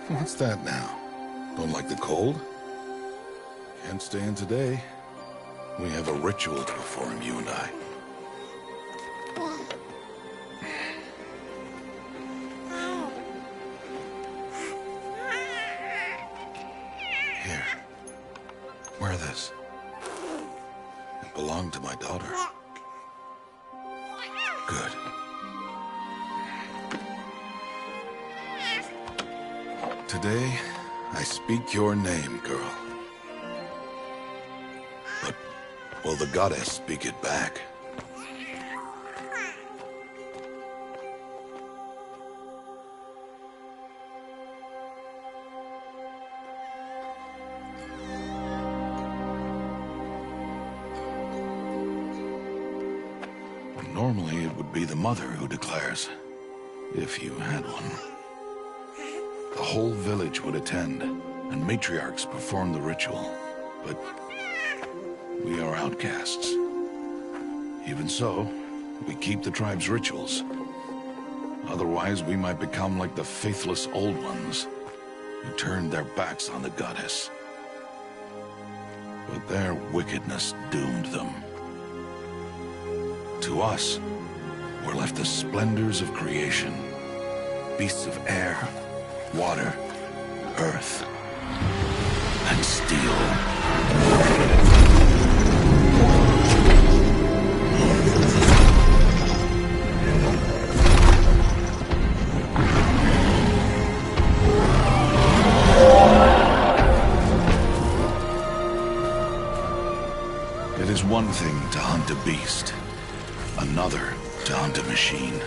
What's that now? Don't like the cold? Can't stay in today. We have a ritual to perform, you and I. Here. Wear this. It belonged to my daughter. Good. Today, I speak your name, girl. But will the goddess speak it back? Normally, it would be the mother who declares, if you had one. The whole village would attend, and matriarchs perform the ritual. But we are outcasts. Even so, we keep the tribe's rituals. Otherwise, we might become like the faithless old ones, who turned their backs on the goddess. But their wickedness doomed them. To us, were left the splendors of creation, beasts of air, water, earth, and steel. It is one thing to hunt a beast, another to hunt a machine.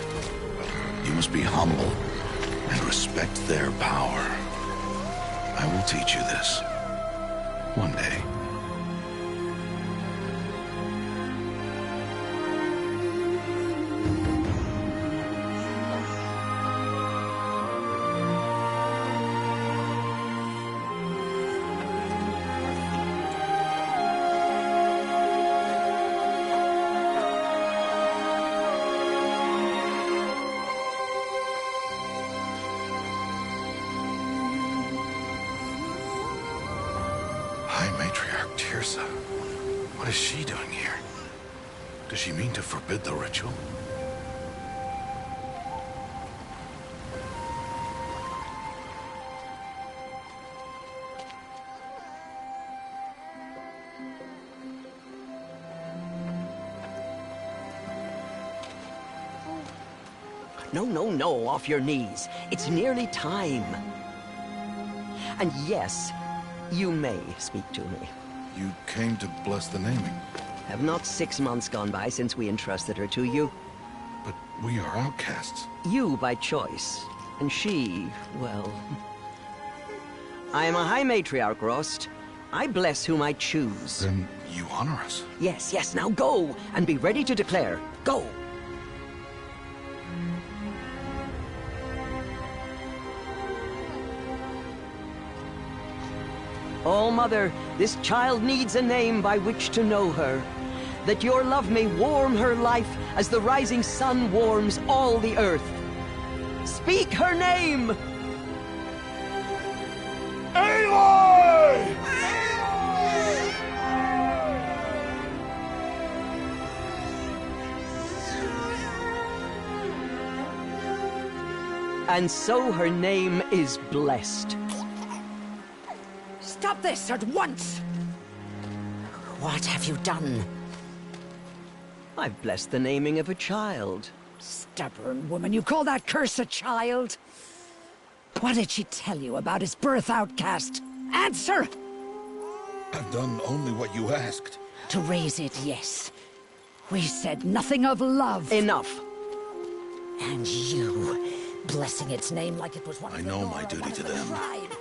You must be humble and respect their power. I will teach you this. One day. Matriarch Tirsa. What is she doing here? Does she mean to forbid the ritual? No, off your knees. It's nearly time. And yes, you may speak to me. You came to bless the naming. Have not 6 months gone by since we entrusted her to you? But we are outcasts. You by choice, and she, well... I am a High Matriarch, Rost. I bless whom I choose. Then you honor us. Yes, now go, and be ready to declare. Go! Oh, Mother, this child needs a name by which to know her. That your love may warm her life as the rising sun warms all the earth. Speak her name! Aloy! And so her name is blessed. Stop this at once! What have you done? I've blessed the naming of a child. Stubborn woman, you call that curse a child? What did she tell you about his birth, outcast? Answer! I've done only what you asked. To raise it, yes. We said nothing of love. Enough. And you, blessing its name like it was one I of the know Nora, my duty one of to the them. tribe.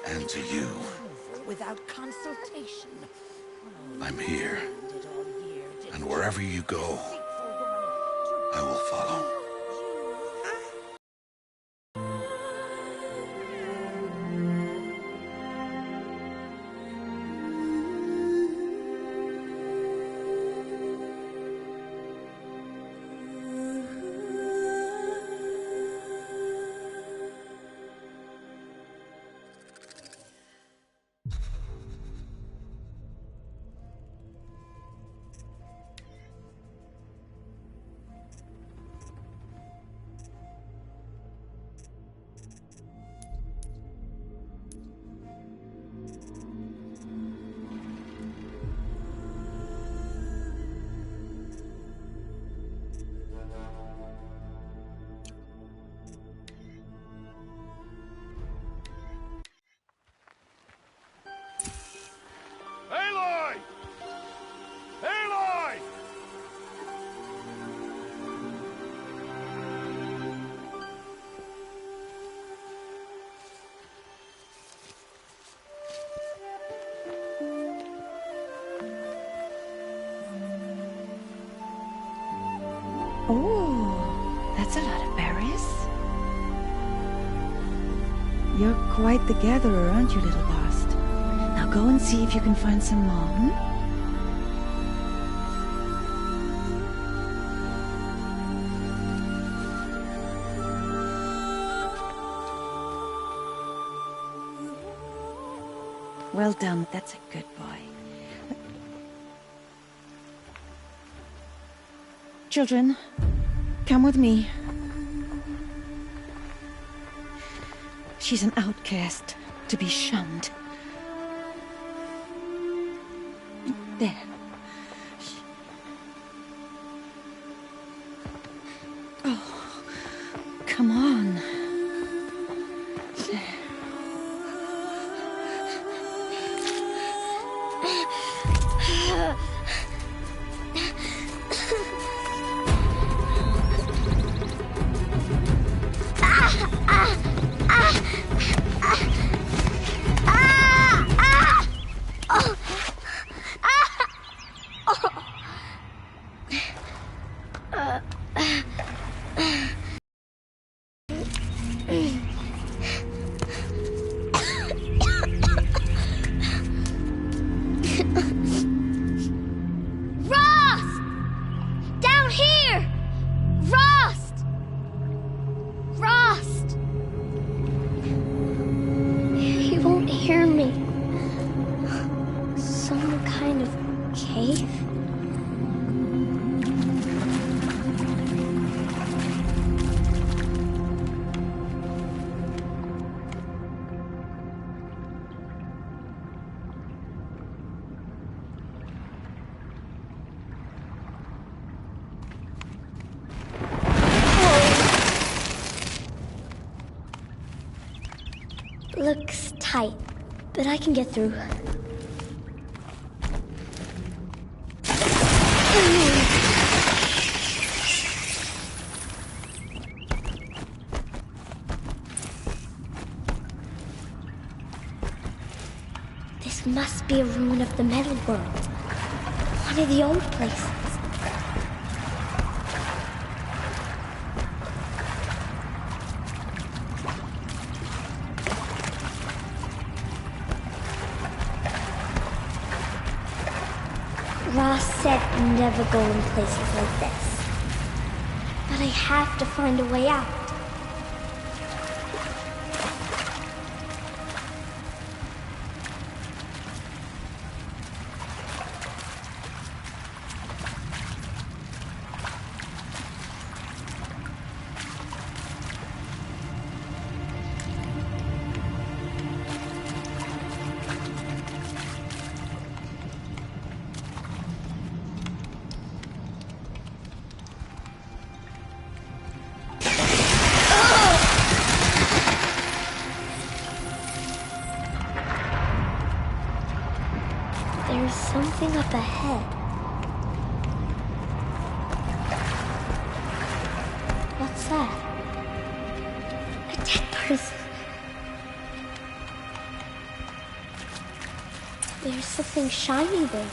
And to you. Without consultation. I'm here. And wherever you go, I will follow. You're quite the gatherer, aren't you, little Bast? Now go and see if you can find some more, hmm? Well done, that's a good boy. Children, come with me. She's an outcast, to be shunned. There. Oh, come on. There. Looks tight, but I can get through. This must be a ruin of the metal world. One of the old places. Ross said never go in places like this. But I have to find a way out. There's something up ahead. What's that? A dead person. There's something shiny there.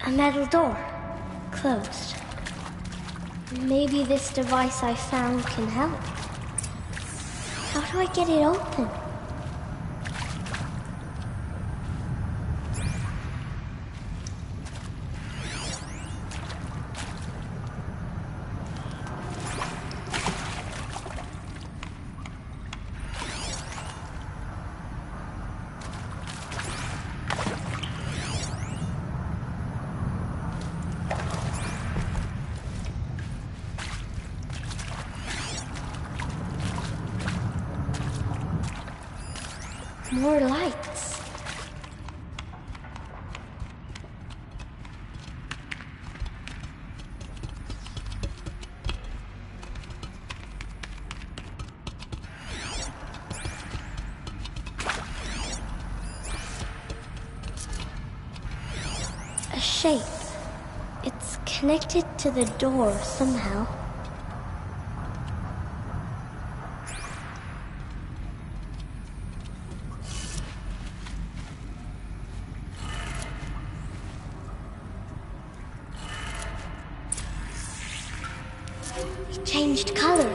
A metal door. Closed. Maybe this device I found can help. How do I get it open? More lights. A shape. It's connected to the door somehow. Changed color.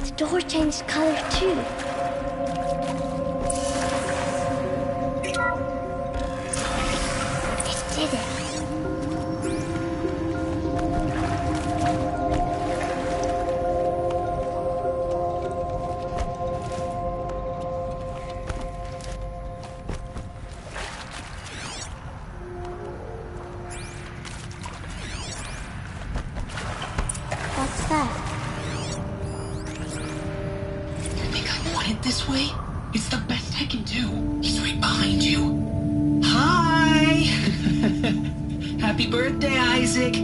The door changed color too. It did it. What's that? You think I want it this way? It's the best I can do. He's right behind you. Hi! Happy birthday, Isaac.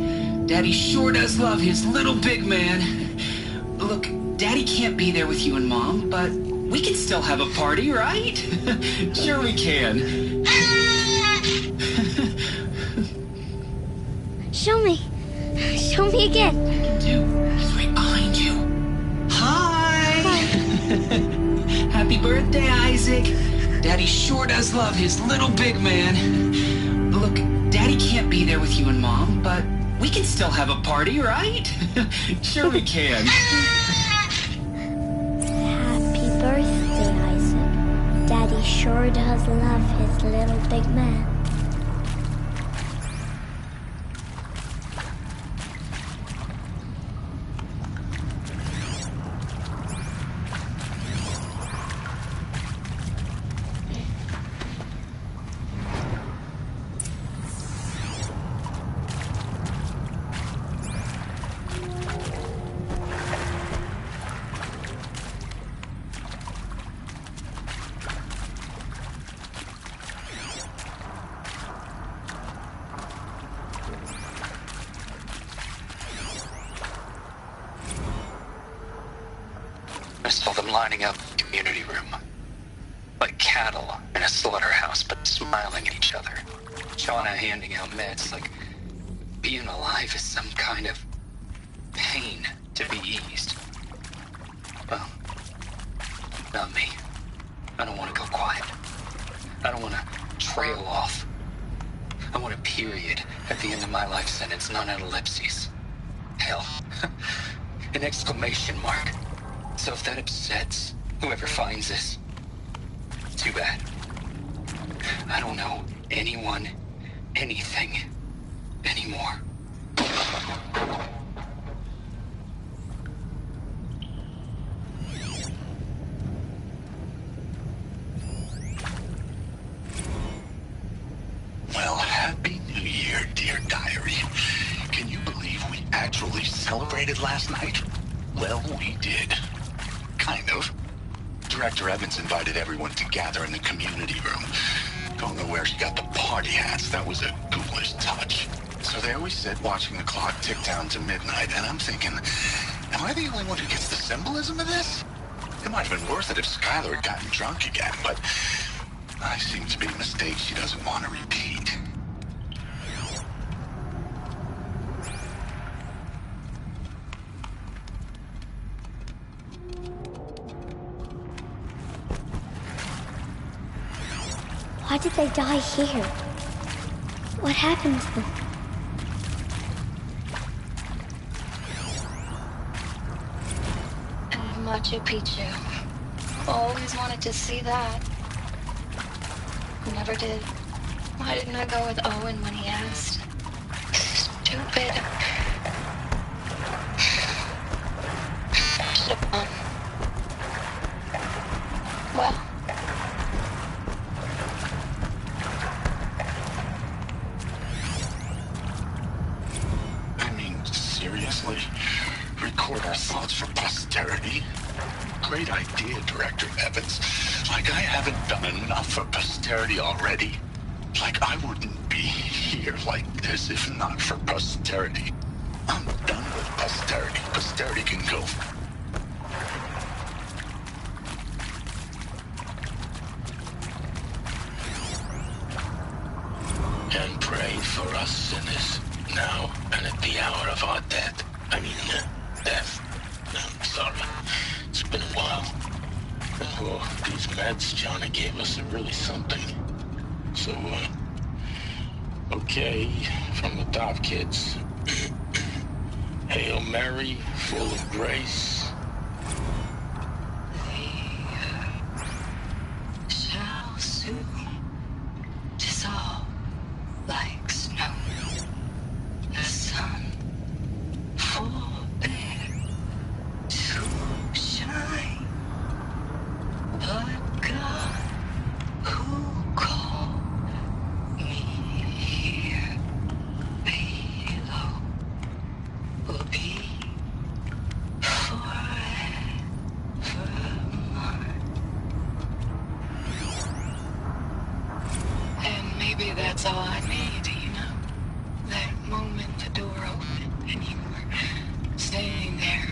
Daddy sure does love his little big man. Look, Daddy can't be there with you and Mom, but we can still have a party, right? Sure we can. Show me. Show me again. He's right behind you. Hi! Happy birthday, Isaac. Daddy sure does love his little big man. Look, Daddy can't be there with you and Mom, but we can still have a party, right? Sure we can. Happy birthday, Isaac. Daddy sure does love his little big man. I saw them lining up in the community room. Like cattle in a slaughterhouse, but smiling at each other. Shauna handing out meds like being alive is some kind of pain to be eased. Well, not me. I don't want to go quiet. I don't want to trail off. I want a period at the end of my life sentence, not an ellipses. Hell, an exclamation mark. So if that upsets whoever finds this, too bad. I don't know anyone, anything, anymore. Well, Happy New Year, dear diary. Can you believe we actually celebrated last night? Well, we did. Kind of. Director Evans invited everyone to gather in the community room. Don't know where she got the party hats. That was a ghoulish touch. So there we sit, watching the clock tick down to midnight, and I'm thinking, am I the only one who gets the symbolism of this? It might have been worth it if Skylar had gotten drunk again, but I seem to be a mistake she doesn't want to repeat. Why did they die here? What happened to them? Machu Picchu. Always wanted to see that. Never did. Why didn't I go with Owen when he asked? Stupid. Should have gone. Well. I mean, seriously? Record our thoughts for posterity? Great idea, Director Evans. Like, I haven't done enough for posterity already. Like, I wouldn't be here like this if not for posterity. I'm done with posterity. Posterity can go. And pray for us sinners, now and at the hour of our death. Death. I'm sorry. It's been a while. Oh, these meds Johnny gave us are really something. So, okay, from the top, kids. Hail Mary, full of grace. They shall soon dissolve like snow. The sun forbear to shine, but God, who called me here below, will be forever mine. And maybe that's all I need, you know? That moment the door opened and you were standing there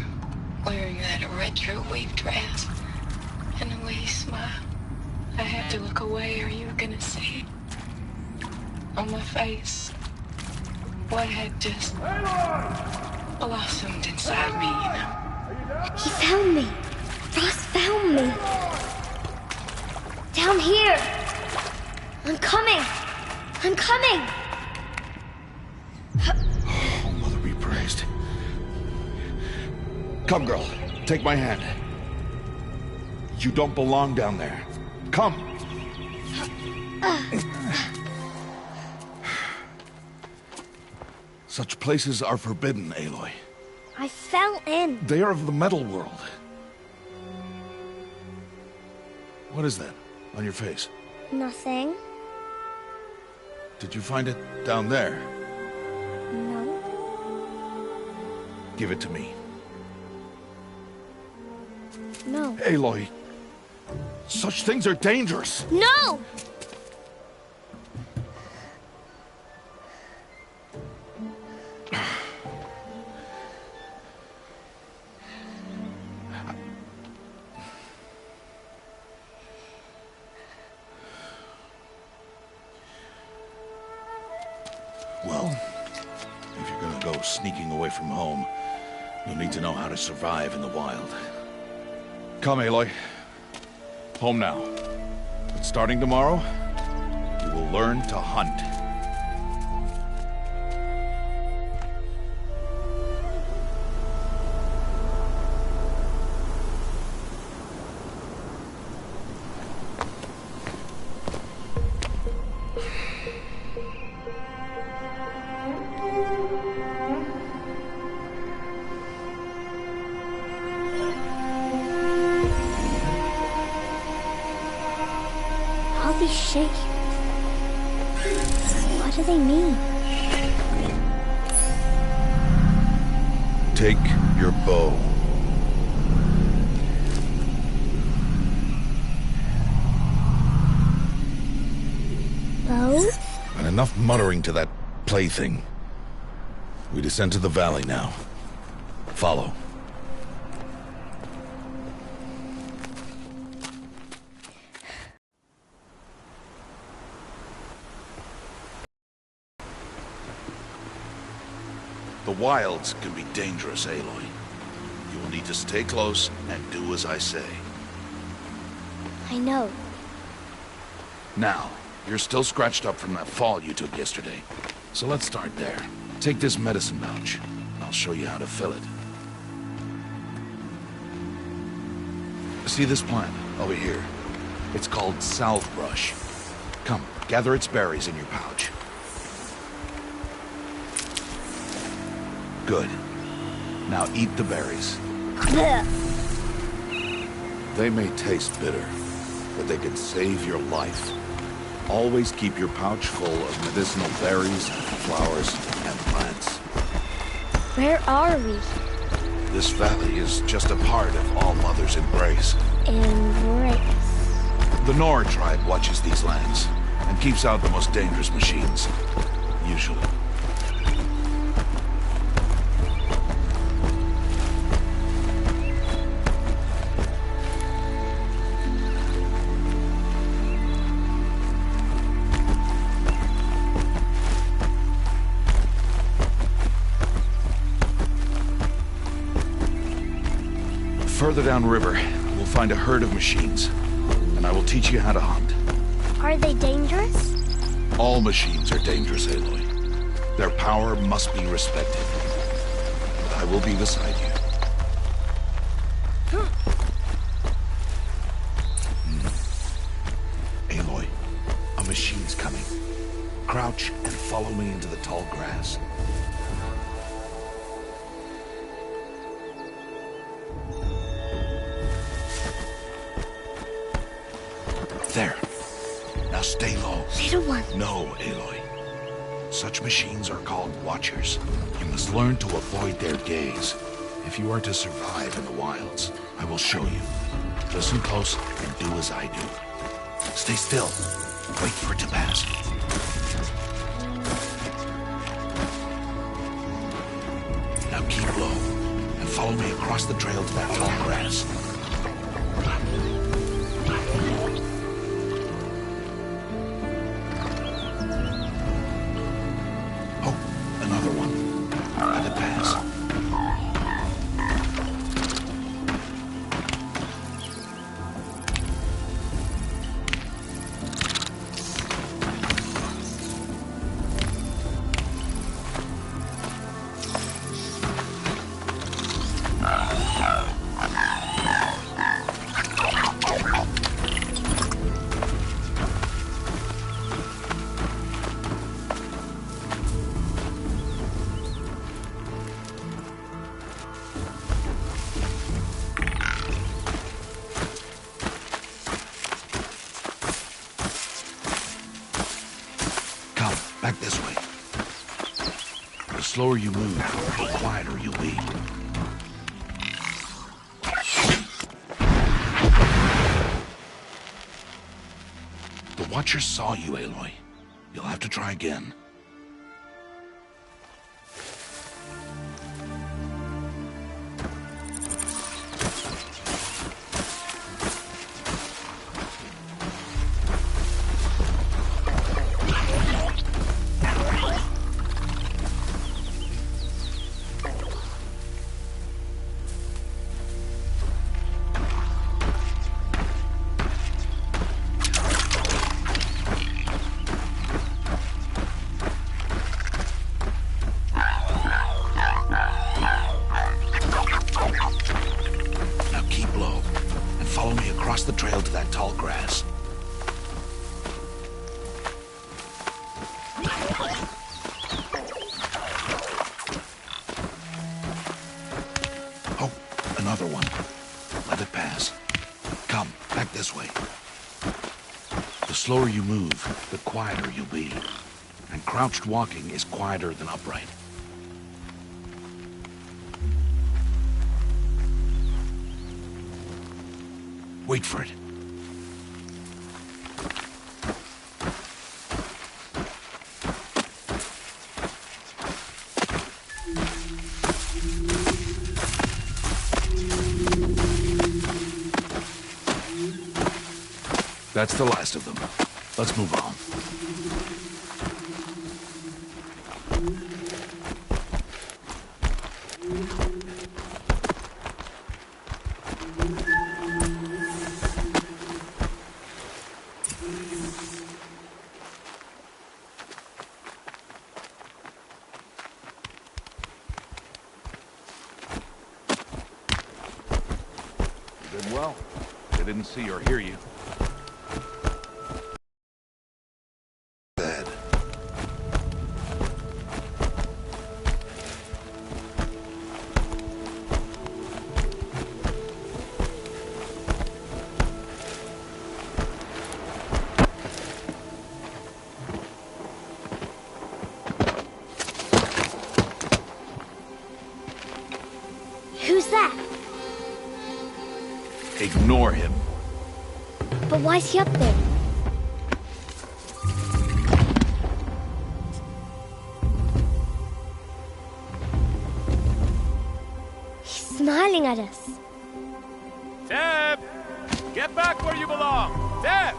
wearing that retro wave dress and the way you smiled. I had to look away or you were gonna see on my face what had just blossomed inside me, you know? He found me. Ross found me. Down here. I'm coming. I'm coming. Oh, Mother be praised. Come, girl. Take my hand. You don't belong down there. Come. Such places are forbidden, Aloy. I fell in. They are of the metal world. What is that on your face? Nothing. Did you find it down there? No. Give it to me. No. Aloy, such things are dangerous. No! Well, if you're gonna go sneaking away from home, you'll need to know how to survive in the wild. Come, Aloy. Home now. But starting tomorrow, you will learn to hunt. All these shapes. What do they mean? Take your bow. Bow? And enough muttering to that plaything. We descend to the valley now. Follow. The wilds can be dangerous, Aloy. You will need to stay close and do as I say. I know. Now, You're still scratched up from that fall you took yesterday. So let's start there. Take this medicine pouch. I'll show you how to fill it. See this plant over here? It's called salve brush. Come, gather its berries in your pouch. Good. Now eat the berries. They may taste bitter, but they can save your life. Always keep your pouch full of medicinal berries, flowers, and plants. Where are we? This valley is just a part of All Mother's embrace. Embrace. The Nora tribe watches these lands and keeps out the most dangerous machines. Usually. Further downriver, we'll find a herd of machines, and I will teach you how to hunt. Are they dangerous? All machines are dangerous, Aloy. Their power must be respected. But I will be beside you. Aloy, a machine's coming. Crouch and follow me into the tall grass. There. Now stay low. Little one. No, Aloy. Such machines are called Watchers. You must learn to avoid their gaze. If you are to survive in the wilds, I will show you. Listen close and do as I do. Stay still. Wait for it to pass. Now keep low and follow me across the trail to that tall grass. Back this way. The slower you move, the quieter you'll be. The Watchers saw you, Aloy. You'll have to try again. The trail to that tall grass. Oh, another one. Let it pass. Come, back this way. The slower you move, the quieter you'll be. And crouched walking is quieter than upright. Wait for it. That's the last of them. Let's move on. well. They didn't see or hear you. Bad. Who's that? Ignore him. But why's he up there? He's smiling at us. Deb! Get back where you belong! Deb!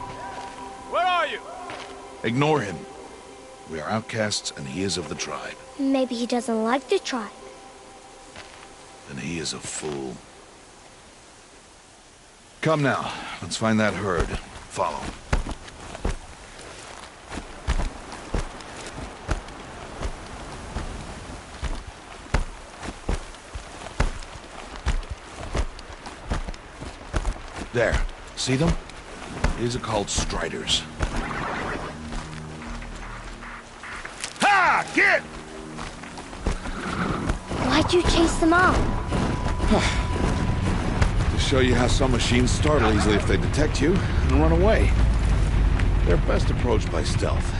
Where are you? Ignore him. We are outcasts, and he is of the tribe. Maybe he doesn't like the tribe. Then he is a fool. Come now, let's find that herd. Follow. There. See them? These are called striders. Ha! Get! Why'd you chase them off? To show you how some machines startle easily if they detect you and run away. They're best approached by stealth.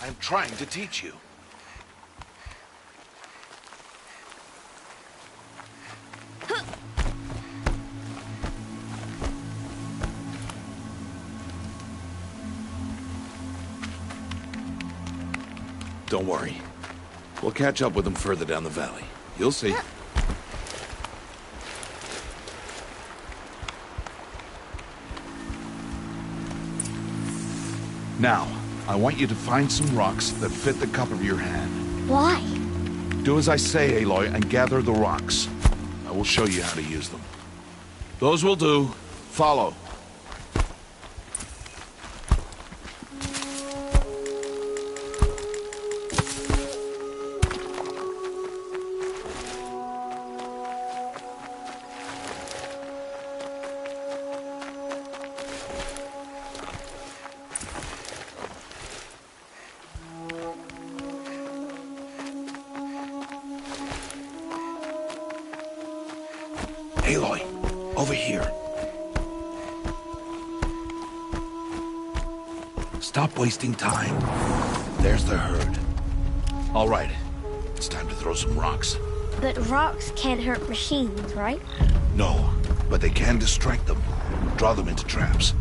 I'm trying to teach you. Don't worry. We'll catch up with them further down the valley. You'll see. Now, I want you to find some rocks that fit the cup of your hand. Why? Do as I say, Aloy, and gather the rocks. I will show you how to use them. Those will do. Follow. Aloy, over here. Stop wasting time. There's the herd. All right, it's time to throw some rocks. But rocks can't hurt machines, right? No, but they can distract them, draw them into traps.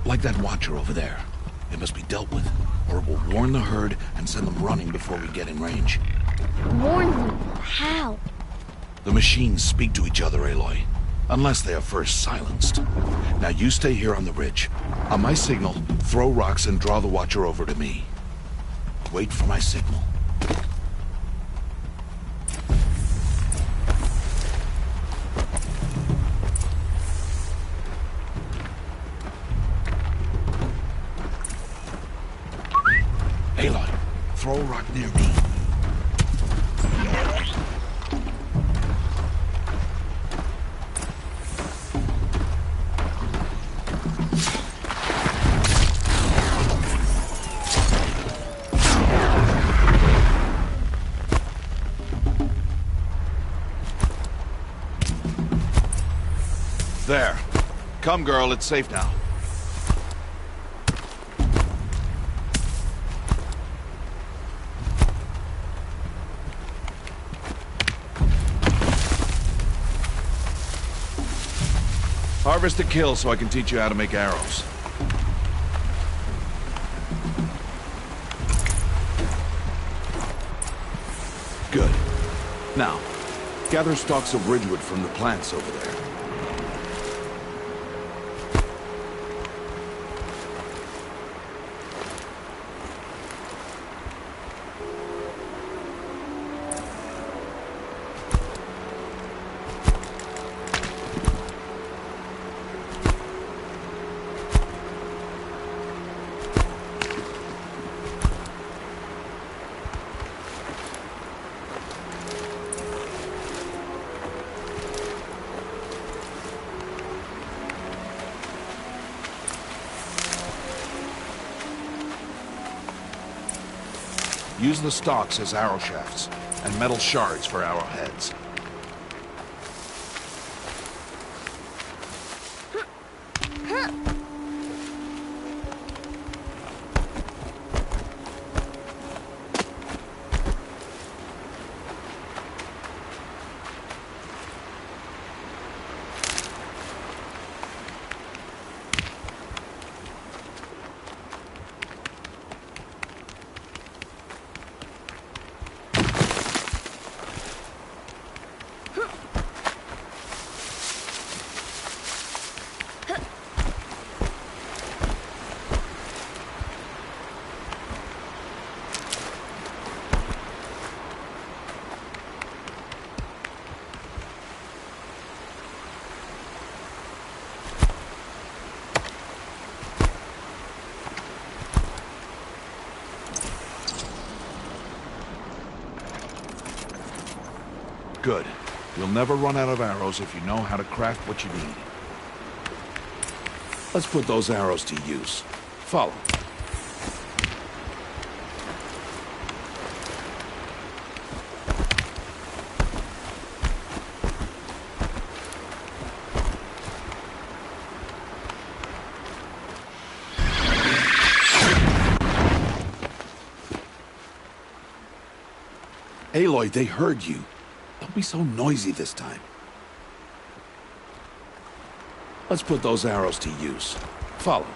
Like that watcher over there. It must be dealt with, or it will warn the herd and send them running before we get in range. Warn them? How? The machines speak to each other, Aloy. Unless they are first silenced. Now you stay here on the ridge. On my signal, throw rocks and draw the watcher over to me. Wait for my signal. Aloy, throw a rock near me. There. Come, girl, it's safe now. Harvest a kill so I can teach you how to make arrows. Good. Now, gather stalks of ridgewood from the plants over there. Use the stalks as arrow shafts, and metal shards for arrowheads. Good. You'll never run out of arrows if you know how to craft what you need. Let's put those arrows to use. Follow. Aloy, they heard you. Don't be so noisy this time. Let's put those arrows to use. Follow.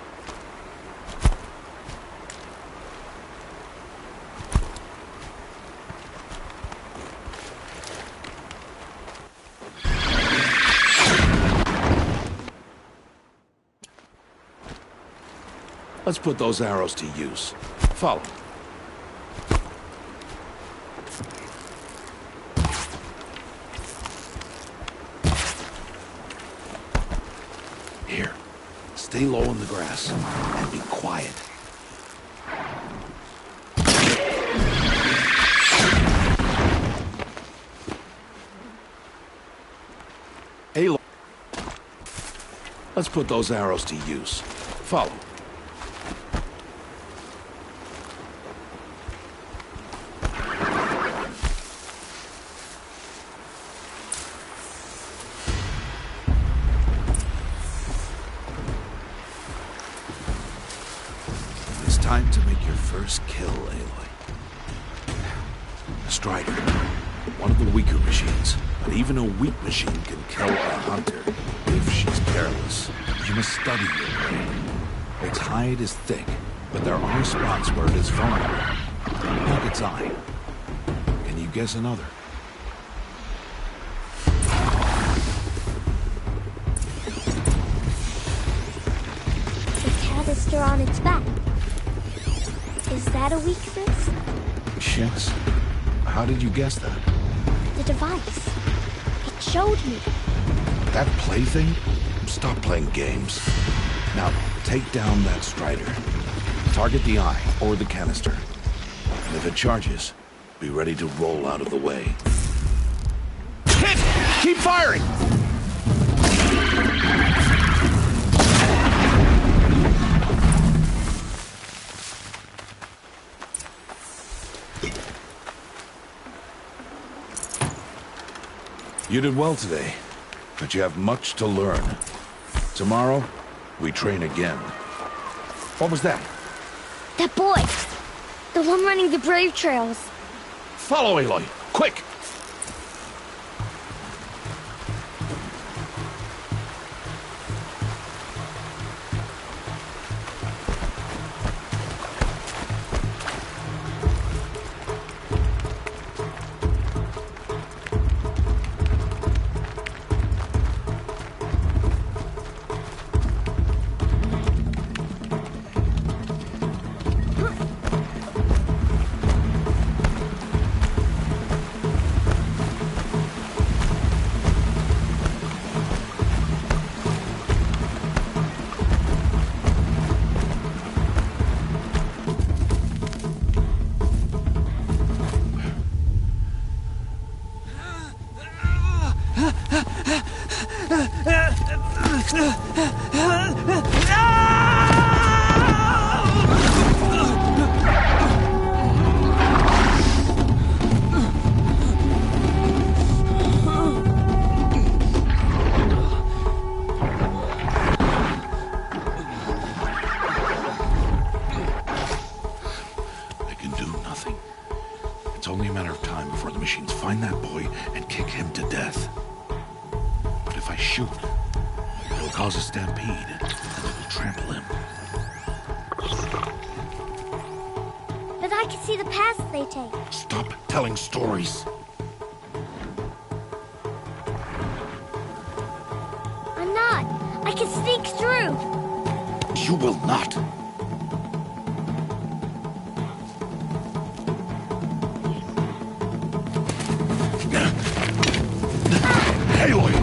Let's put those arrows to use. Follow. Here, stay low in the grass and be quiet. Aloy. Let's put those arrows to use. Follow. Time to make your first kill, Aloy. Strider. One of the weaker machines, but even a weak machine can kill a hunter if she's careless. You must study your prey. Its hide is thick, but there are spots where it is vulnerable. Like its eye. Can you guess another? The canister on its back. Is that a weakness? Yes. How did you guess that? The device. It showed me. That plaything? Stop playing games. Now, take down that Strider. Target the eye or the canister. And if it charges, be ready to roll out of the way. Hit! Keep firing! You did well today, but you have much to learn. Tomorrow, we train again. What was that? That boy! The one running the brave trails. Follow Aloy, quick! find that boy and kick him to death. But if I shoot, it'll cause a stampede, and it'll trample him. But I can see the paths they take. Stop telling stories. I'm not. I can sneak through. You will not. Aloy!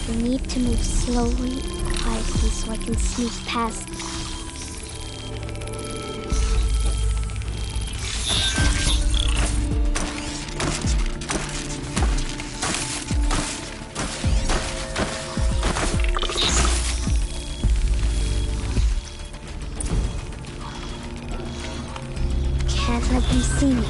We need to move slowly, quietly, so I can sneak past them. Can't let them see me.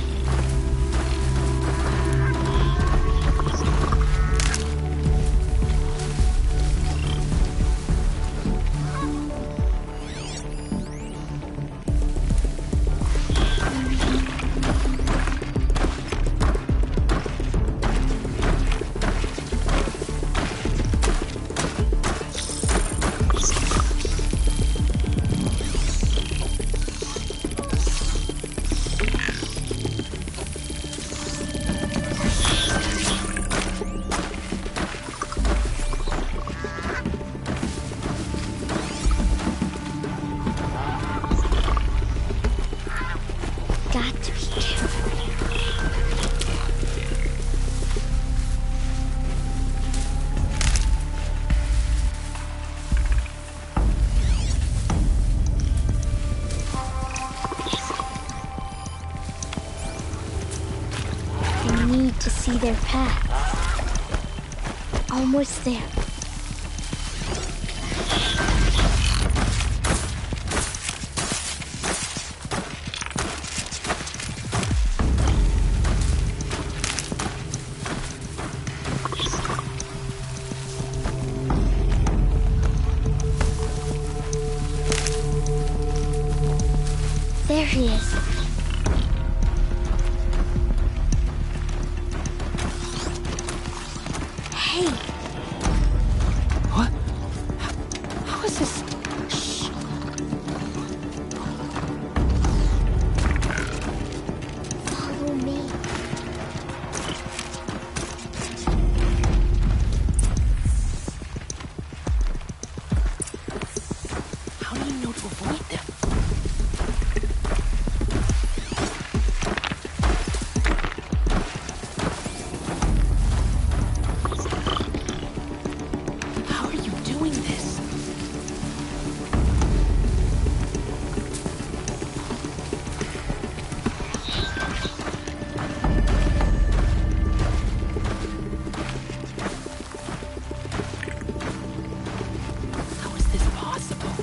Got to be careful. I need to see their paths. Almost there. There he is. Hey. What? How is this? Shh. Follow me. How do you know to avoid them? How are you doing this? How is this possible?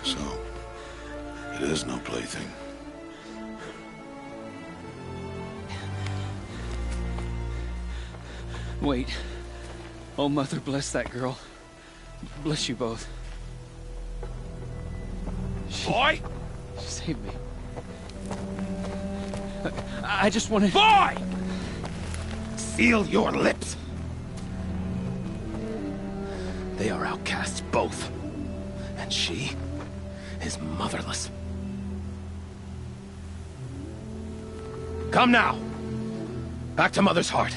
So, it is no plaything. Wait. Oh, Mother, bless that girl. Bless you both. Boy! She saved me. I just wanted... Boy! Seal your lips! They are outcasts, both. And she is motherless. Come now! Back to Mother's heart.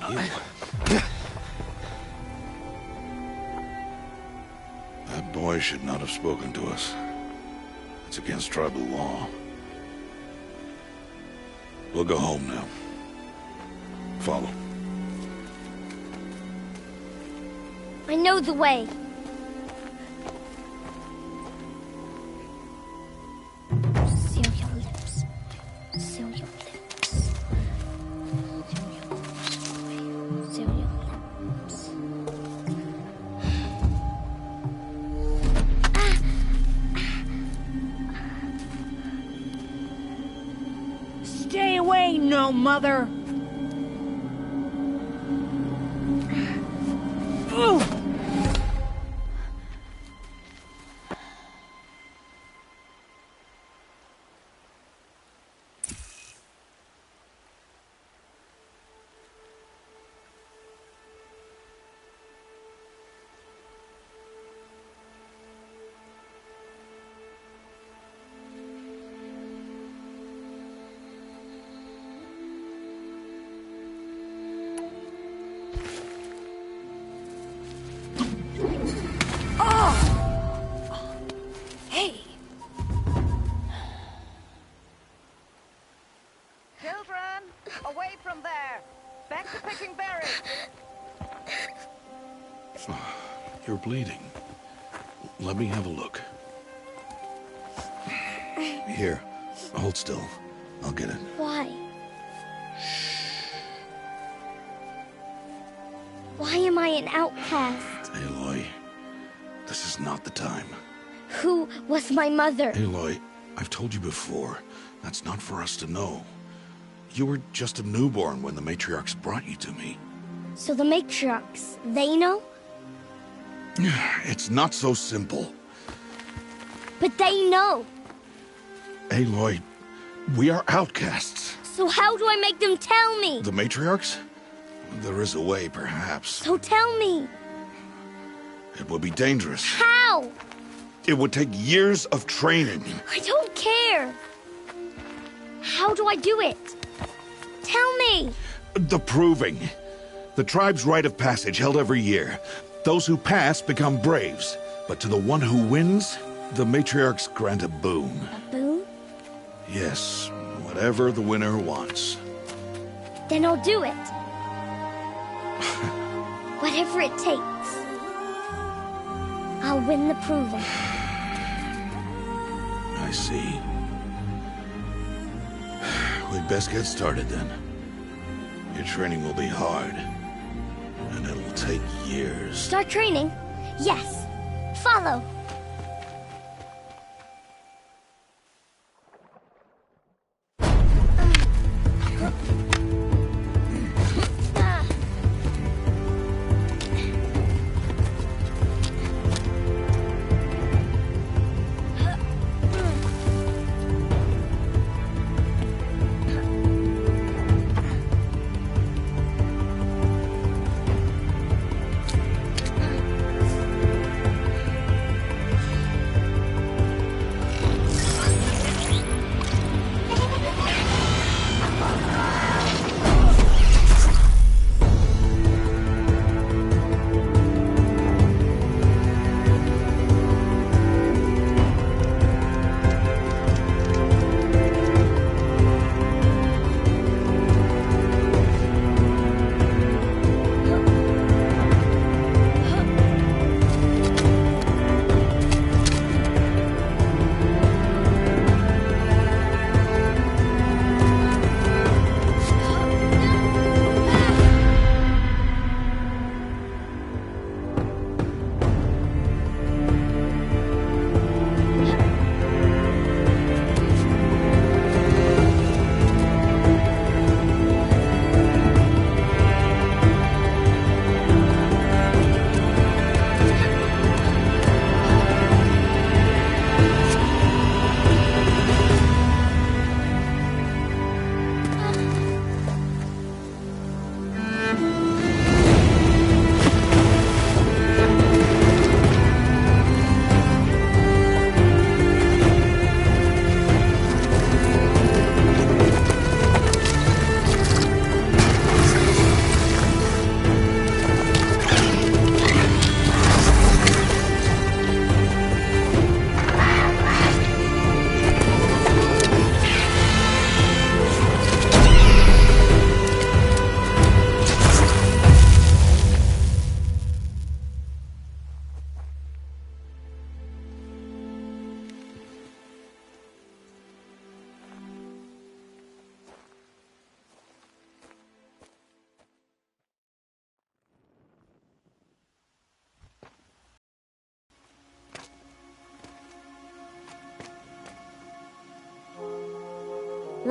And you... That boy should not have spoken to us. It's against tribal law. We'll go home now. Follow. I know the way. Seal your lips. Seal your lips. Seal your lips. Stay away, no mother! Ooh. Children, away from there! Back to picking berries! You're bleeding. Let me have a look. Here, hold still. I'll get it. Why? Why am I an outcast? Aloy, this is not the time. Who was my mother? Aloy, I've told you before, that's not for us to know. You were just a newborn when the matriarchs brought you to me. So the matriarchs, they know? It's not so simple. But they know. Aloy, we are outcasts. So how do I make them tell me? The matriarchs? There is a way, perhaps. So tell me. It would be dangerous. How? It would take years of training. I don't care. How do I do it? Tell me. The proving. The tribe's rite of passage held every year. Those who pass become braves. But to the one who wins, the matriarchs grant a boon. A boon? Yes, whatever the winner wants. Then I'll do it. Whatever it takes. I'll win the proving. I see. We'd best get started then. Your training will be hard, and it'll take years. Start training? Yes. Follow.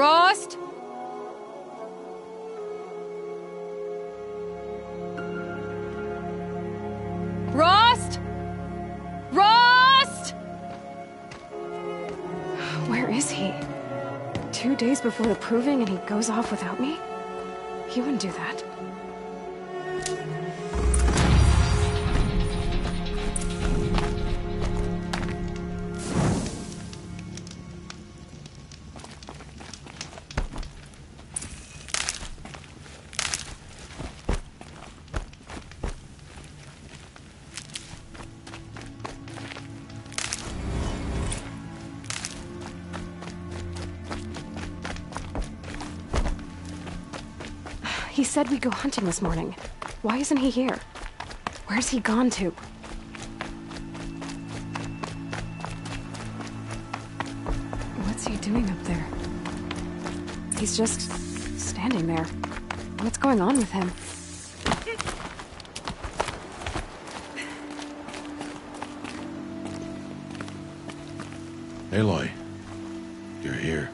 Rost? Rost? Rost? Where is he? 2 days before the proving and he goes off without me? He wouldn't do that. He said we'd go hunting this morning. Why isn't he here? Where's he gone to? What's he doing up there? He's just standing there. What's going on with him? Aloy, you're here.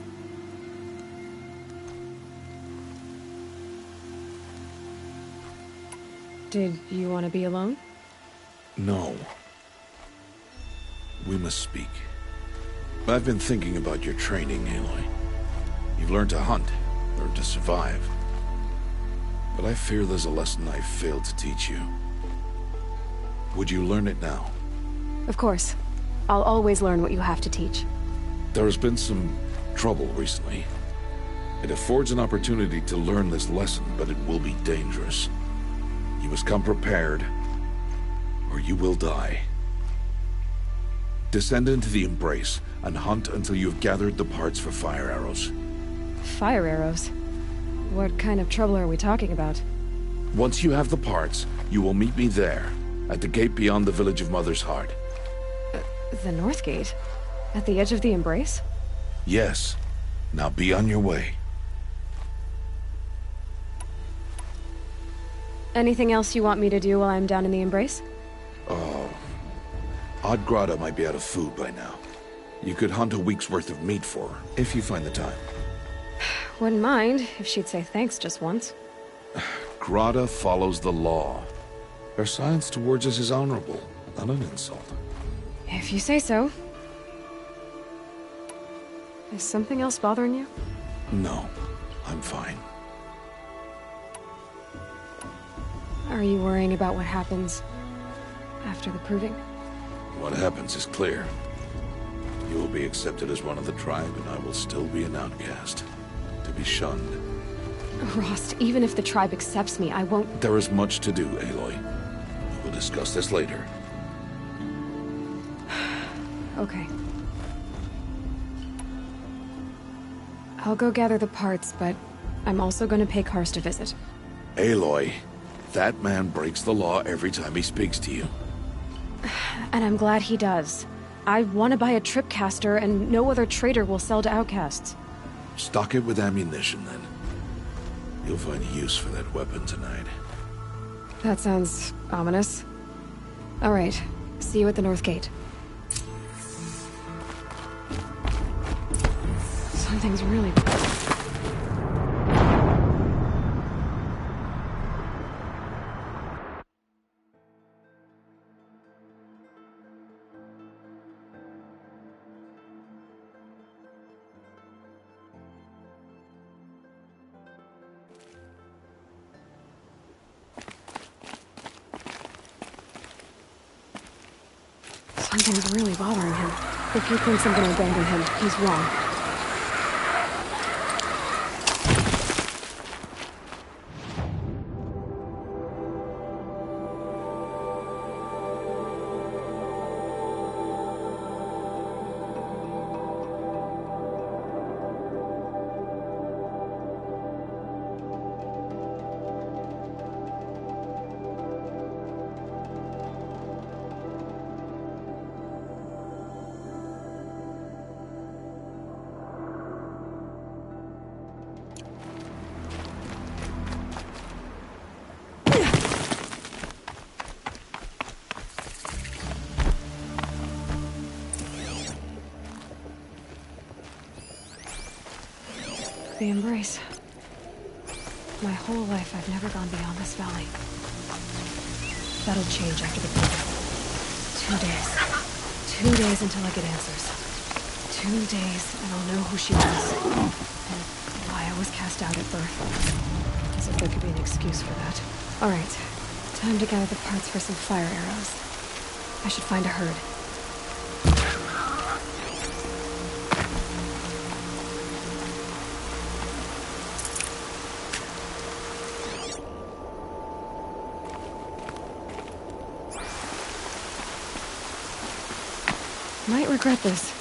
Did you want to be alone? No. We must speak. I've been thinking about your training, Aloy. You've learned to hunt, learned to survive. But I fear there's a lesson I failed to teach you. Would you learn it now? Of course. I'll always learn what you have to teach. There has been some trouble recently. It affords an opportunity to learn this lesson, but it will be dangerous. You must come prepared, or you will die. Descend into the Embrace, and hunt until you have gathered the parts for fire arrows. Fire arrows? What kind of trouble are we talking about? Once you have the parts, you will meet me there, at the gate beyond the village of Mother's Heart. The North Gate? At the edge of the Embrace? Yes. Now be on your way. Anything else you want me to do while I'm down in the Embrace? Odd Grata might be out of food by now. You could hunt a week's worth of meat for her, if you find the time. Wouldn't mind if she'd say thanks just once. Grata follows the law. Her silence towards us is honorable, not an insult. If you say so. Is something else bothering you? No, I'm fine. Are you worrying about what happens after the proving? What happens is clear. You will be accepted as one of the tribe, and I will still be an outcast. To be shunned. Rost, even if the tribe accepts me, I won't... There is much to do, Aloy. We'll discuss this later. Okay. I'll go gather the parts, but I'm also going to pay Karst a visit. Aloy, that man breaks the law every time he speaks to you. And I'm glad he does. I want to buy a tripcaster, and no other trader will sell to outcasts. Stock it with ammunition, then. You'll find use for that weapon tonight. That sounds ominous. All right. See you at the North Gate. Something's really... Something's really bothering him. If he thinks I'm gonna abandon him, he's wrong. The embrace. My whole life, I've never gone beyond this valley. That'll change after the breakup. 2 days. 2 days until I get answers. 2 days, and I'll know who she was. And why I was cast out at birth. As if there could be an excuse for that. Alright. Time to gather the parts for some fire arrows. I should find a herd. Might regret this.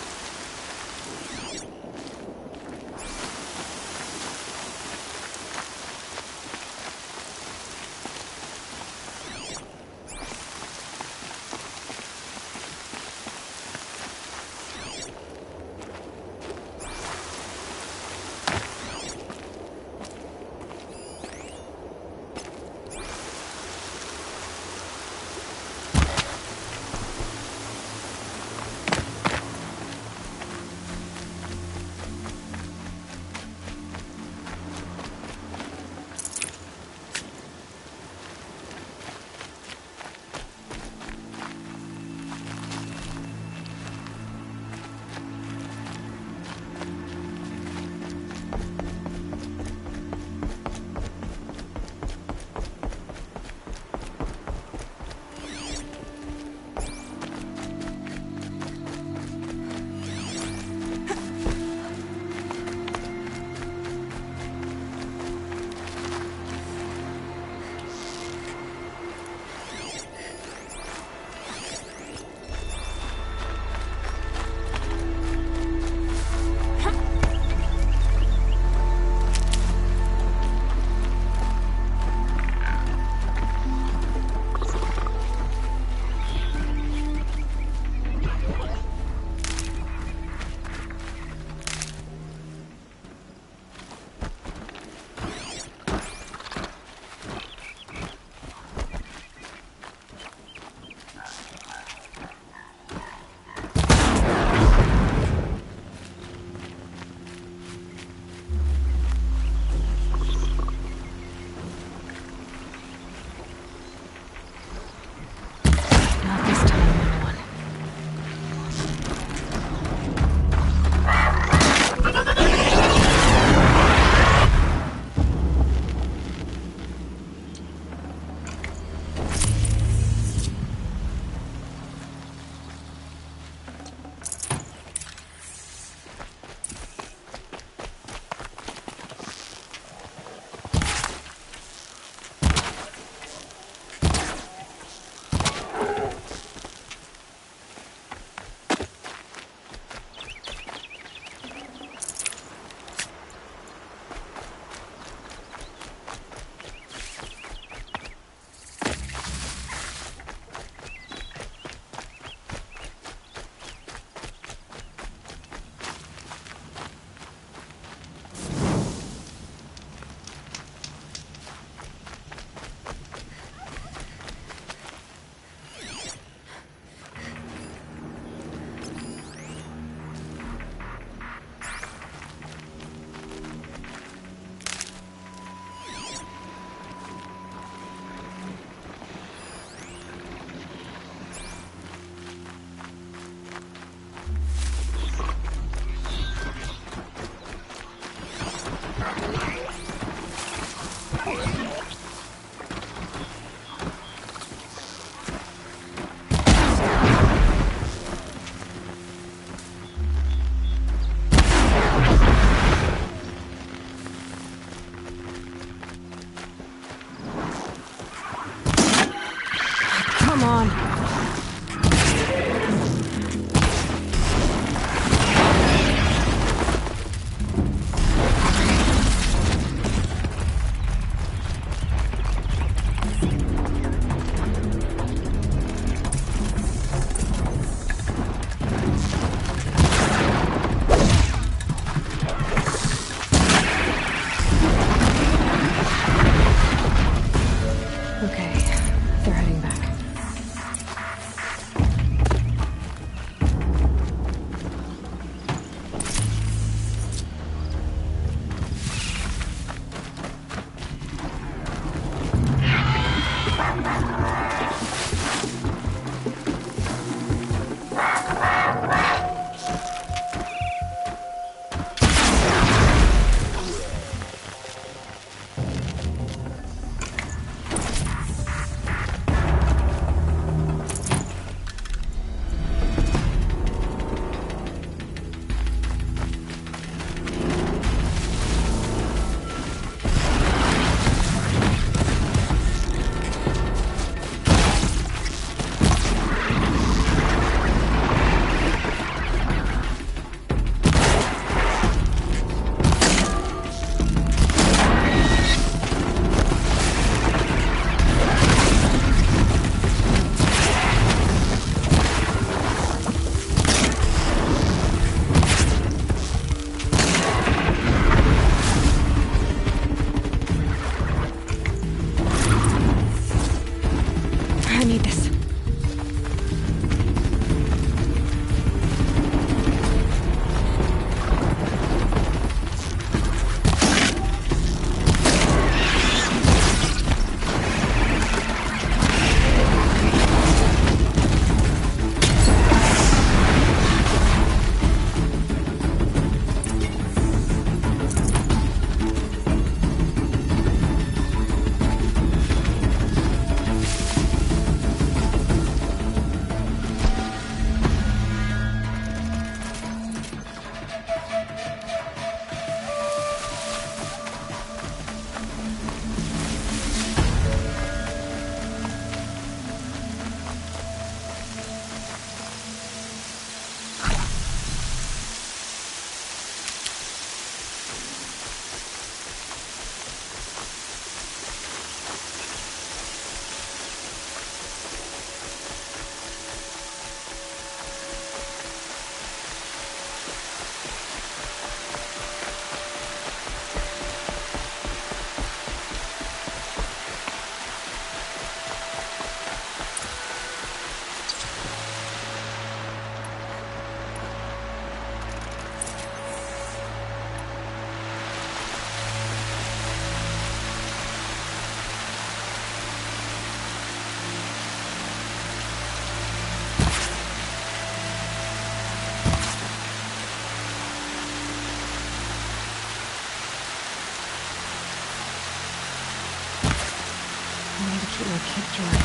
I need to keep my kid dry.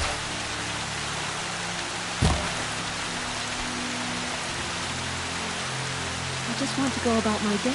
I just want to go about my day.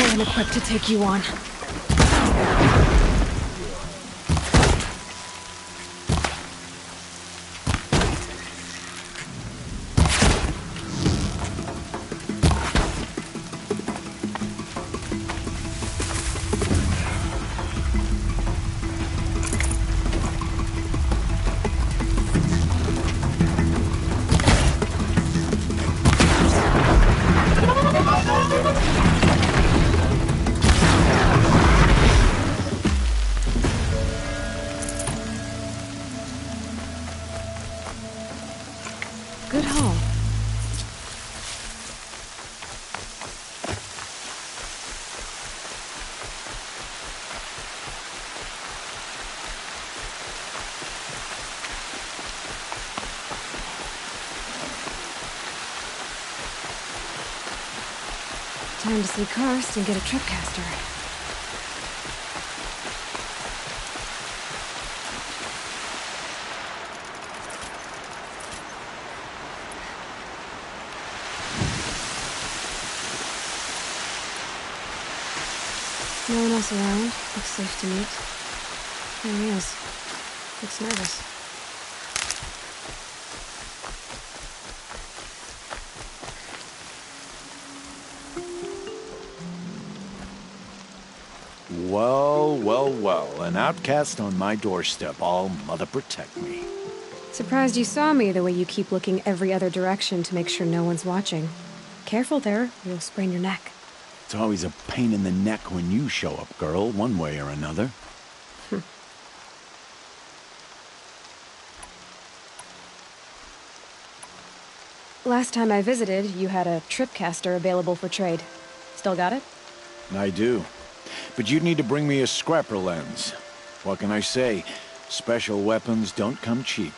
I'm equipped to take you on. Good haul. Time to see Karst and get a tripcaster. No one else around. Looks safe to meet. There he is. Looks nervous. Well, well, well. An outcast on my doorstep. All mother protect me. Surprised you saw me the way you keep looking every other direction to make sure no one's watching. Careful there, you'll sprain your neck. It's always a pain in the neck when you show up, girl, one way or another. Last time I visited, you had a tripcaster available for trade. Still got it? I do. But you'd need to bring me a scrapper lens. What can I say? Special weapons don't come cheap.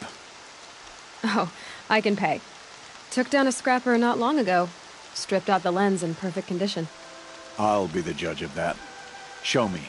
Oh, I can pay. Took down a scrapper not long ago. Stripped out the lens in perfect condition. I'll be the judge of that. Show me.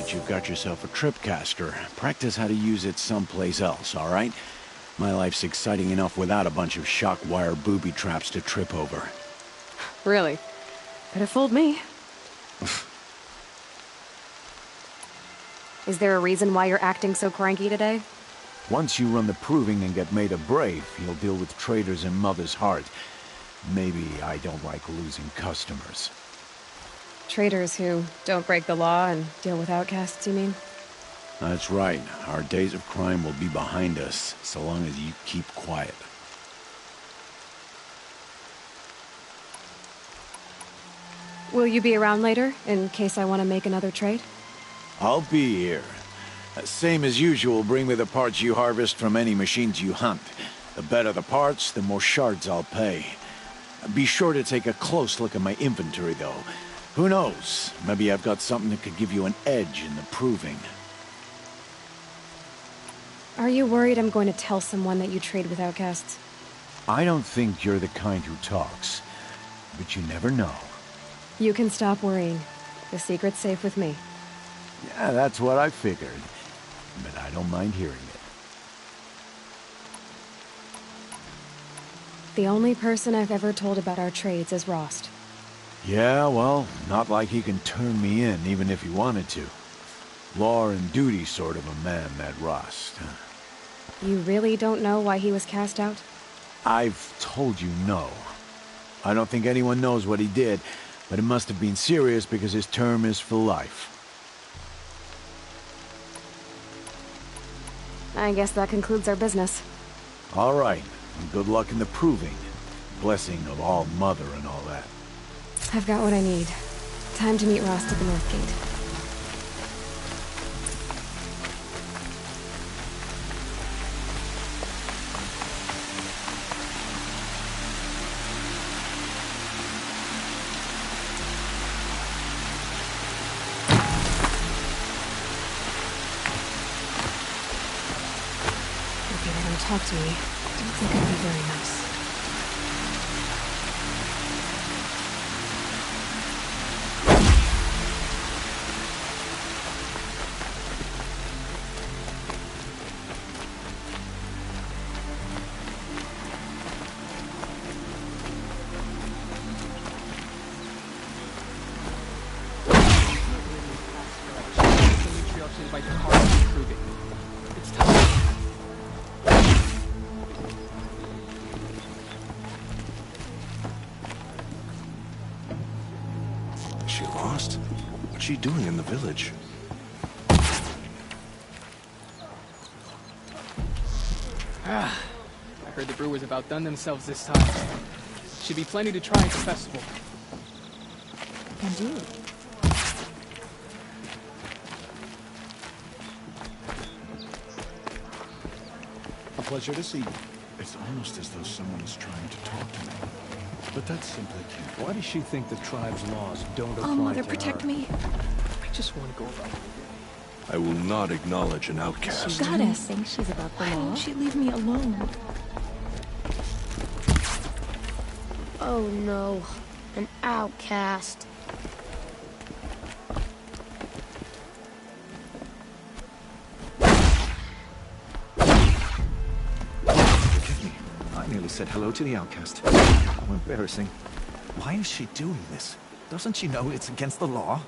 You've got yourself a tripcaster. Practice how to use it someplace else, all right? My life's exciting enough without a bunch of shock wire booby traps to trip over. Really? Could have fooled me. Is there a reason why you're acting so cranky today? Once you run the proving and get made a brave, you'll deal with traitors in Mother's Heart. Maybe I don't like losing customers. Traders who don't break the law and deal with outcasts, you mean? That's right. Our days of crime will be behind us, so long as you keep quiet. Will you be around later, in case I want to make another trade? I'll be here. Same as usual, bring me the parts you harvest from any machines you hunt. The better the parts, the more shards I'll pay. Be sure to take a close look at my inventory, though. Who knows? Maybe I've got something that could give you an edge in the proving. Are you worried I'm going to tell someone that you trade with outcasts? I don't think you're the kind who talks, but you never know. You can stop worrying. The secret's safe with me. Yeah, that's what I figured. But I don't mind hearing it. The only person I've ever told about our trades is Rost. Yeah, well, not like he can turn me in, even if he wanted to. Law and duty sort of a man, that Rost. You really don't know why he was cast out? I've told you no. I don't think anyone knows what he did, but it must have been serious because his term is for life. I guess that concludes our business. All right, and good luck in the proving. Blessing of All Mother and all that. I've got what I need. Time to meet Rost at the North Gate. If you're gonna talk to me, don't think I'd be very nice. She lost? What's she doing in the village? I heard the brewers about done themselves this time. Should be plenty to try at the festival. Indeed. A pleasure to see you. It's almost as though someone is trying to talk to me. But that's simply can't. Why does she think the tribe's laws don't apply Oh, Mother, to protect her? me. I just want to go about it. I will not acknowledge an outcast. Goddess. Think she's about the law? Why won't she leave me alone? Oh no, an outcast. Forgive me. I nearly said hello to the outcast. How embarrassing. Why is she doing this? Doesn't she know it's against the law?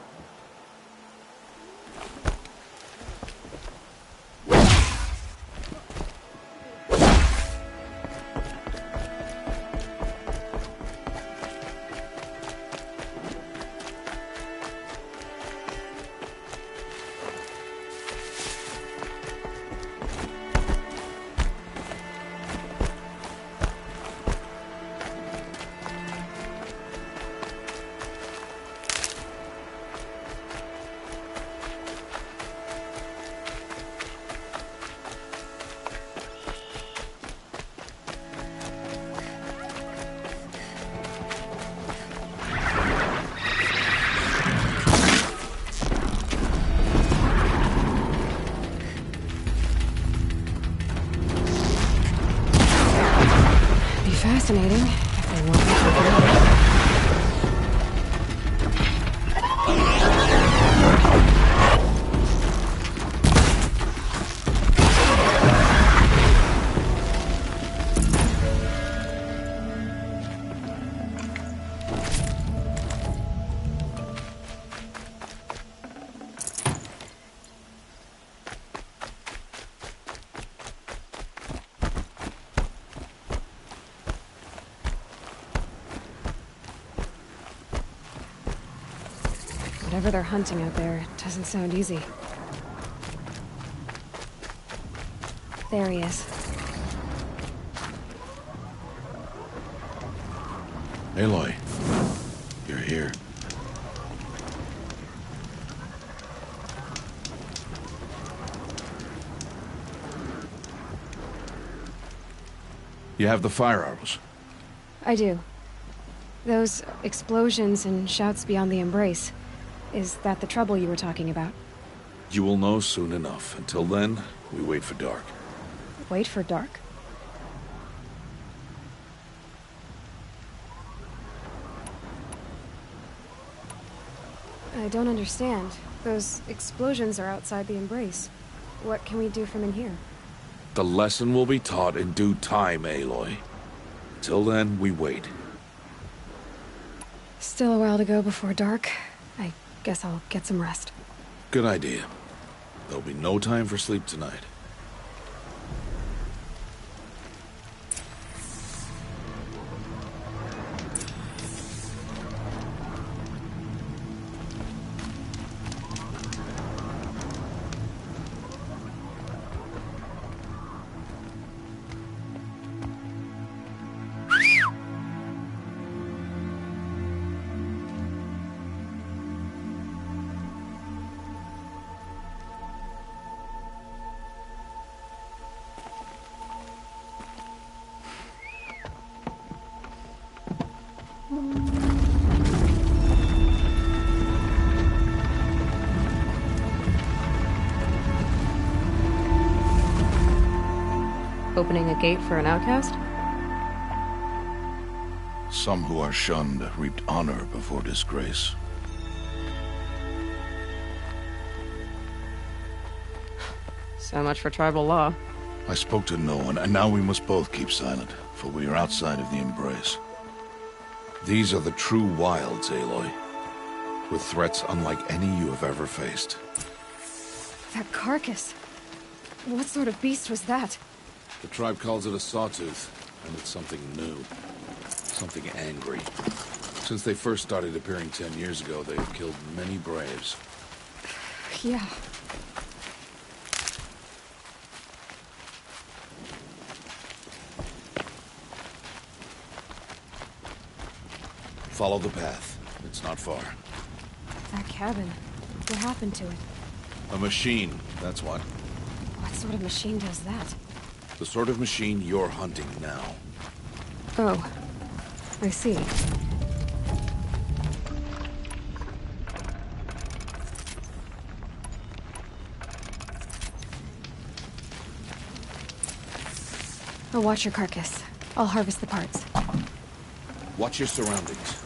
Whatever they're hunting out there, it doesn't sound easy. There he is. Aloy, you're here. You have the fire arrows. I do. Those explosions and shouts beyond the embrace. Is that the trouble you were talking about? You will know soon enough. Until then, we wait for dark. Wait for dark? I don't understand. Those explosions are outside the embrace. What can we do from in here? The lesson will be taught in due time, Aloy. Till then, we wait. Still a while to go before dark. I guess I'll get some rest. Good idea. There'll be no time for sleep tonight. Opening a gate for an outcast? Some who are shunned reaped honor before disgrace. So much for tribal law. I spoke to no one, and now we must both keep silent, for we are outside of the embrace. These are the true wilds, Aloy, with threats unlike any you have ever faced. That carcass. What sort of beast was that? The tribe calls it a sawtooth, and it's something new. Something angry. Since they first started appearing 10 years ago, they have killed many braves. Yeah. Follow the path. It's not far. That cabin. What happened to it? A machine, that's what. What sort of machine does that? The sort of machine you're hunting now. Oh. I see. I'll watch your carcass. I'll harvest the parts. Watch your surroundings.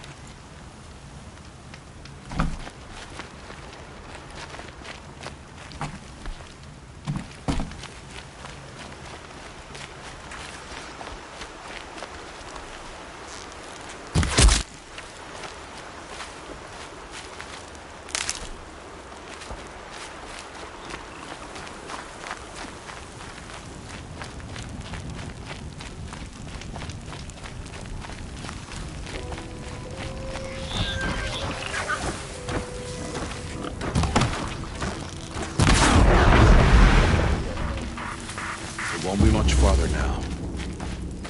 Won't be much farther now.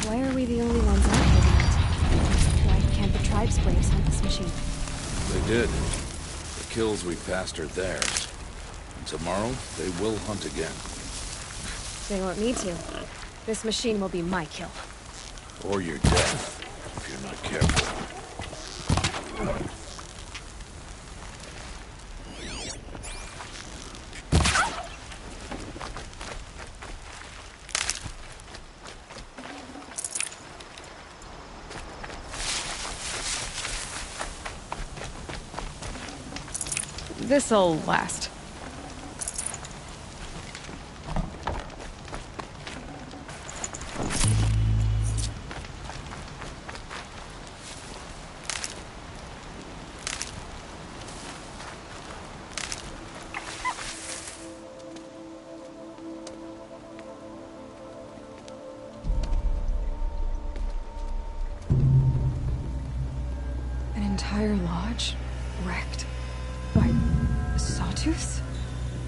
Why are we the only ones out here tonight? Why can't the tribe's braves hunt this machine? They did. The kills we passed are theirs. And tomorrow, they will hunt again. They won't need to. This machine will be my kill. Or your death, if you're not careful. This'll last. An entire lodge wrecked by saber-tooths?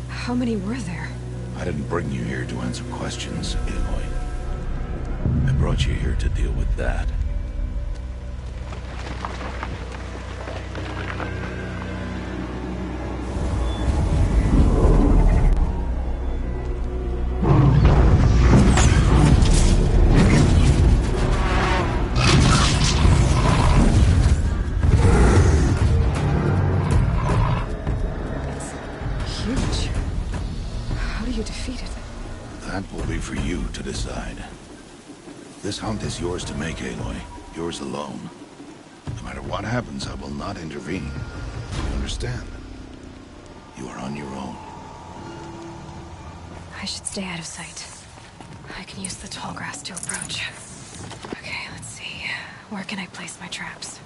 How many were there? I didn't bring you here to answer questions, Aloy. I brought you here to deal with that. Decide. This hunt is yours to make, Aloy. Yours alone. No matter what happens, I will not intervene. You understand? You are on your own. I should stay out of sight. I can use the tall grass to approach. Okay, let's see. Where can I place my traps?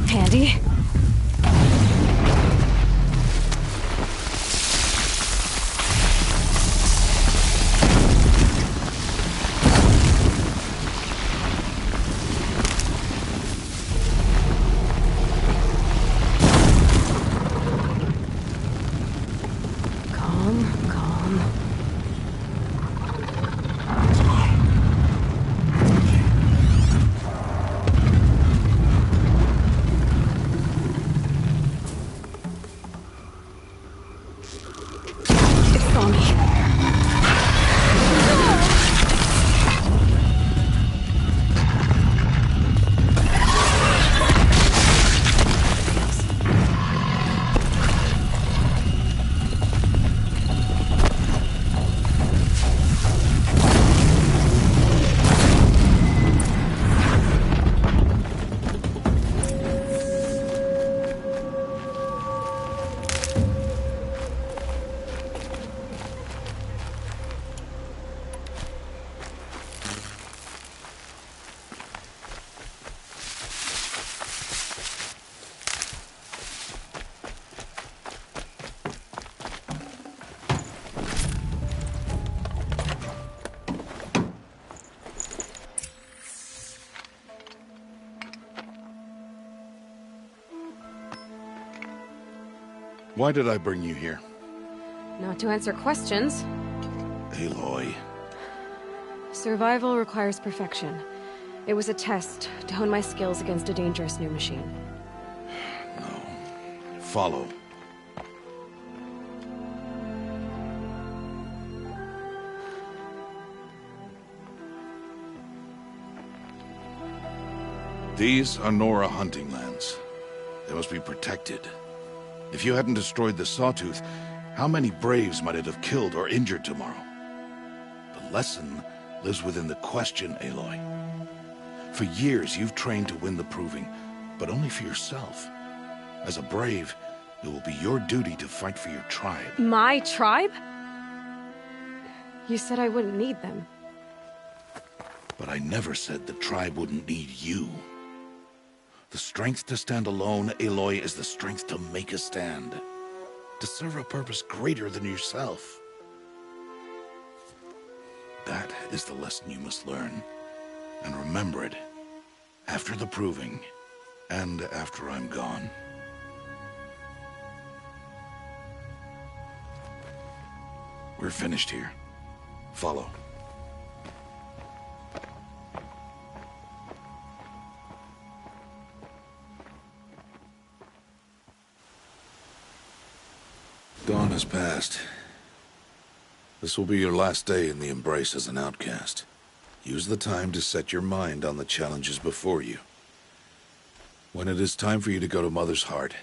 Handy. Why did I bring you here? Not to answer questions. Aloy. Survival requires perfection. It was a test to hone my skills against a dangerous new machine. No. Follow. These are Nora hunting lands. They must be protected. If you hadn't destroyed the Sawtooth, how many Braves might it have killed or injured tomorrow? The lesson lives within the question, Aloy. For years, you've trained to win the Proving, but only for yourself. As a Brave, it will be your duty to fight for your tribe. My tribe? You said I wouldn't need them. But I never said the tribe wouldn't need you. The strength to stand alone, Aloy, is the strength to make a stand. To serve a purpose greater than yourself. That is the lesson you must learn. And remember it. After the Proving. And after I'm gone. We're finished here. Follow. Dawn has passed. This will be your last day in the Embrace as an outcast. Use the time to set your mind on the challenges before you. When it is time for you to go to Mother's Heart,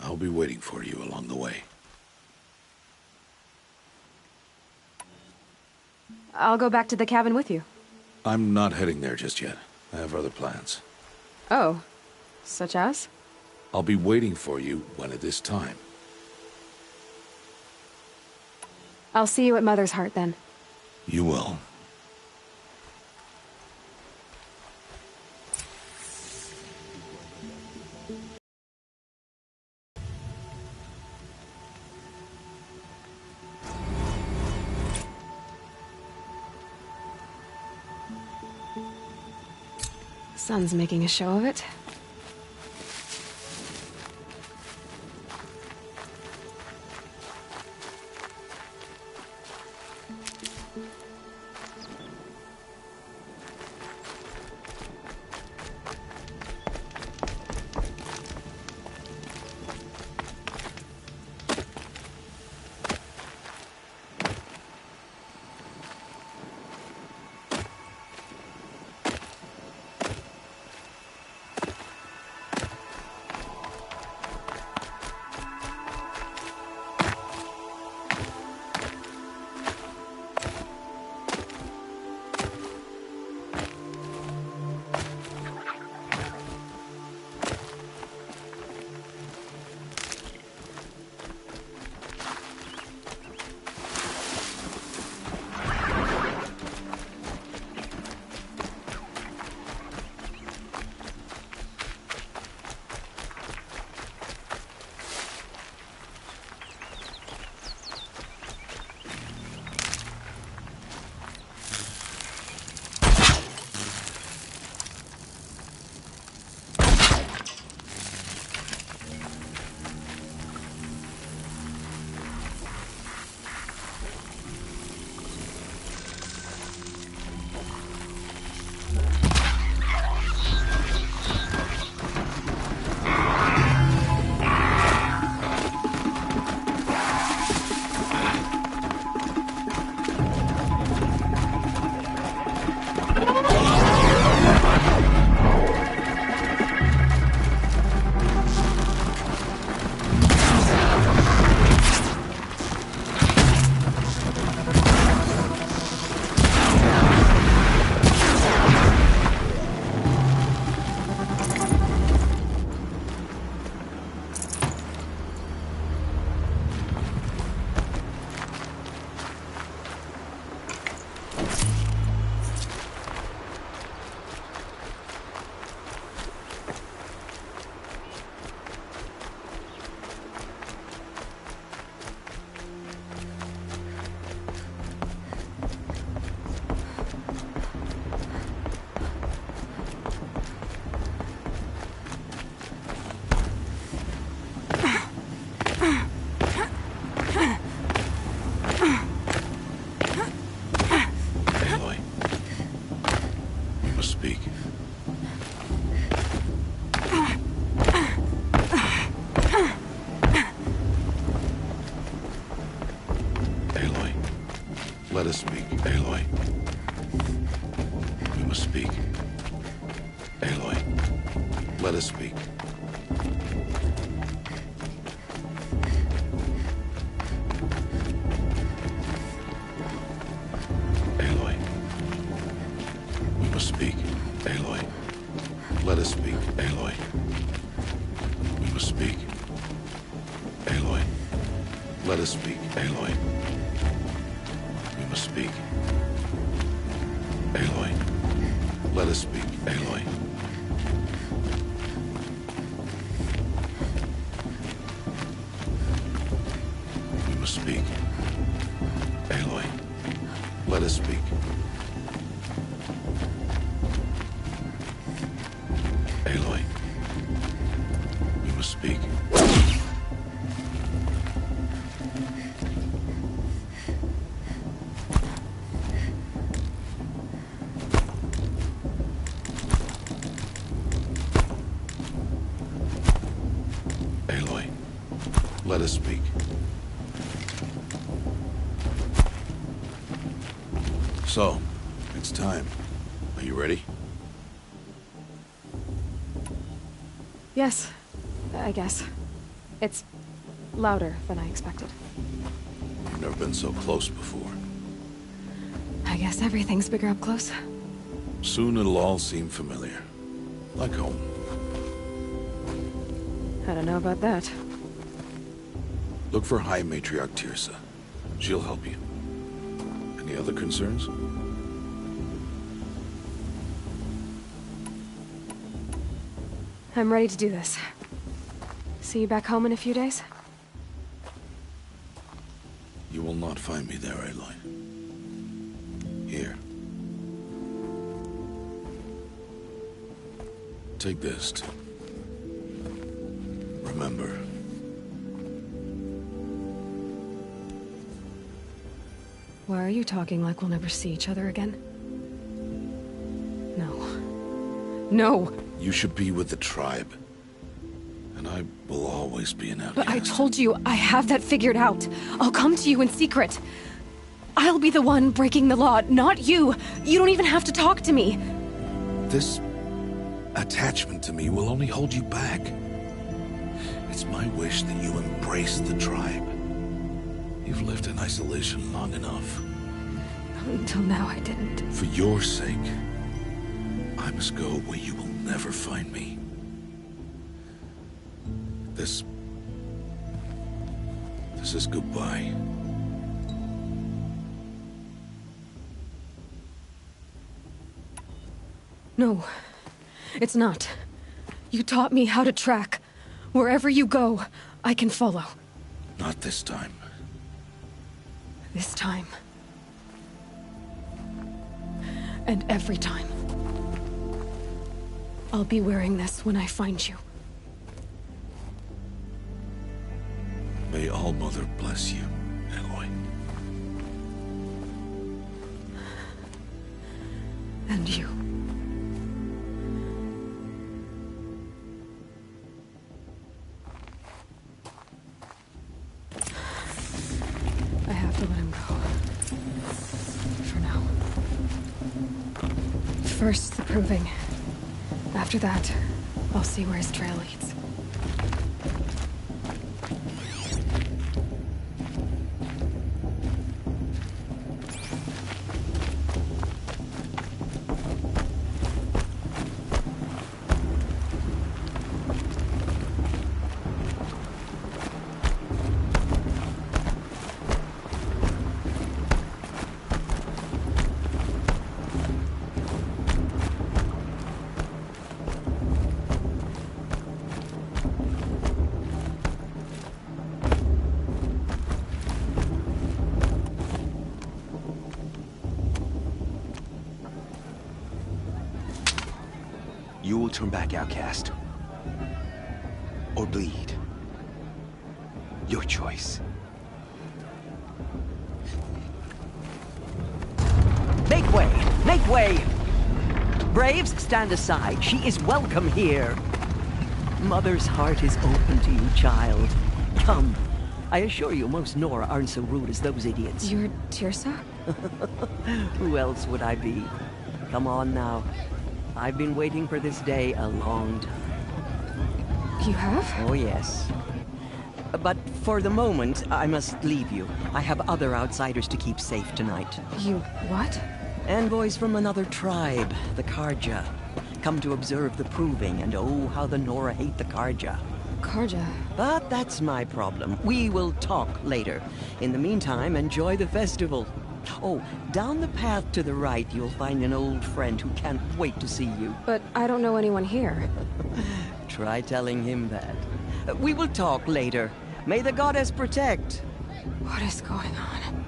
I'll be waiting for you along the way. I'll go back to the cabin with you. I'm not heading there just yet. I have other plans. Oh. Such as? I'll be waiting for you when it is time. I'll see you at Mother's Heart, then. You will. Sun's making a show of it. Let us speak, Aloy. We must speak. Aloy, let us speak. Aloy. We must speak, Aloy. Let us speak, Aloy. We must speak. Aloy. Let us speak, Aloy. We must speak. Aloy. Let us speak, Aloy. We must speak. Aloy. Let us speak. Aloy. We must speak. Aloy, let us speak. So, it's time. Are you ready? Yes, I guess. It's louder than I expected. You've never been so close before. I guess everything's bigger up close. Soon it'll all seem familiar. Like home. I don't know about that. Look for High Matriarch Tirsa. She'll help you. Any other concerns? I'm ready to do this. See you back home in a few days? You will not find me there, Aloy. Here. Take this to remember. Why are you talking like we'll never see each other again? No. No! You should be with the tribe. And I will always be an outcast. But I told you, I have that figured out. I'll come to you in secret. I'll be the one breaking the law, not you. You don't even have to talk to me. This attachment to me will only hold you back. It's my wish that you embrace the tribe. You've lived in isolation long enough. Until now, I didn't. For your sake, I must go where you will never find me. This is goodbye. No, it's not. You taught me how to track. Wherever you go, I can follow. Not this time. This time. And every time. I'll be wearing this when I find you. May All-Mother bless you, Aloy. And you. I have to let him go. For now. First, the proving. After that, I'll see where his trail leads. You will turn back, outcast. Or bleed. Your choice. Make way! Make way! Braves, stand aside. She is welcome here. Mother's heart is open to you, child. Come. I assure you, most Nora aren't so rude as those idiots. You're Tirsa? Who else would I be? Come on now. I've been waiting for this day a long time. You have? Oh, yes. But for the moment, I must leave you. I have other outsiders to keep safe tonight. You what? Envoys from another tribe, the Karja. Come to observe the proving, and oh, how the Nora hate the Karja. Karja? But that's my problem. We will talk later. In the meantime, enjoy the festival. Oh, down the path to the right, you'll find an old friend who can't wait to see you. But I don't know anyone here. Try telling him that. We will talk later. May the goddess protect. What is going on?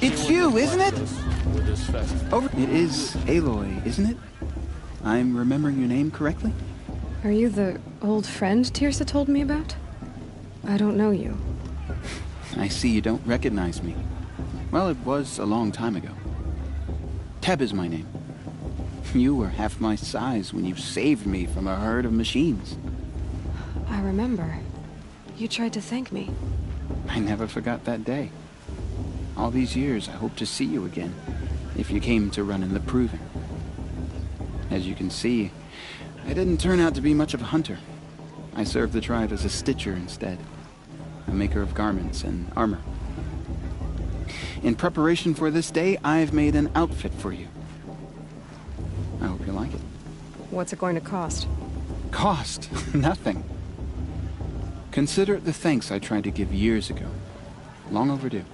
It's you, isn't it? It is Aloy, isn't it? I'm remembering your name correctly? Are you the old friend Tirsa told me about? I don't know you. I see you don't recognize me. Well, it was a long time ago. Teb is my name. You were half my size when you saved me from a herd of machines. I remember. You tried to thank me. I never forgot that day. All these years, I hope to see you again, if you came to run in the proving. As you can see, I didn't turn out to be much of a hunter. I served the tribe as a stitcher instead, a maker of garments and armor. In preparation for this day, I've made an outfit for you. I hope you like it. What's it going to cost? Cost? Nothing. Consider it the thanks I tried to give years ago. Long overdue.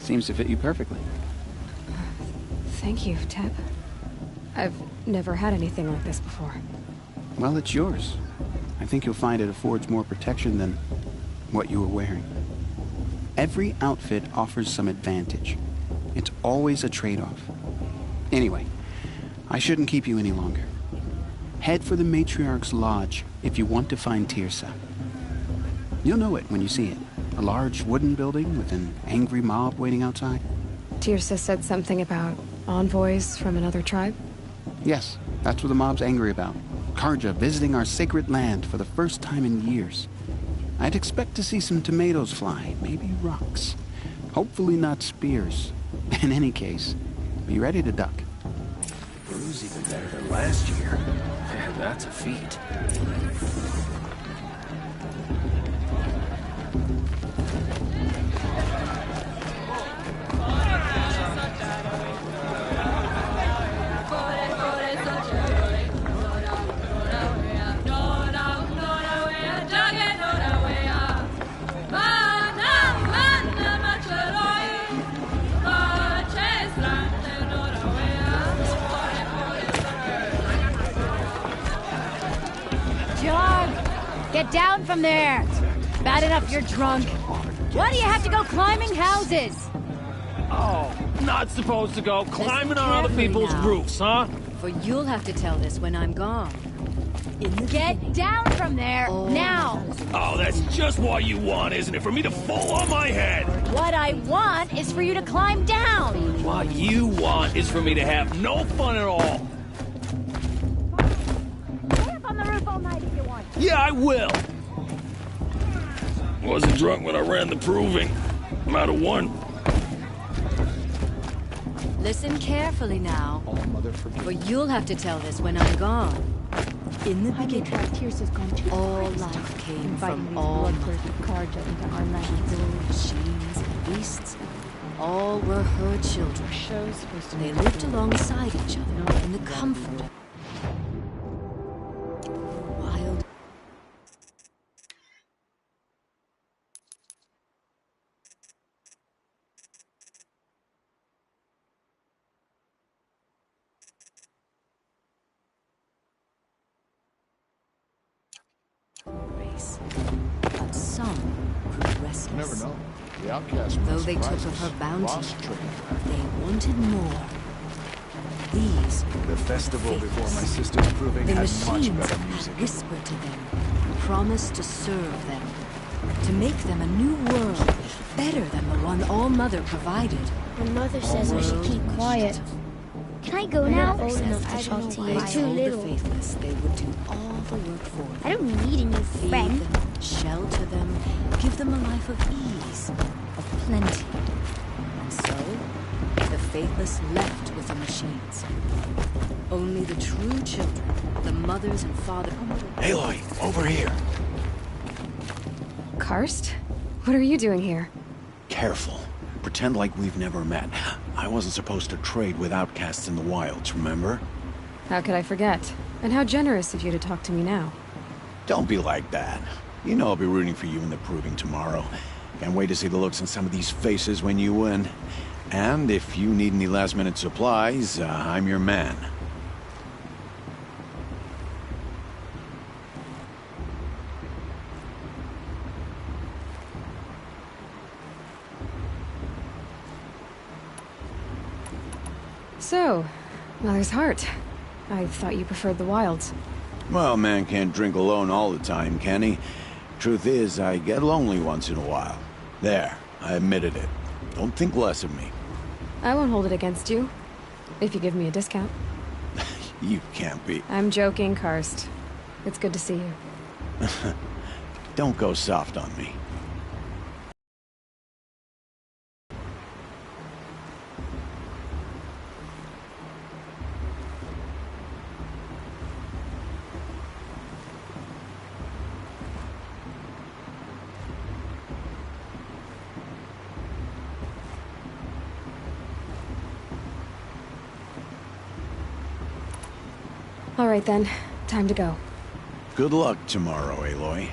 Seems to fit you perfectly. Thank you, Teb. I've never had anything like this before. Well, it's yours. I think you'll find it affords more protection than what you were wearing. Every outfit offers some advantage. It's always a trade-off. Anyway, I shouldn't keep you any longer. Head for the Matriarch's Lodge if you want to find Tirsa. You'll know it when you see it. A large wooden building with an angry mob waiting outside. Tirsa said something about envoys from another tribe? Yes, that's what the mob's angry about. Karja visiting our sacred land for the first time in years. I'd expect to see some tomatoes fly, maybe rocks. Hopefully not spears. In any case, be ready to duck. Brew's even better than last year. Man, that's a feat. Get down from there! Bad enough you're drunk. Why do you have to go climbing houses? Oh, not supposed to go climbing on other people's roofs, huh? For you'll have to tell this when I'm gone. Get down from there, now! Oh, that's just what you want, isn't it? For me to fall on my head! What I want is for you to climb down! What you want is for me to have no fun at all. Stay up on the roof all night if you want. Yeah, I will! Wasn't drunk when I ran the proving. I'm out of one. Listen carefully now, for you'll have to tell this when I'm gone. In the beginning, all life came from all people, machines, and beasts. All were her children. They lived alongside each other in the comfort of wild. But some grew restless. Never know. The outcast Though they took of her bounty, they wanted more. These The festival before my sister's proving the had much machines better music. whispered to them, promised to serve them, to make them a new world, better than the one All-Mother provided. My mother says I should keep quiet. Can I go now? Old enough to talk to you. Too little. The faithless, they would do all the work for them. I don't need a new friend. Feed them, shelter them, give them a life of ease, of plenty. And so, the faithless left with the machines. Only the true children, the mothers and fathers... Aloy, over here. Karst? What are you doing here? Careful. Pretend like we've never met. I wasn't supposed to trade with outcasts in the wilds, remember? How could I forget? And how generous of you to talk to me now. Don't be like that. You know I'll be rooting for you in the proving tomorrow. Can't wait to see the looks on some of these faces when you win. And if you need any last-minute supplies, I'm your man. So, Mother's Heart. I thought you preferred the wilds. Well, man can't drink alone all the time, can he? Truth is, I get lonely once in a while. There, I admitted it. Don't think less of me. I won't hold it against you, if you give me a discount. You can't be. I'm joking, Karst. It's good to see you. Don't go soft on me. All right then, time to go. Good luck tomorrow, Aloy.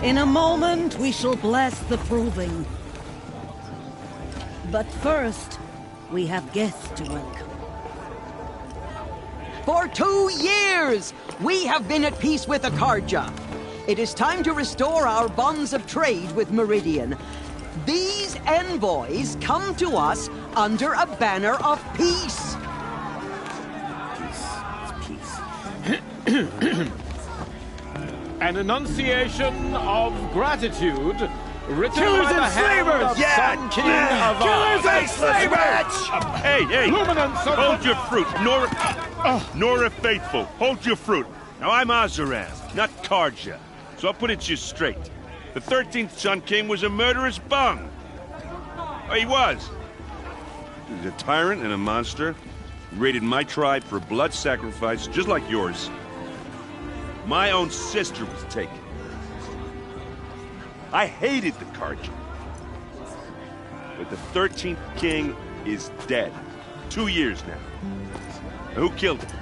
In a moment, we shall bless the proving. But first, we have guests to welcome. For 2 years, we have been at peace with Akarja. It is time to restore our bonds of trade with Meridian. These envoys come to us under a banner of peace. An enunciation of gratitude written Killers by the and hand slavers! of Yeah, Sun King yeah. of Killers and slavers! Hey, hey! Luminance of Hold your fruit, Nora Faithful. Hold your fruit. Now I'm Azaraz, not Karja, so I'll put it to you straight. The 13th Sun King was a murderous bung. Oh, he was. He was a tyrant and a monster. He raided my tribe for blood sacrifice, just like yours. My own sister was taken. I hated the Karja. But the 13th king is dead. 2 years now. And who killed him?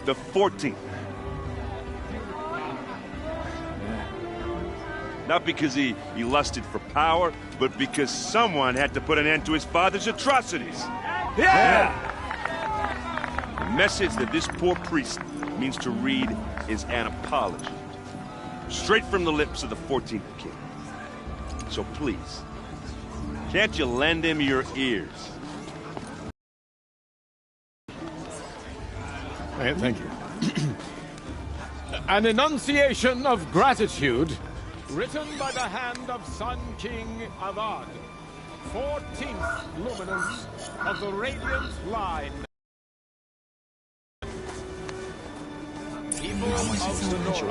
The 14th. Not because he lusted for power, but because someone had to put an end to his father's atrocities. Yeah! The message that this poor priest means to read is an apology. Straight from the lips of the 14th king. So please, can't you lend him your ears? Thank you. An enunciation of gratitude, written by the hand of Sun King Avad, 14th luminance of the Radiant Line. People of the North,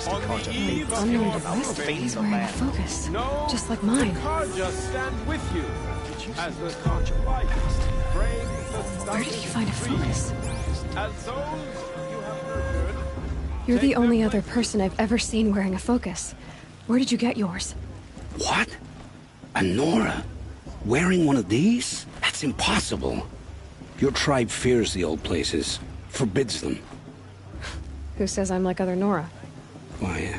on the eve of Unknown your device. He's salvation, wearing a focus, know just like the mine. Karja stand with you as the Karja light frames the Where did he find a focus? as those you have nurtured. You're the only other person I've ever seen wearing a focus. Where did you get yours? What? A Nora? Wearing one of these? That's impossible. Your tribe fears the old places, forbids them. Who says I'm like other Nora? Why,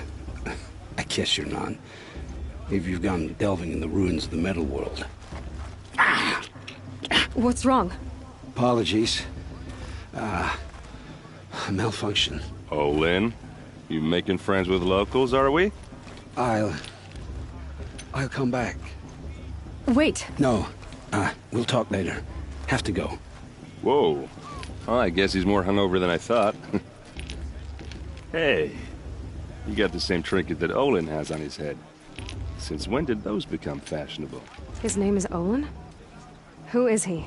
I guess you're not. If you've gone delving in the ruins of the metal world. What's wrong? Apologies. Malfunction. Oh, Lynn, you making friends with locals, are we? I'll come back. Wait. No, we'll talk later. Have to go. Whoa. Well, I guess he's more hungover than I thought. Hey, you got the same trinket that Olin has on his head. Since when did those become fashionable? His name is Olin? Who is he?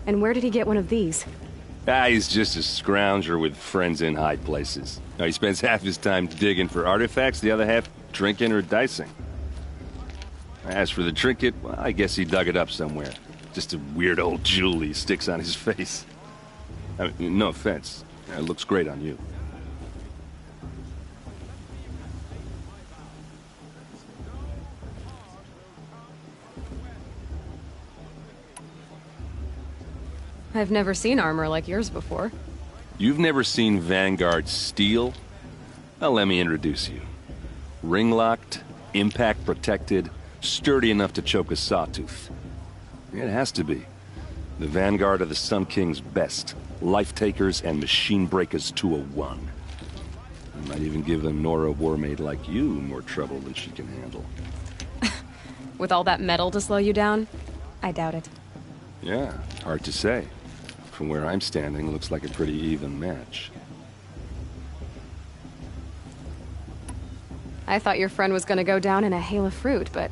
And where did he get one of these? He's just a scrounger with friends in high places. Now, he spends half his time digging for artifacts, the other half drinking or dicing. As for the trinket, well, I guess he dug it up somewhere. Just a weird old jewel he sticks on his face. I mean, no offense. It looks great on you. I've never seen armor like yours before. You've never seen Vanguard steel? Well, let me introduce you. Ring-locked, impact-protected, sturdy enough to choke a sawtooth. It has to be. The Vanguard of the Sun King's best. Life-takers and machine-breakers to a one. I might even give a Nora warmaid like you more trouble than she can handle. With all that metal to slow you down? I doubt it. Yeah, hard to say. From where I'm standing, looks like a pretty even match. I thought your friend was gonna go down in a hail of fruit, but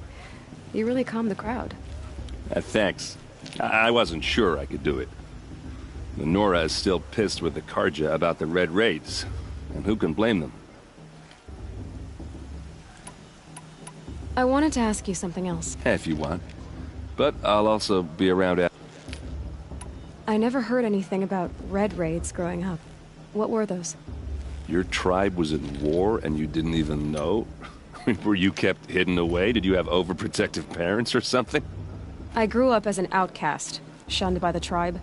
you really calmed the crowd. Thanks. I wasn't sure I could do it. The Nora is still pissed with the Karja about the Red Raids, and who can blame them? I wanted to ask you something else. If you want. But I'll also be around after. I never heard anything about Red Raids growing up. What were those? Your tribe was in war and you didn't even know? Were you kept hidden away? Did you have overprotective parents or something? I grew up as an outcast, shunned by the tribe.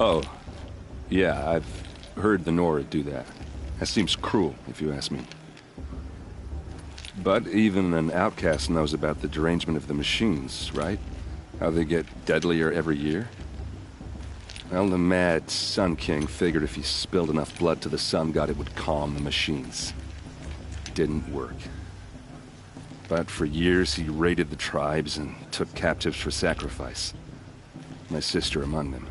Oh, yeah, I've heard the Nora do that. That seems cruel, if you ask me. But even an outcast knows about the derangement of the machines, right? How they get deadlier every year? Well, the mad Sun King figured if he spilled enough blood to the Sun God, it would calm the machines. Didn't work. But for years, he raided the tribes and took captives for sacrifice. My sister among them.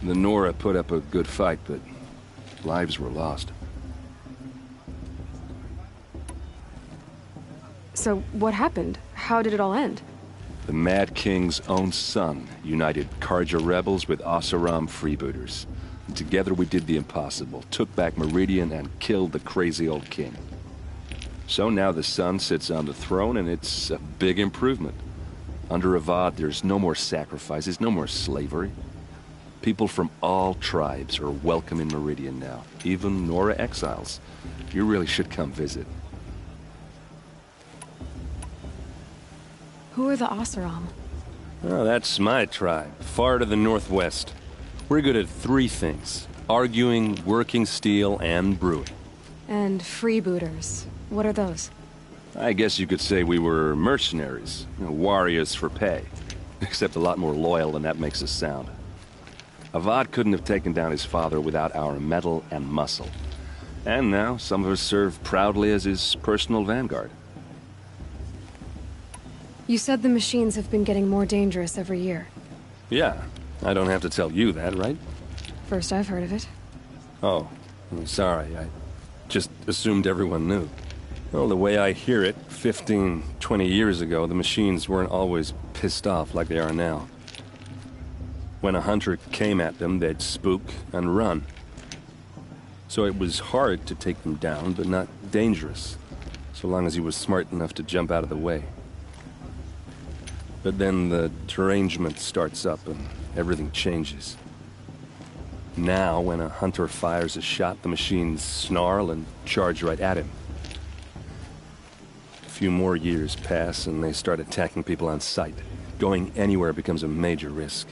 The Nora put up a good fight, but lives were lost. So, what happened? How did it all end? The Mad King's own son united Karja rebels with Oseram freebooters. And together we did the impossible, took back Meridian and killed the crazy old king. So now the Sun sits on the throne and it's a big improvement. Under Avad, there's no more sacrifices, no more slavery. People from all tribes are welcome in Meridian now, even Nora exiles. You really should come visit. Who are the Oseram? Oh, that's my tribe, far to the northwest. We're good at three things: arguing, working steel, and brewing. And freebooters. What are those? I guess you could say we were mercenaries, warriors for pay. Except a lot more loyal than that makes us sound. Avad couldn't have taken down his father without our metal and muscle. And now, some of us serve proudly as his personal vanguard. You said the machines have been getting more dangerous every year. Yeah, I don't have to tell you that, right? First I've heard of it. Oh, I'm sorry, I just assumed everyone knew. Well, the way I hear it, 15, 20 years ago, the machines weren't always pissed off like they are now. When a hunter came at them, they'd spook and run. So it was hard to take them down, but not dangerous, so long as he was smart enough to jump out of the way. But then the derangement starts up and everything changes. Now, when a hunter fires a shot, the machines snarl and charge right at him. A few more years pass and they start attacking people on sight. Going anywhere becomes a major risk.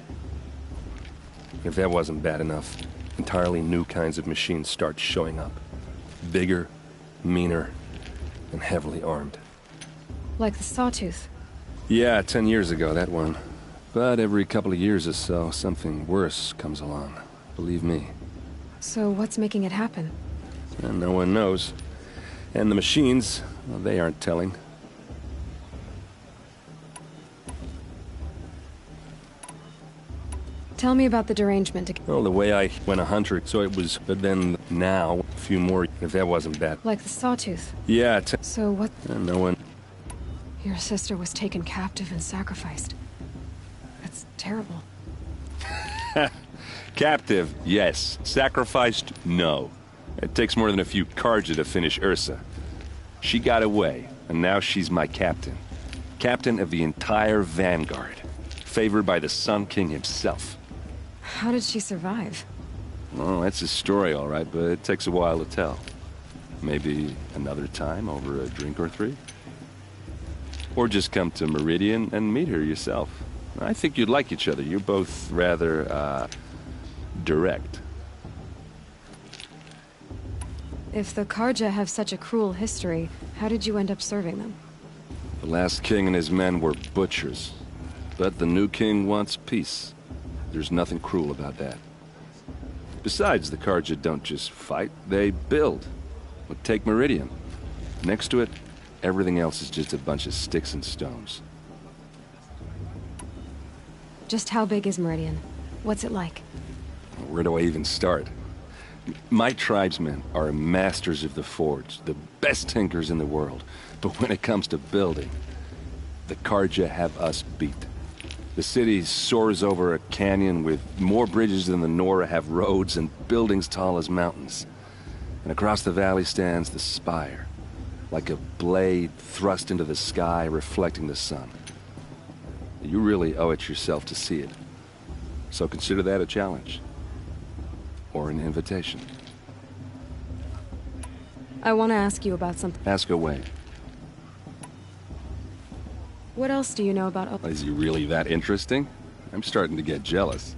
If that wasn't bad enough, entirely new kinds of machines start showing up. Bigger, meaner, and heavily armed. Like the Sawtooth. Yeah, 10 years ago, that one. But every couple of years or so, something worse comes along. Believe me. So what's making it happen? And no one knows. And the machines, well, they aren't telling. Tell me about the derangement again. Well, the way I went a hunter, so it was, but then now, a few more, if that wasn't bad. Like the Sawtooth. Yeah, so what? And no one. Your sister was taken captive and sacrificed. That's terrible. Captive, yes. Sacrificed, no. It takes more than a few Karja to finish Ursa. She got away, and now she's my captain. Captain of the entire Vanguard. Favored by the Sun King himself. How did she survive? Oh, that's a story, all right, but it takes a while to tell. Maybe another time over a drink or three? Or just come to Meridian and meet her yourself. I think you'd like each other. You're both rather, direct. If the Karja have such a cruel history, how did you end up serving them? The last king and his men were butchers. But the new king wants peace. There's nothing cruel about that. Besides, the Karja don't just fight, they build. But take Meridian. Next to it, everything else is just a bunch of sticks and stones. Just how big is Meridian? What's it like? Where do I even start? My tribesmen are masters of the forge, the best tinkers in the world. But when it comes to building, the Karja have us beat. The city soars over a canyon with more bridges than the Nora have roads and buildings tall as mountains. And across the valley stands the spire, like a blade thrust into the sky reflecting the sun. You really owe it yourself to see it. So consider that a challenge. Or an invitation. I want to ask you about something. Ask away. What else do you know about... Is he really that interesting? I'm starting to get jealous.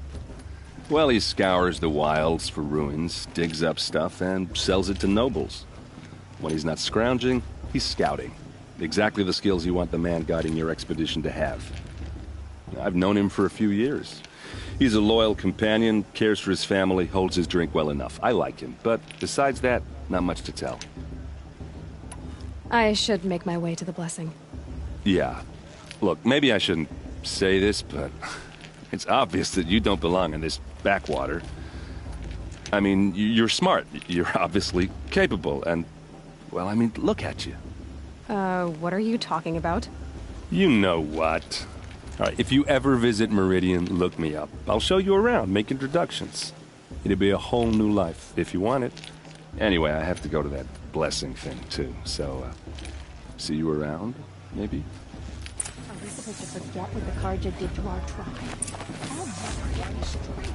Well, he scours the wilds for ruins, digs up stuff, and sells it to nobles. When he's not scrounging, he's scouting. Exactly the skills you want the man guiding your expedition to have. I've known him for a few years. He's a loyal companion, cares for his family, holds his drink well enough. I like him, but besides that, not much to tell. I should make my way to the blessing. Yeah. Look, maybe I shouldn't say this, but it's obvious that you don't belong in this backwater. I mean, you're smart. You're obviously capable, and, well, I mean, look at you. What are you talking about? You know what. All right, if you ever visit Meridian, look me up. I'll show you around, make introductions. It'll be a whole new life, if you want it. Anyway, I have to go to that blessing thing, too, so, see you around, maybe? Are we supposed to forget what the Karja did to our tribe? I'll never get this straight.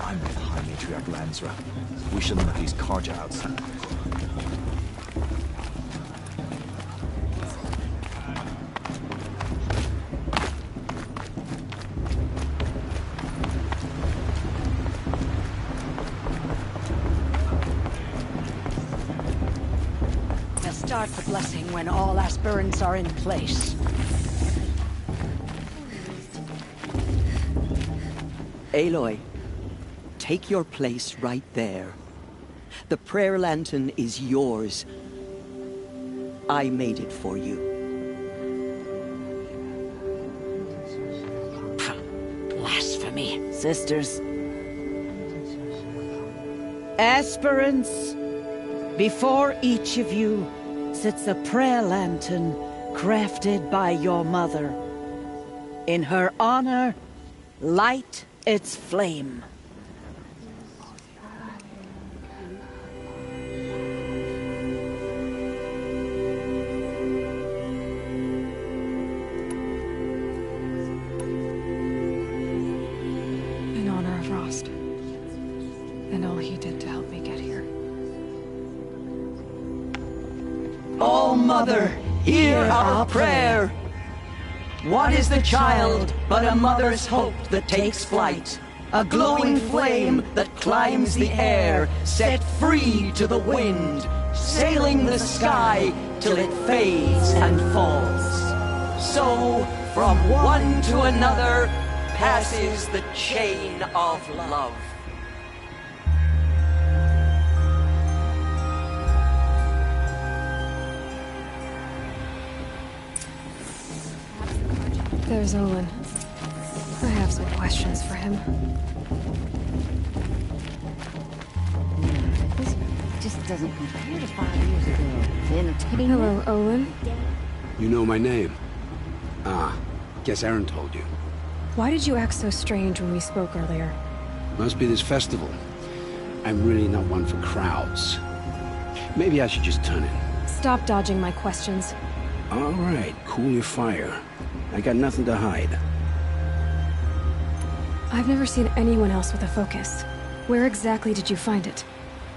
I'm with High Matriarch Lansra. We shouldn't let these Karja outside. start the blessing when all aspirants are in place. Aloy, take your place right there. The prayer lantern is yours. I made it for you. Blasphemy, sisters. Aspirants, before each of you sits a prayer lantern crafted by your mother. In her honor, light its flame. In honor of Rost. And all he did to help me get here. Oh, Mother, hear our prayer! What is the child but a mother's hope that takes flight? A glowing flame that climbs the air, set free to the wind, sailing the sky till it fades and falls. So, from one to another, passes the chain of love. There's Olin. I have some questions for him. This just doesn't compare to 5 years ago. The entertainment. Hello, Olin. You know my name? Ah, guess Aaron told you. Why did you act so strange when we spoke earlier? Must be this festival. I'm really not one for crowds. Maybe I should just turn in. Stop dodging my questions. All right, cool your fire. I got nothing to hide. I've never seen anyone else with a focus. Where exactly did you find it?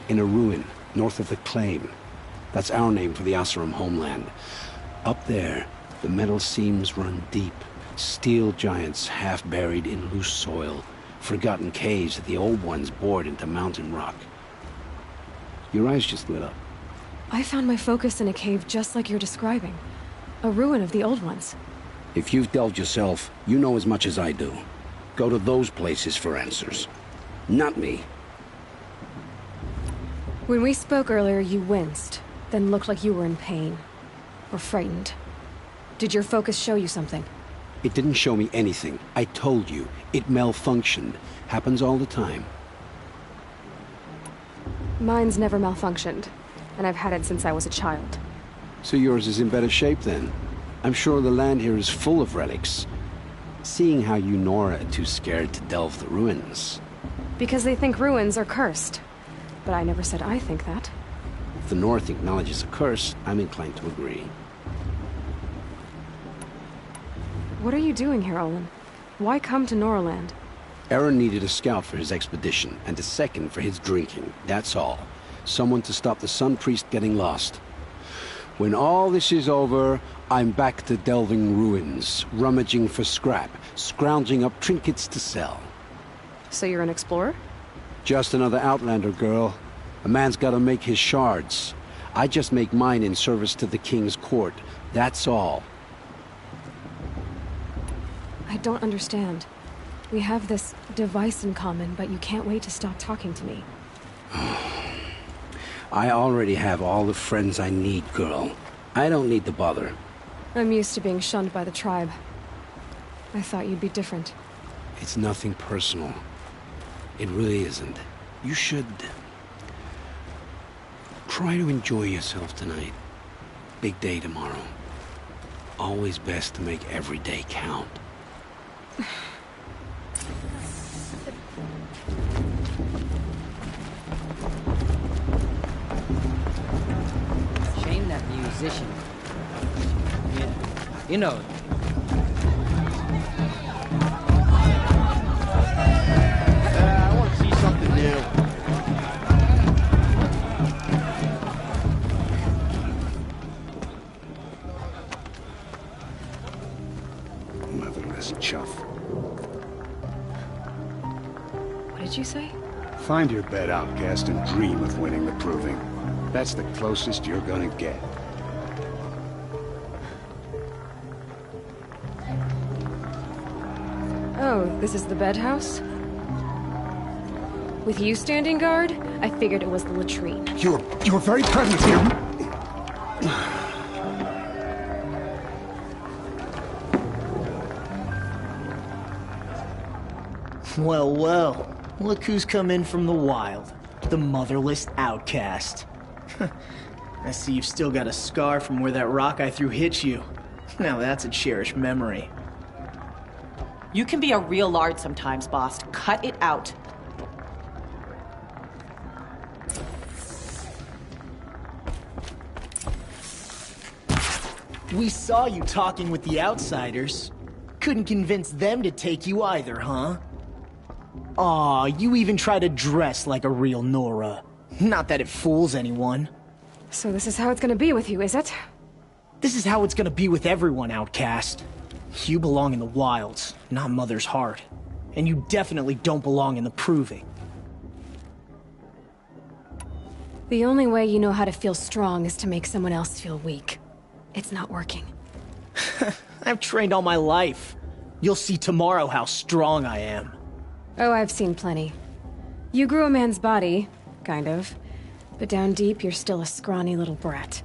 In a ruin, north of the Claim. That's our name for the Oseram homeland. Up there, the metal seams run deep. Steel giants half buried in loose soil. Forgotten caves that the old ones bored into mountain rock. Your eyes just lit up. I found my focus in a cave just like you're describing. A ruin of the old ones. If you've delved yourself, you know as much as I do. Go to those places for answers. Not me. When we spoke earlier, you winced, then looked like you were in pain. Or frightened. Did your focus show you something? It didn't show me anything. I told you. It malfunctioned. Happens all the time. Mine's never malfunctioned, and I've had it since I was a child. So yours is in better shape then? I'm sure the land here is full of relics. Seeing how you Nora are too scared to delve the ruins. Because they think ruins are cursed. But I never said I think that. If the North acknowledges a curse, I'm inclined to agree. What are you doing here, Olin? Why come to Noraland? Aaron needed a scout for his expedition, and a second for his drinking. That's all. Someone to stop the Sun Priest getting lost. When all this is over, I'm back to delving ruins, rummaging for scrap, scrounging up trinkets to sell. So you're an explorer? Just another Outlander, girl. A man's gotta make his shards. I just make mine in service to the King's court. That's all. I don't understand. We have this device in common, but you can't wait to stop talking to me. I already have all the friends I need, girl. I don't need the bother. I'm used to being shunned by the tribe. I thought you'd be different. It's nothing personal. It really isn't. You should... try to enjoy yourself tonight. Big day tomorrow. Always best to make every day count. Shame that musician. Yeah, you know. I want to see something new. Motherless chuff. What did you say? Find your bed, outcast, and dream of winning the proving. That's the closest you're gonna get. Oh, this is the bedhouse? With you standing guard, I figured it was the latrine. Your very presence here. Well, well. Look who's come in from the wild. The motherless outcast. I see you've still got a scar from where that rock I threw hit you. Now that's a cherished memory. You can be a real lard sometimes, boss. Cut it out. We saw you talking with the outsiders. Couldn't convince them to take you either, huh? Aw, you even try to dress like a real Nora. Not that it fools anyone. So this is how it's gonna be with you, is it? This is how it's gonna be with everyone, outcast. You belong in the wilds, not Mother's heart. And you definitely don't belong in the Proving. The only way you know how to feel strong is to make someone else feel weak. It's not working. I've trained all my life. You'll see tomorrow how strong I am. Oh, I've seen plenty. You grew a man's body, kind of. But down deep, you're still a scrawny little brat.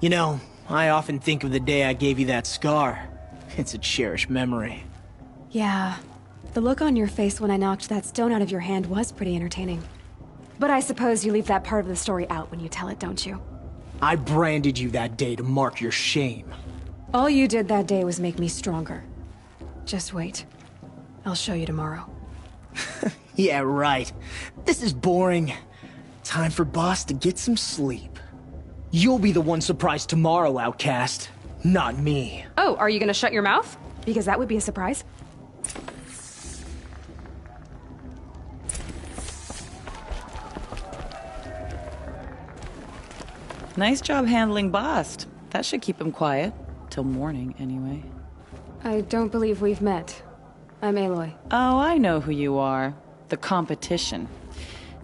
You know, I often think of the day I gave you that scar. It's a cherished memory. Yeah. The look on your face when I knocked that stone out of your hand was pretty entertaining. But I suppose you leave that part of the story out when you tell it, don't you? I branded you that day to mark your shame. All you did that day was make me stronger. Just wait. I'll show you tomorrow. Yeah, right. This is boring. Time for Boss to get some sleep. You'll be the one surprised tomorrow, outcast. Not me. Oh, are you gonna shut your mouth? Because that would be a surprise. Nice job handling Bast. That should keep him quiet. Till morning, anyway. I don't believe we've met. I'm Aloy. Oh, I know who you are. The competition.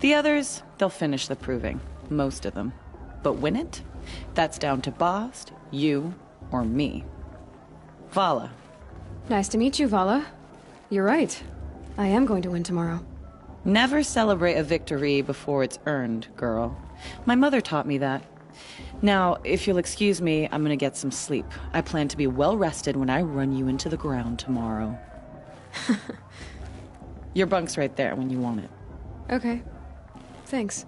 The others, they'll finish the proving. Most of them. But win it? That's down to Bast, you, or me. Vala. Nice to meet you, Vala. You're right. I am going to win tomorrow. Never celebrate a victory before it's earned, girl. My mother taught me that. Now, if you'll excuse me, I'm gonna get some sleep. I plan to be well rested when I run you into the ground tomorrow. Your bunk's right there when you want it. Okay. Thanks.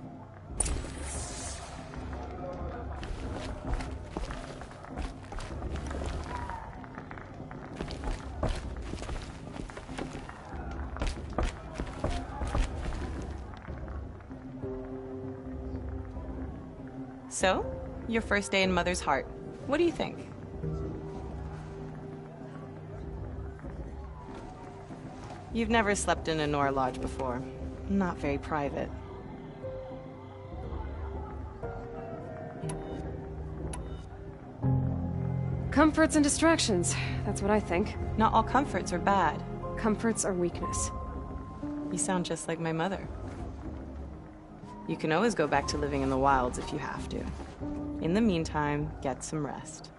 So, your first day in Mother's heart. What do you think? You've never slept in a Nora lodge before. Not very private. Comforts and distractions. That's what I think. Not all comforts are bad. Comforts are weakness. You sound just like my mother. You can always go back to living in the wilds if you have to. In the meantime, get some rest.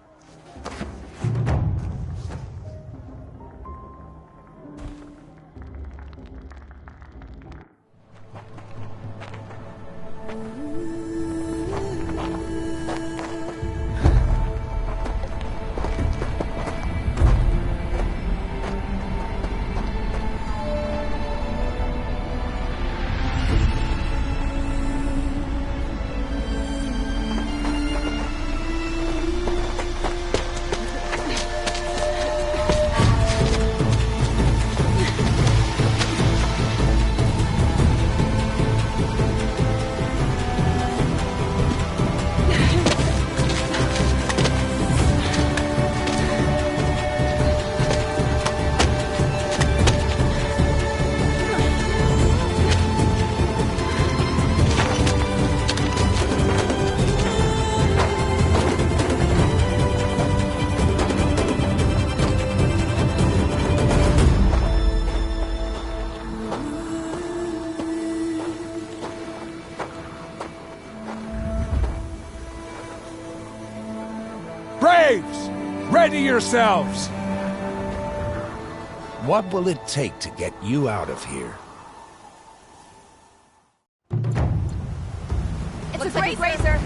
Braves! Ready yourselves! What will it take to get you out of here? It's a grazer.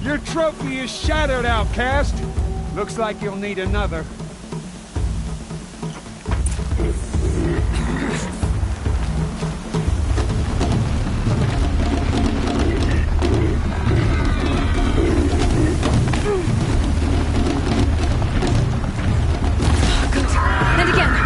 Your trophy is shattered, outcast. Looks like you'll need another. And again.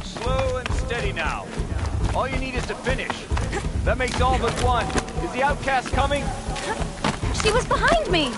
Slow and steady now. All you need is to finish. That makes all but one. Is the outcast coming? She was behind me!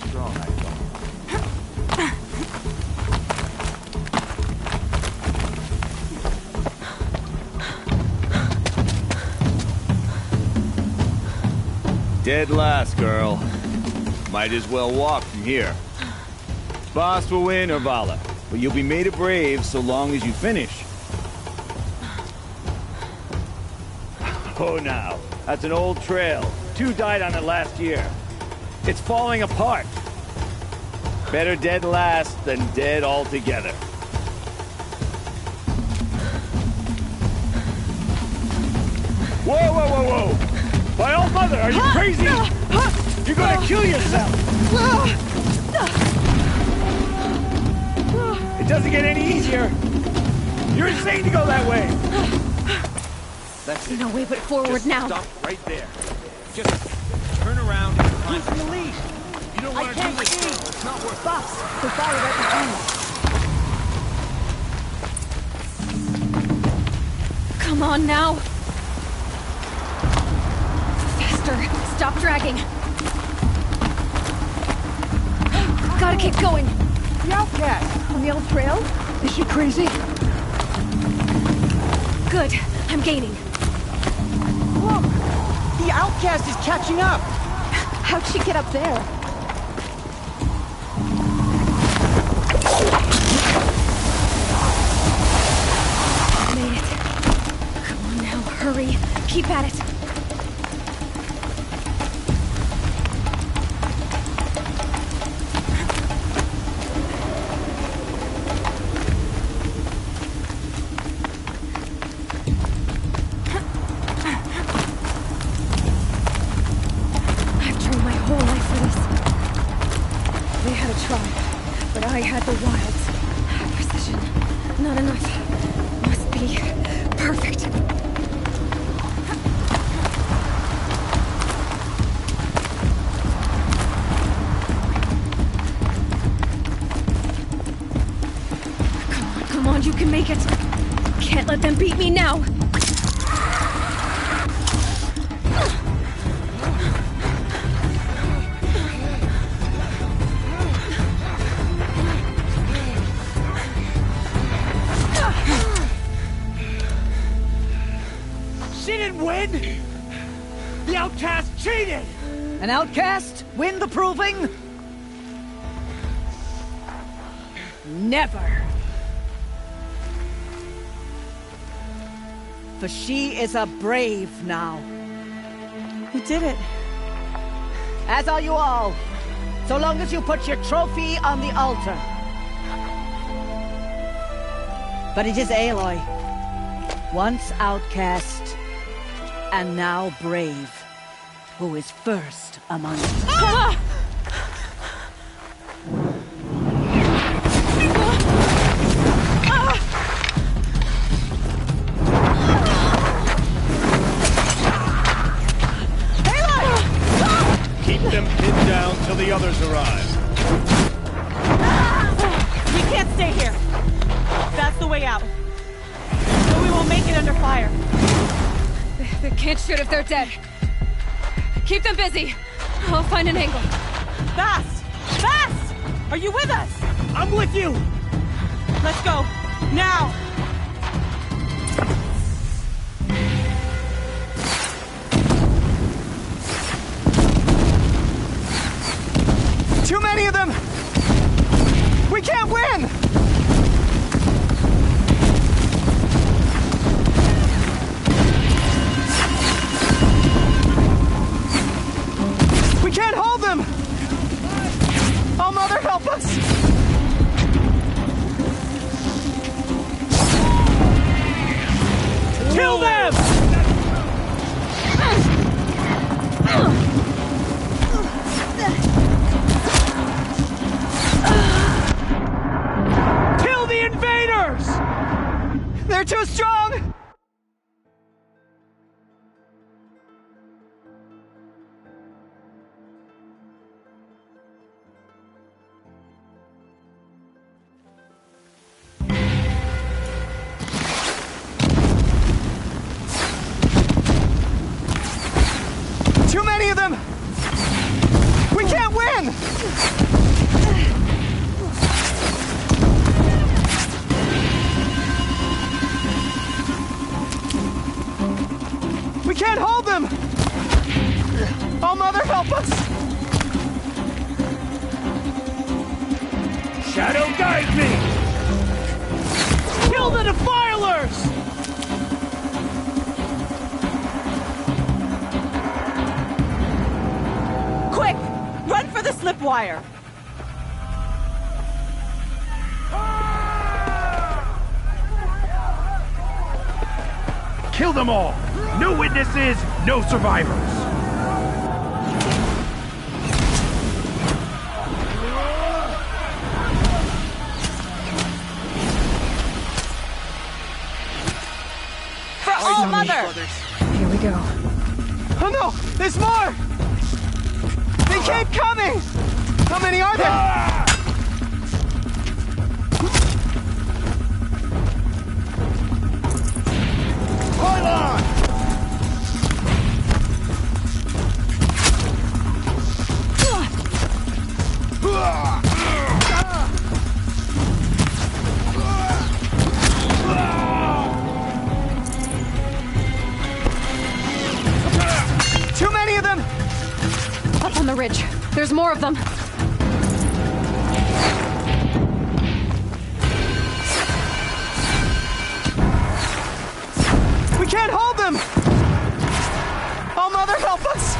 Strong, I thought. Dead last, girl. Might as well walk from here. Boss will win or Vala, but you'll be made a brave so long as you finish. Oh, now. That's an old trail. 2 died on it last year. It's falling apart. Better dead last than dead altogether. Whoa, whoa, whoa, whoa! My old mother, are you crazy? You're gonna kill yourself! It doesn't get any easier! You're insane to go that way! That's it. No way but forward Just now. Stop right there. Just turn around and climb the lead. You don't want to do this, girl. It's not worth it. Boss, we follow right behind. Come on now. Faster. Stop dragging. Gotta keep going. The outcast on the old trail? Is she crazy? Good. I'm gaining. Look! The outcast is catching up! How'd she get up there? Made it. Come on now, hurry. Keep at it. I had the wilds. Precision. Not enough. Must be perfect. beat me now! She didn't win! The outcast cheated! An outcast win the proving? Never. For she is a brave now. You did it. As are you all. So long as you put your trophy on the altar. But it is Aloy. Once outcast, and now brave, who is first among us. Ah! Keep them pinned down till the others arrive. We can't stay here. That's the way out. So we won't make it under fire. They can't shoot if they're dead. Keep them busy. I'll find an angle. Fast! Fast! Are you with us? I'm with you! Let's go. Now! Too many of them! We can't win! We can't hold them! Oh, Mother, help us! Kill them! Kill the invaders! They're too strong! Too many of them! We can't win! We can't hold them! Oh, Mother, help us! Shadow guide me! Kill the defilers! Quick! Run for the slip wire! Kill them all! No witnesses, no survivors! For all Mother! Here we go. Oh no! There's more! They keep coming! How many are there? Hold on! Too many of them! Up on the ridge. There's more of them. We can't hold them! Oh, Mother, help us!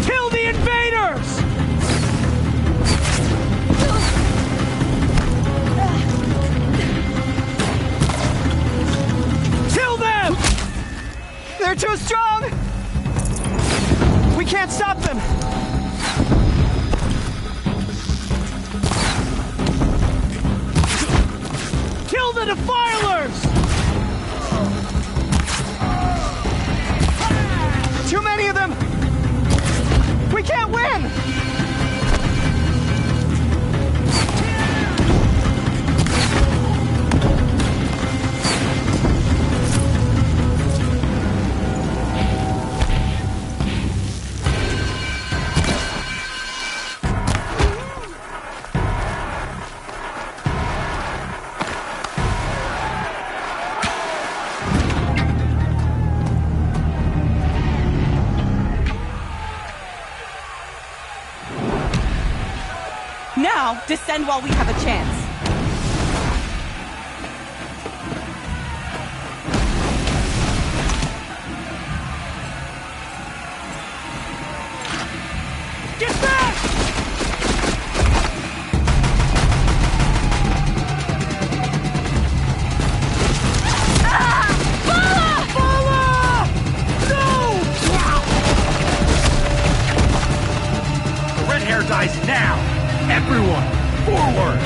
Kill the invaders! Kill them! They're too strong! We can't stop them! Kill the defilers! Too many of them! We can't win! now. Descend while we have a chance. Get back! Dies now! Everyone, forward!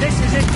This is it!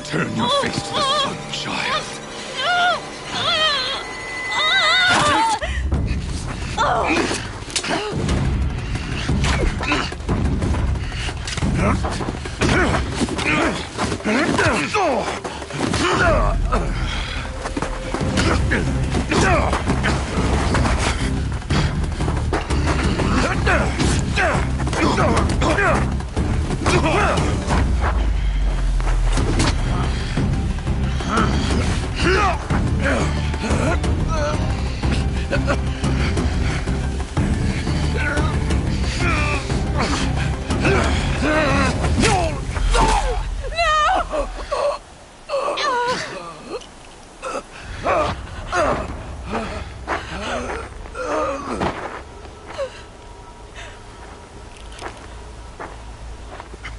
Turn your face to the sun, child.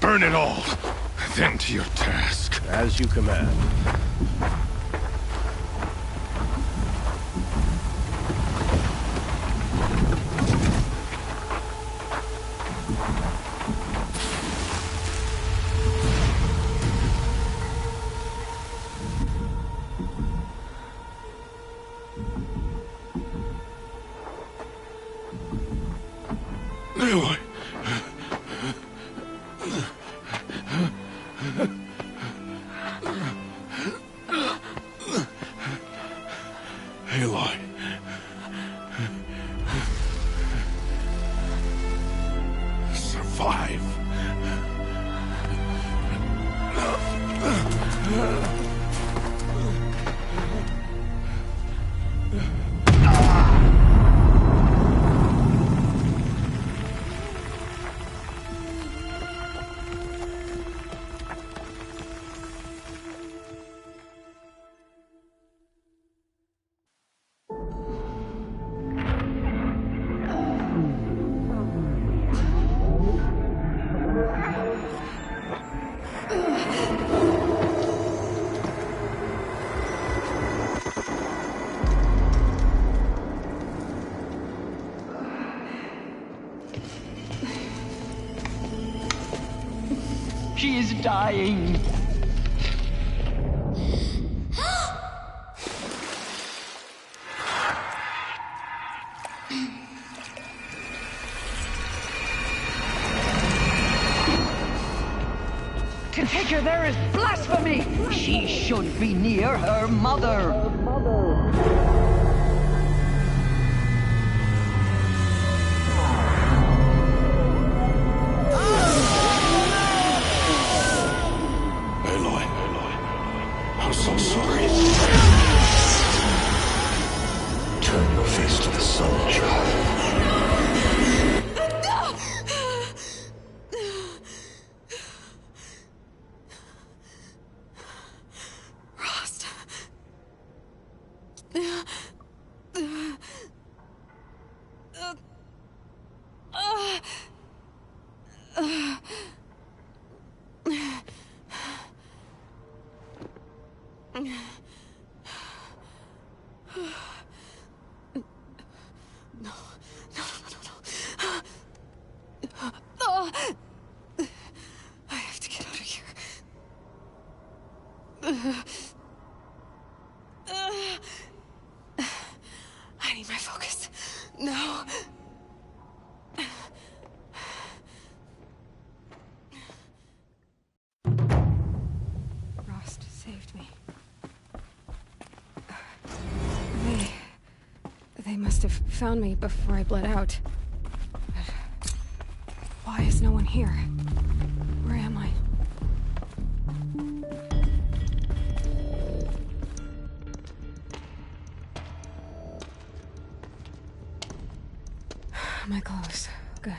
Burn it all, then to your task. As you command. Aloy. Aloy. Survive. She is dying. figure there is blasphemy! She should be near her mother! Aloy, I'm so sorry. Turn your face to the sun, child. Rost. I have to get out of here. I need my focus. No. Rost saved me. They must have found me before I bled out. But why is no one here? Where am I? My clothes. Good.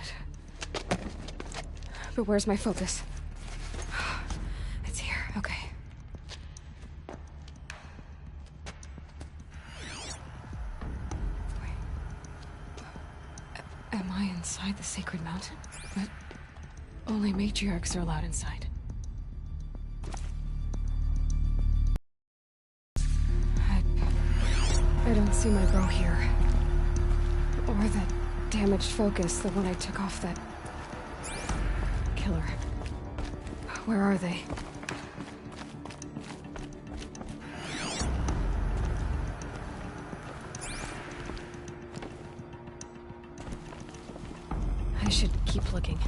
But where's my focus? It's here. Okay. Am I inside the sacred mountain? But only matriarchs are allowed inside. I don't see my bro here. Or that damaged focus, the one I took off that killer. Where are they? I should keep looking.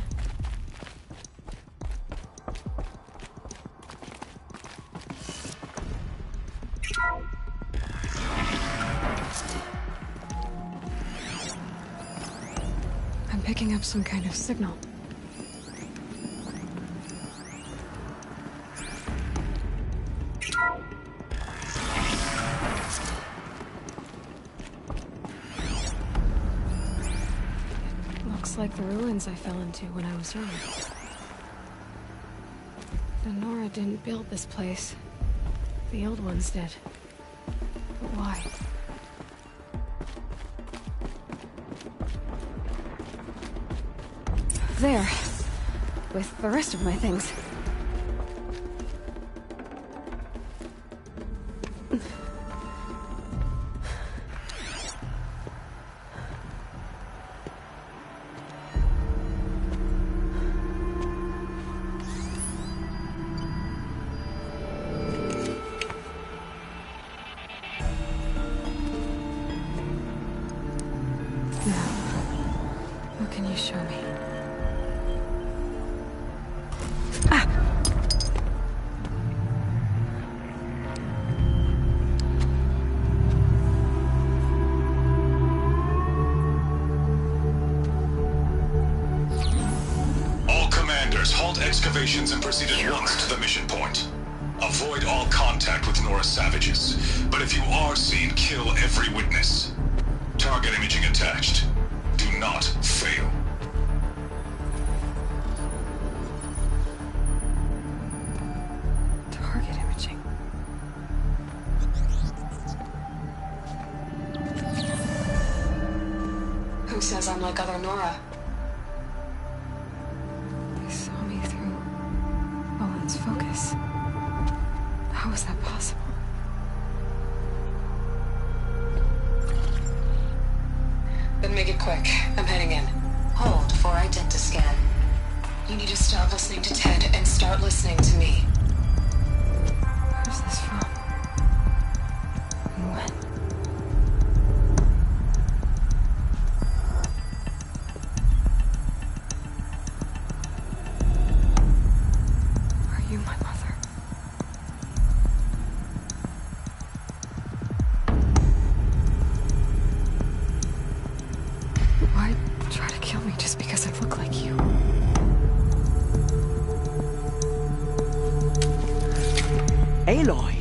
I'm picking up some kind of signal. Looks like the ruins I fell into when I was young. Nora didn't build this place. The old ones did. But why? There. With the rest of my things. What can you show me? All commanders, halt excavations and proceed at once to the mission point. Avoid all contact with Nora savages, but if you are seen, kill every witness. Target imaging attached. Do not fail. Target imaging. Who says I'm like other Nora? They saw me through Owen's focus. How is that possible? Then make it quick. I'm heading in. Hold for identiscan. You need to stop listening to Ted and start listening to me. Who's this from? And when? Are you my Try to kill me just because I look like you. Aloy,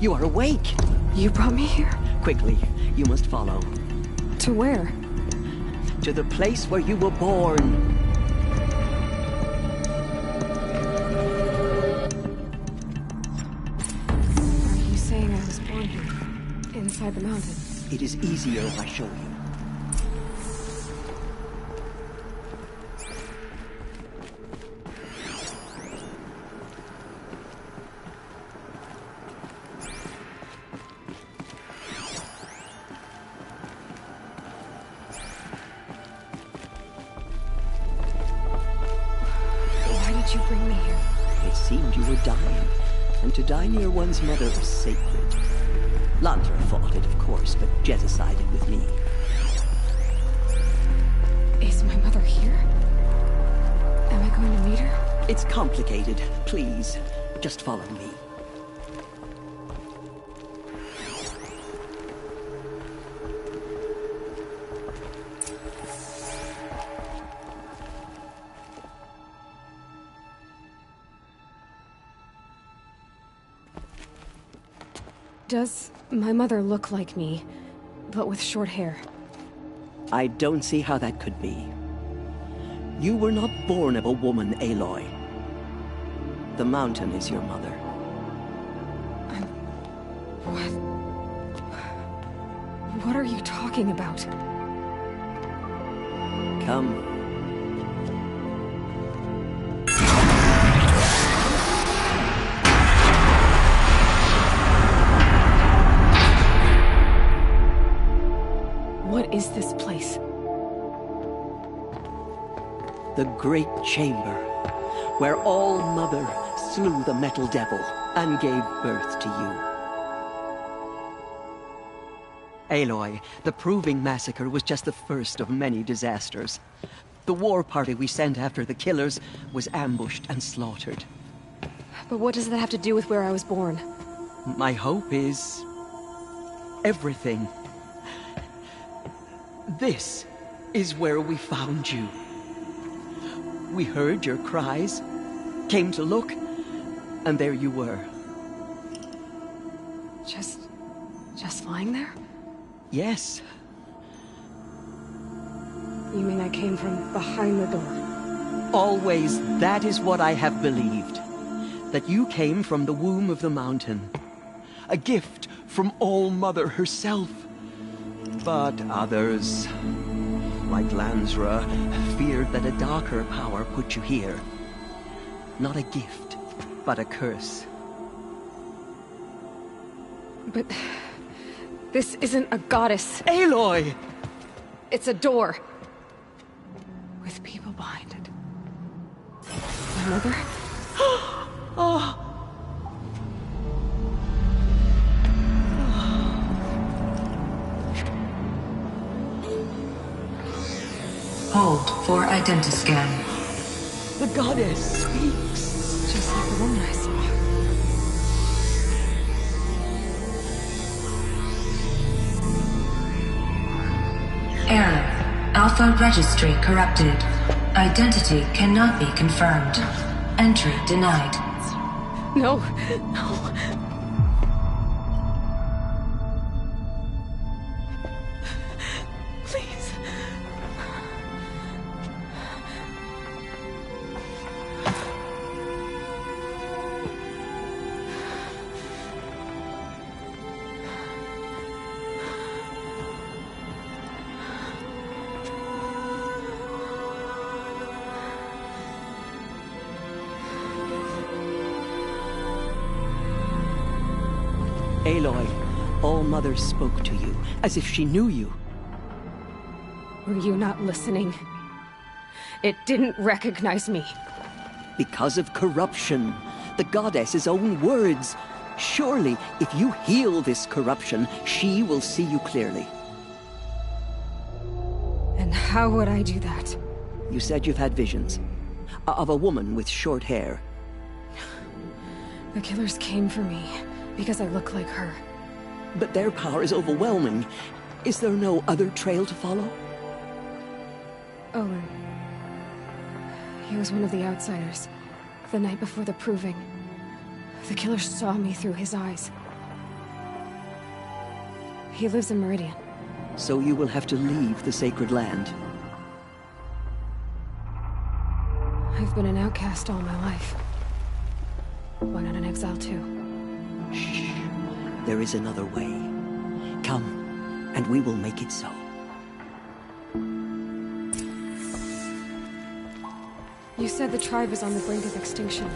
you are awake. You brought me here? Quickly, you must follow. To where? To the place where you were born. Are you saying I was born here? Inside the mountain? It is easier if I show you. You bring me here. It seemed you were dying, and to die near one's mother was sacred. Klandor fought it, of course, but Jezza sided with me. Is my mother here? Am I going to meet her? It's complicated. Please, just follow me. Does my mother look like me, but with short hair? I don't see how that could be. You were not born of a woman, Aloy. The mountain is your mother. What are you talking about? Come. What is this place? The Great Chamber, where All Mother slew the Metal Devil and gave birth to you. Aloy, the Proving Massacre was just the first of many disasters. The war party we sent after the killers was ambushed and slaughtered. But what does that have to do with where I was born? My hope is everything. This is where we found you. We heard your cries, came to look, and there you were. Just lying there? Yes. You mean I came from behind the door? Always, that is what I have believed. That you came from the womb of the mountain. A gift from All Mother herself. But others, like Lansra, feared that a darker power put you here. Not a gift, but a curse. But this isn't a goddess. Aloy! It's a door. With people behind it. My mother? Oh! Hold for identiscan. The goddess speaks. Just like the woman I saw. Error. Alpha registry corrupted. Identity cannot be confirmed. Entry denied. No. No. Please. Aloy, All Mother spoke to you, as if she knew you. Were you not listening? It didn't recognize me. Because of corruption. The goddess's own words. Surely, if you heal this corruption, she will see you clearly. And how would I do that? You said you've had visions. Of a woman with short hair. The killers came for me. Because I look like her. But their power is overwhelming. Is there no other trail to follow? Owen. He was one of the outsiders. The night before the proving, the killer saw me through his eyes. He lives in Meridian. So you will have to leave the sacred land. I've been an outcast all my life. Why not an exile too? Shh. There is another way. Come, and we will make it so. You said the tribe is on the brink of extinction.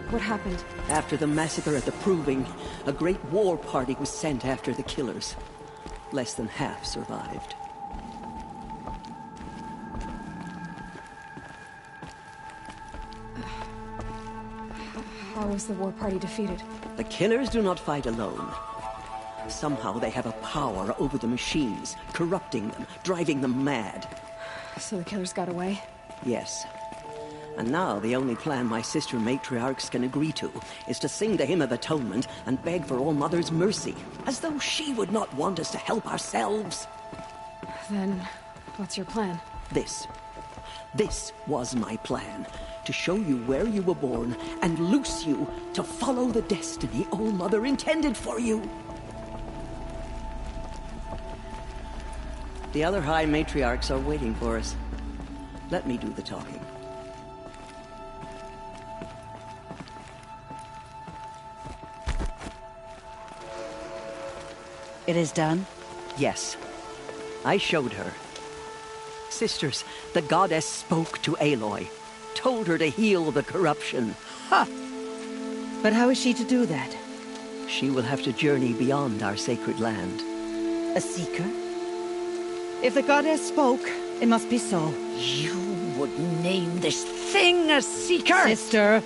What happened? After the massacre at the Proving, a great war party was sent after the killers. Less than half survived. How was the war party defeated? The killers do not fight alone. Somehow they have a power over the machines, corrupting them, driving them mad. So the killers got away? Yes. And now the only plan my sister matriarchs can agree to is to sing the Hymn of Atonement and beg for All Mother's mercy, as though she would not want us to help ourselves. Then, what's your plan? This was my plan. To show you where you were born and loose you to follow the destiny All Mother intended for you. The other High Matriarchs are waiting for us. Let me do the talking. It is done? Yes. I showed her. Sisters, the goddess spoke to Aloy. Told her to heal the corruption. Ha! But how is she to do that? She will have to journey beyond our sacred land. A seeker? If the goddess spoke, it must be so. You would name this thing a seeker? Sister!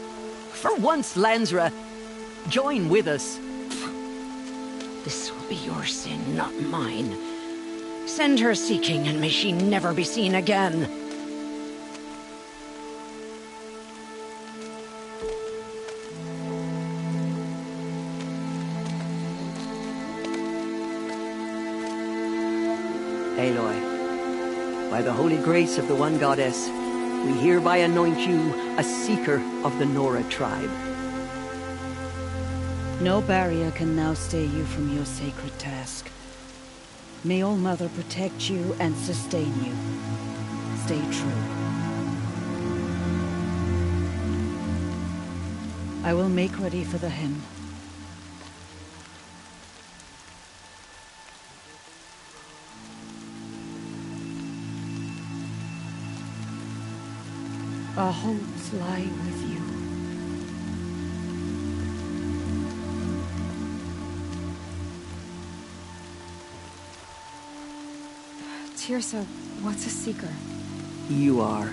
For once, Lansra, join with us. This will be your sin, not mine. Send her seeking, and may she never be seen again. Aloy, by the holy grace of the One Goddess, we hereby anoint you a seeker of the Nora tribe. No barrier can now stay you from your sacred task. May All Mother protect you and sustain you. Stay true. I will make ready for the hymn. Our hopes lie with you. Tirsa, what's a seeker? You are.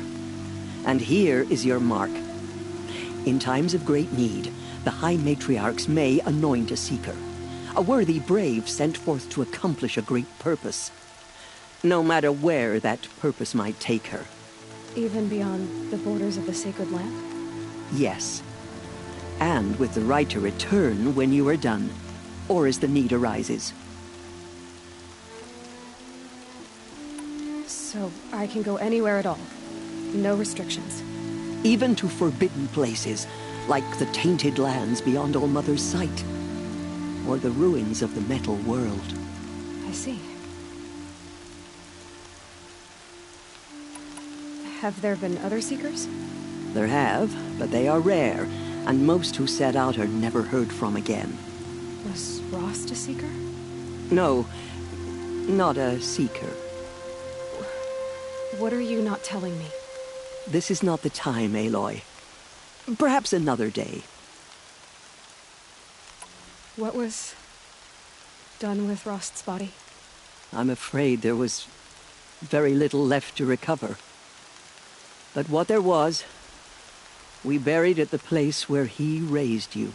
And here is your mark. In times of great need, the High Matriarchs may anoint a seeker. A worthy brave sent forth to accomplish a great purpose. No matter where that purpose might take her. Even beyond the borders of the sacred land? Yes. And with the right to return when you are done, or as the need arises. So I can go anywhere at all? No restrictions? Even to forbidden places, like the tainted lands beyond All Mother's sight. Or the ruins of the metal world. I see. Have there been other seekers? There have, but they are rare, and most who set out are never heard from again. Was Rost a seeker? No, not a seeker. What are you not telling me? This is not the time, Aloy. Perhaps another day. What was done with Rost's body? I'm afraid there was very little left to recover. But what there was, we buried at the place where he raised you,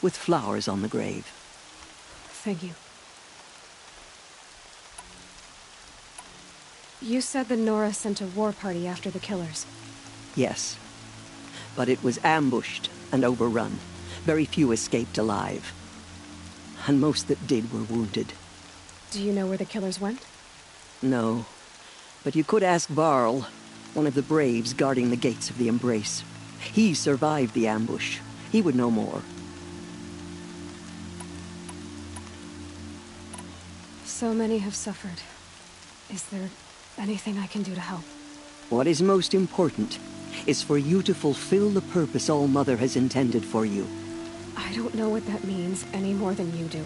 with flowers on the grave. Thank you. You said the Nora sent a war party after the killers. Yes, but it was ambushed and overrun. Very few escaped alive, and most that did were wounded. Do you know where the killers went? No, But you could ask Varl, one of the braves guarding the gates of the Embrace. He survived the ambush. He would know more. So many have suffered. Is there anything I can do to help? What is most important is for you to fulfill the purpose All-Mother has intended for you. I don't know what that means any more than you do.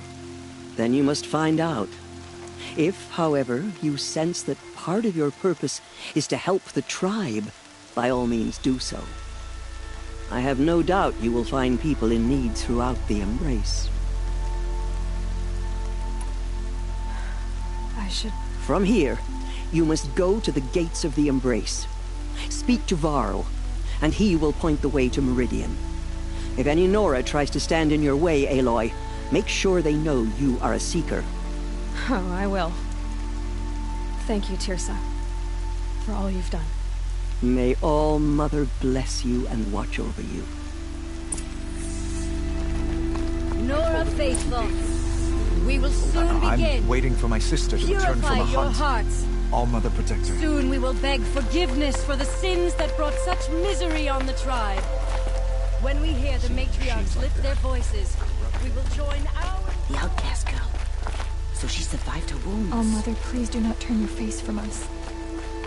Then you must find out. If, however, you sense that part of your purpose is to help the tribe, by all means do so. I have no doubt you will find people in need throughout the Embrace. I should... From here, you must go to the gates of the Embrace. Speak to Varl, and he will point the way to Meridian. If any Nora tries to stand in your way, Aloy, make sure they know you are a Seeker. Oh, I will. Thank you, Tirsa, for all you've done. May All-Mother bless you and watch over you. Nora Faithful, we will soon begin. I'm waiting for my sister to return from a Purify your hunt. hearts. All-Mother protect her. Soon we will beg forgiveness for the sins that brought such misery on the tribe. When we hear the matriarchs lift their voices, we will join our... The outcast girl. So she survived her wounds. Oh, Mother, please do not turn your face from us.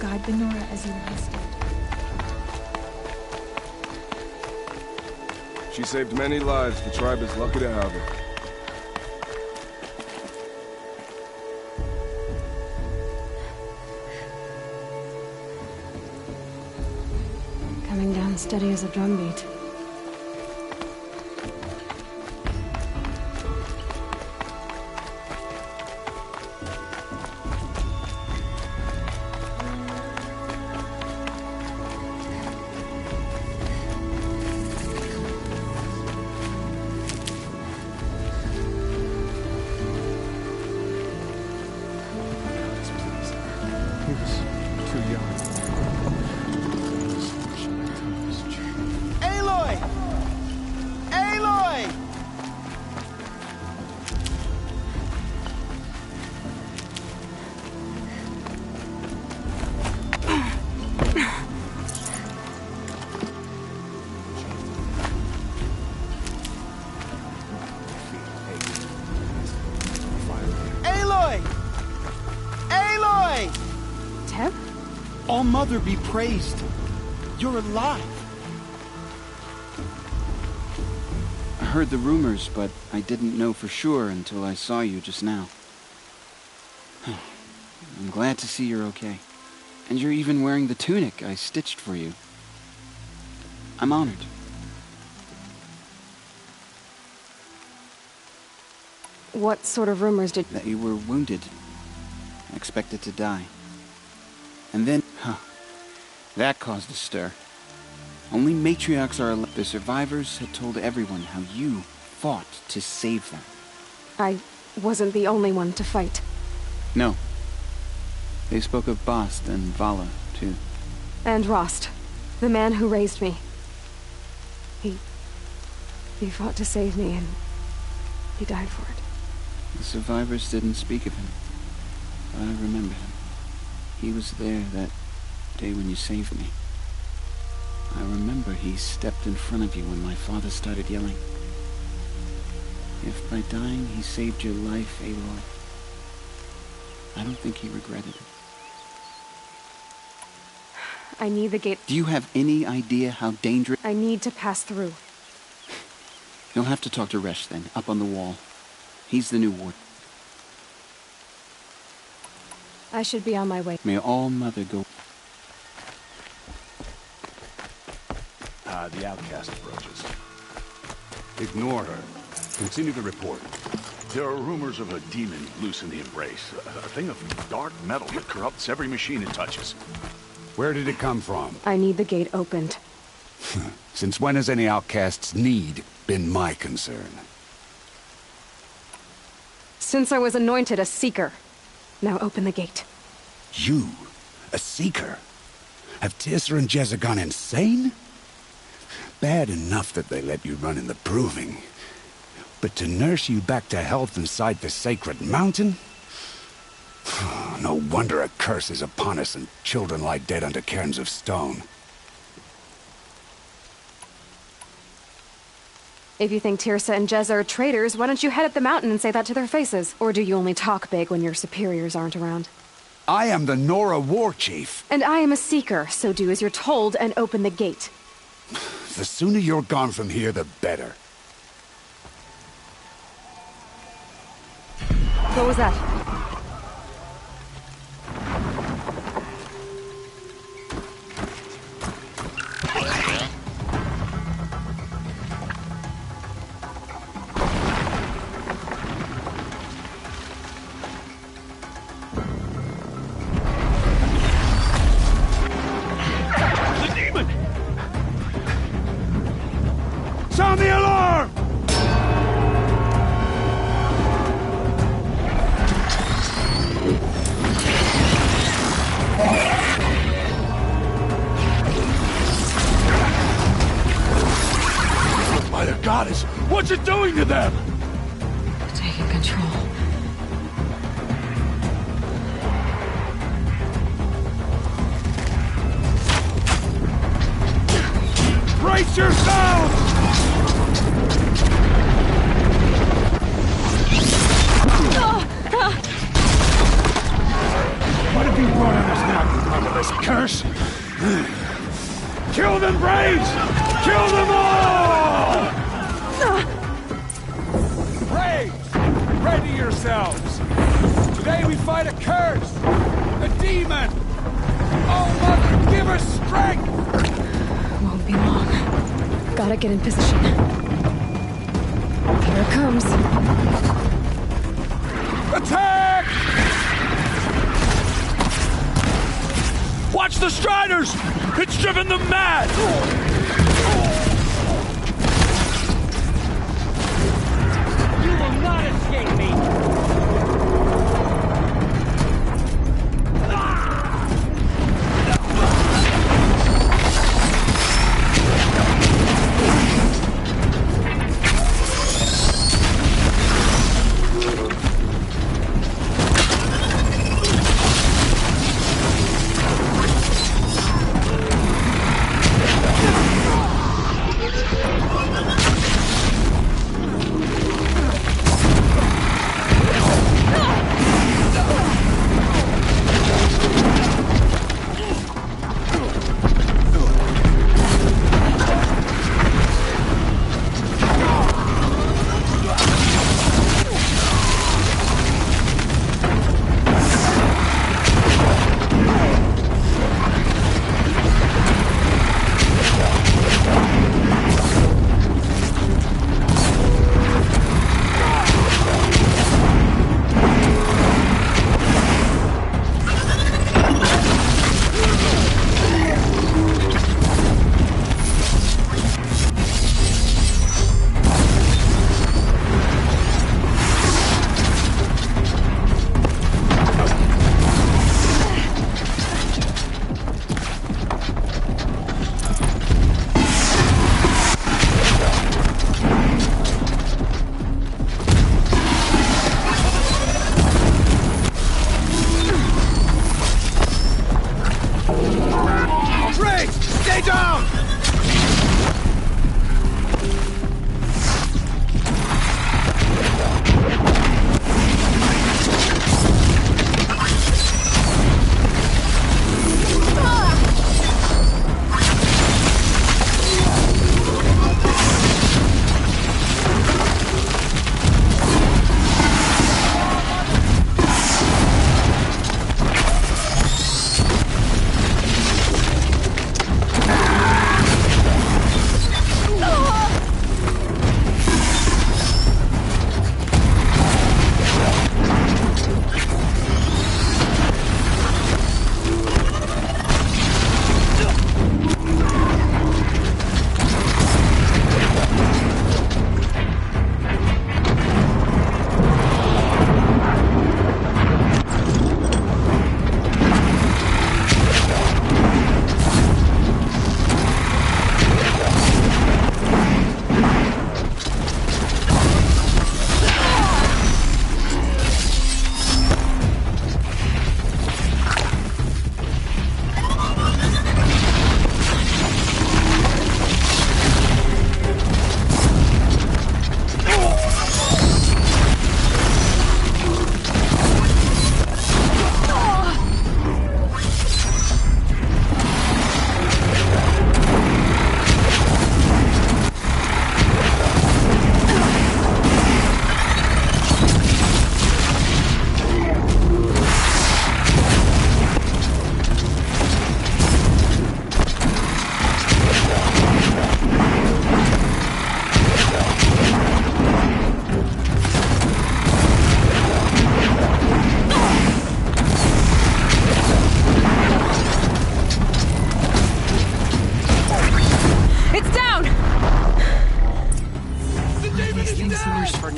Guide the Nora as you once did. She saved many lives. The tribe is lucky to have her. Coming down steady as a drumbeat. Aloy! Aloy! Aloy! Aloy! Teb? All-Mother be praised. You're alive. I heard the rumors, but I didn't know for sure until I saw you just now. I'm glad to see you're okay. And you're even wearing the tunic I stitched for you. I'm honored. What sort of rumors did... That you were wounded. Expected to die. And then, that caused a stir. Only matriarchs are allowed. The survivors had told everyone how you fought to save them. I wasn't the only one to fight. No. They spoke of Bast and Vala, too. And Rost, the man who raised me. He fought to save me, and he died for it. The survivors didn't speak of him, but I remember him. He was there that day when you saved me. I remember he stepped in front of you when my father started yelling. If by dying he saved your life, Aloy, I don't think he regretted it. I need the gate. Do you have any idea how dangerous... I need to pass through. You'll have to talk to Resh then, up on the wall. He's the new ward. I should be on my way. May All-Mother go... The outcast approaches. Ignore her. Continue to report. There are rumors of a demon loose in the Embrace. A thing of dark metal that corrupts every machine it touches. Where did it come from? I need the gate opened. Since when has any outcast's need been my concern? Since I was anointed a Seeker. Now open the gate. You? A Seeker? Have Tirsa and Jezza gone insane? Bad enough that they let you run in the Proving. But to nurse you back to health inside the Sacred Mountain? No wonder a curse is upon us and children lie dead under cairns of stone. If you think Tirsa and Jezza are traitors, why don't you head up the mountain and say that to their faces? Or do you only talk big when your superiors aren't around? I am the Nora war chief. And I am a seeker, so do as you're told and open the gate. The sooner you're gone from here, the better. What was that? Sound the alarm! By the goddess, what's it doing to them? Taking control. Brace yourselves! What have you brought on us now, motherless curse? Kill them, Braves! Kill them all! Braves, ready yourselves! Today we fight a curse! A demon! Oh, Mother, give us strength! Won't be long. Gotta get in position. Here it comes. Attack! Watch the Striders! It's driven them mad! You will not escape me!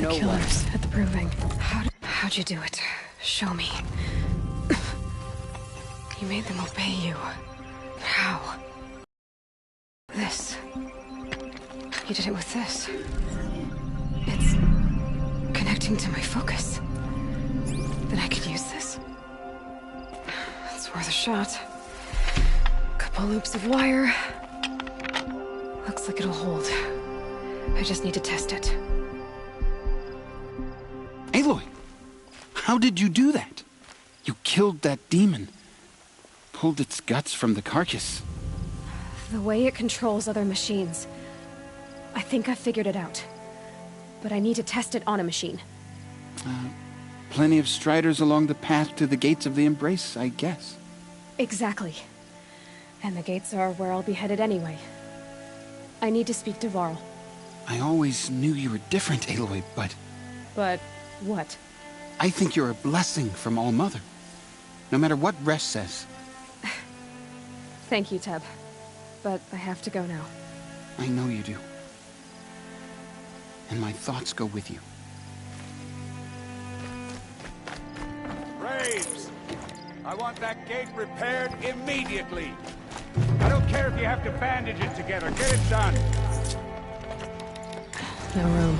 the killers at the proving. How'd you do it? Show me. You made them obey you. How? This. You did it with this. It's connecting to my focus. Then I could use this? It's worth a shot. Couple loops of wire. Looks like it'll hold. I just need to test it. Aloy! How did you do that? You killed that demon. Pulled its guts from the carcass. The way it controls other machines. I think I figured it out. But I need to test it on a machine. Plenty of striders along the path to the gates of the Embrace, I guess. Exactly. And the gates are where I'll be headed anyway. I need to speak to Varl. I always knew you were different, Aloy, but... But what? I think you're a blessing from All-Mother. No matter what Resh says. Thank you, Teb. But I have to go now. I know you do. And my thoughts go with you. Braves! I want that gate repaired immediately. I don't care if you have to bandage it together. Get it done. No room.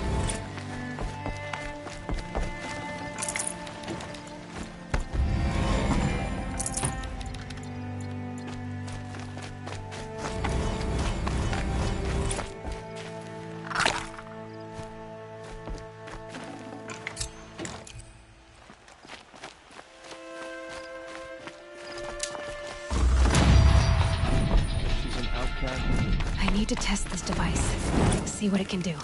I need to test this device. See what it can do.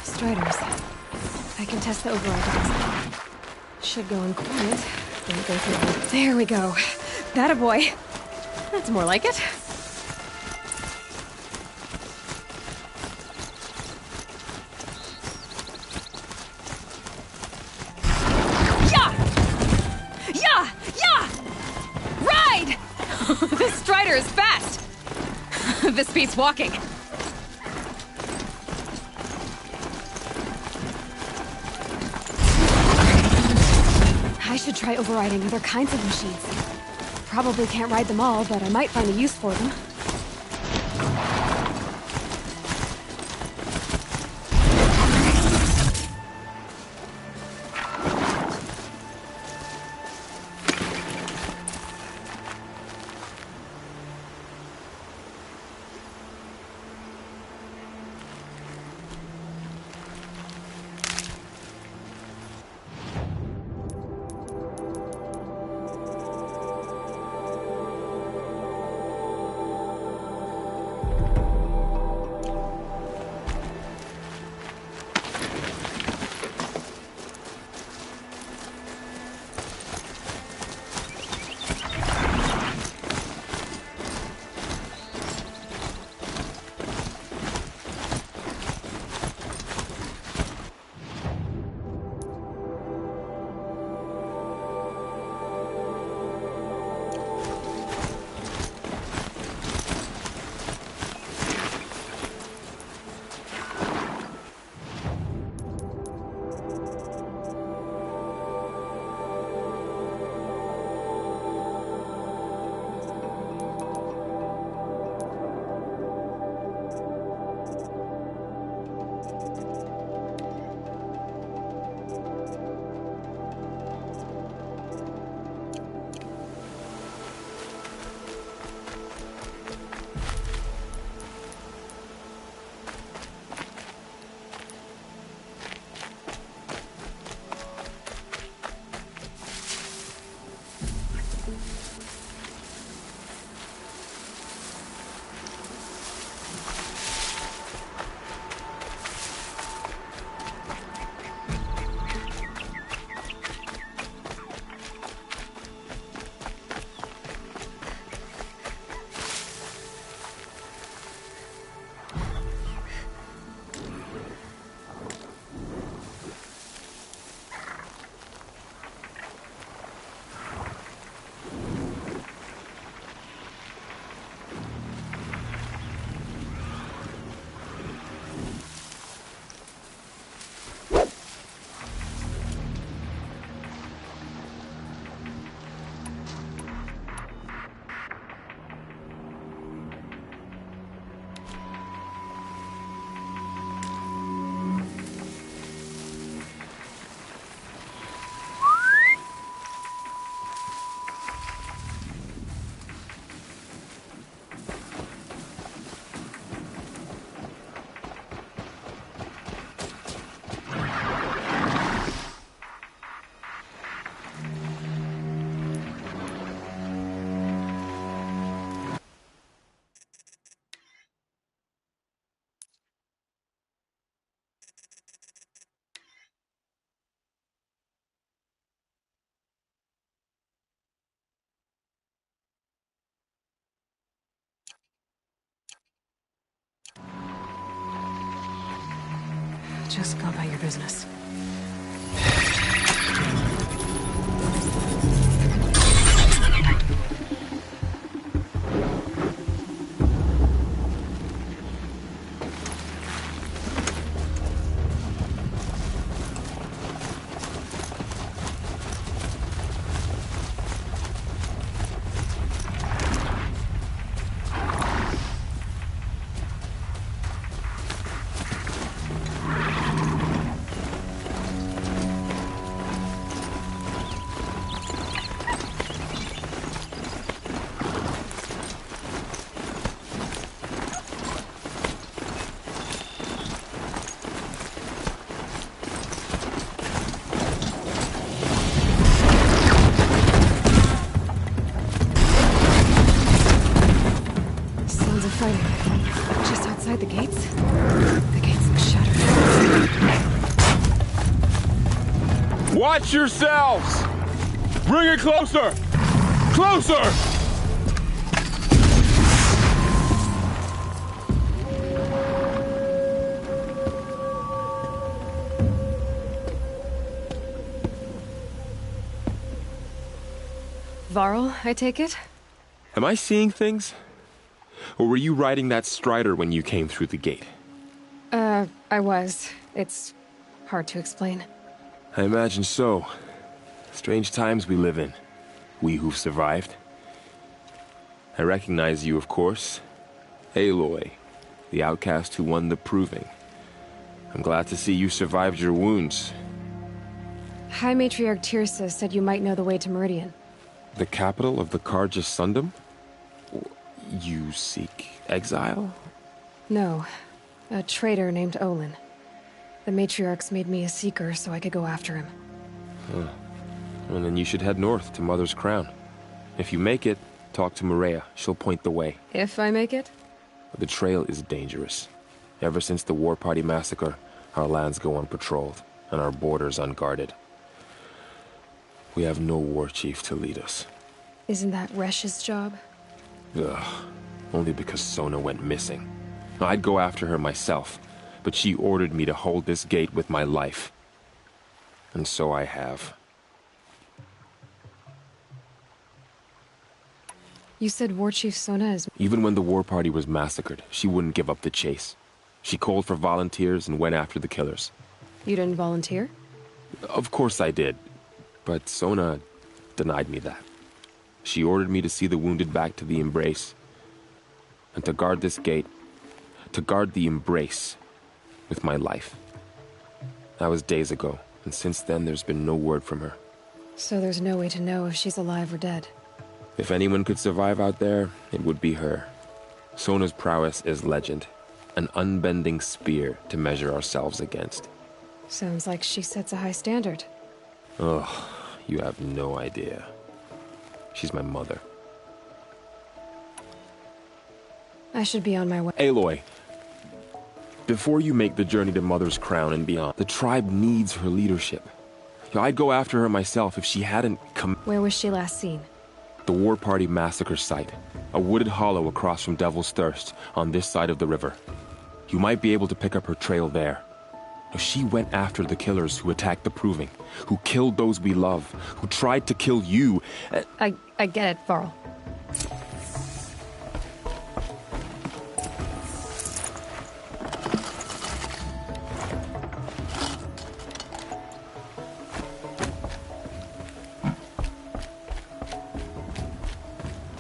Striders. I can test the override device. Should go in quiet. Don't go through. There we go. That a boy. That's more like it. This Strider is fast! This beats walking. I should try overriding other kinds of machines. Probably can't ride them all, but I might find a use for them. Just go about your business. Just outside the gates? The gates look shuttered. Watch yourselves! Bring it closer! Closer! Varl, I take it? Am I seeing things? Or were you riding that Strider when you came through the gate? I was. It's hard to explain. I imagine so. Strange times we live in. We who've survived. I recognize you, of course. Aloy, the outcast who won the proving. I'm glad to see you survived your wounds. High Matriarch Tirsa said you might know the way to Meridian. The capital of the Carja Sundom? You seek exile? No. A traitor named Olin. The Matriarchs made me a seeker so I could go after him. Huh. And then you should head north to Mother's Crown. If you make it, talk to Maria. She'll point the way. If I make it? The trail is dangerous. Ever since the War Party massacre, our lands go unpatrolled, and our borders unguarded. We have no war chief to lead us. Isn't that Resh's job? Ugh. Only because Sona went missing. I'd go after her myself, but she ordered me to hold this gate with my life. And so I have. You said War Chief Sona is... Even when the War Party was massacred, she wouldn't give up the chase. She called for volunteers and went after the killers. You didn't volunteer? Of course I did. But Sona denied me that. She ordered me to see the wounded back to the Embrace. And to guard this gate. To guard the Embrace. With my life. That was days ago. And since then, there's been no word from her. So there's no way to know if she's alive or dead. If anyone could survive out there, it would be her. Sona's prowess is legend. An unbending spear to measure ourselves against. Sounds like she sets a high standard. Ugh, you have no idea. She's my mother. I should be on my way. Aloy, before you make the journey to Mother's Crown and beyond, the tribe needs her leadership. I'd go after her myself if she hadn't come... Where was she last seen? The War Party massacre site. A wooded hollow across from Devil's Thirst, on this side of the river. You might be able to pick up her trail there. She went after the killers who attacked the Proving, who killed those we love, who tried to kill you. I get it, Varl.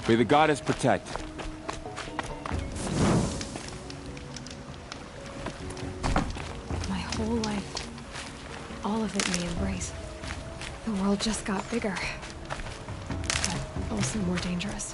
May the goddess protect. My whole life, all of it may embrace. The world just got bigger, but also more dangerous.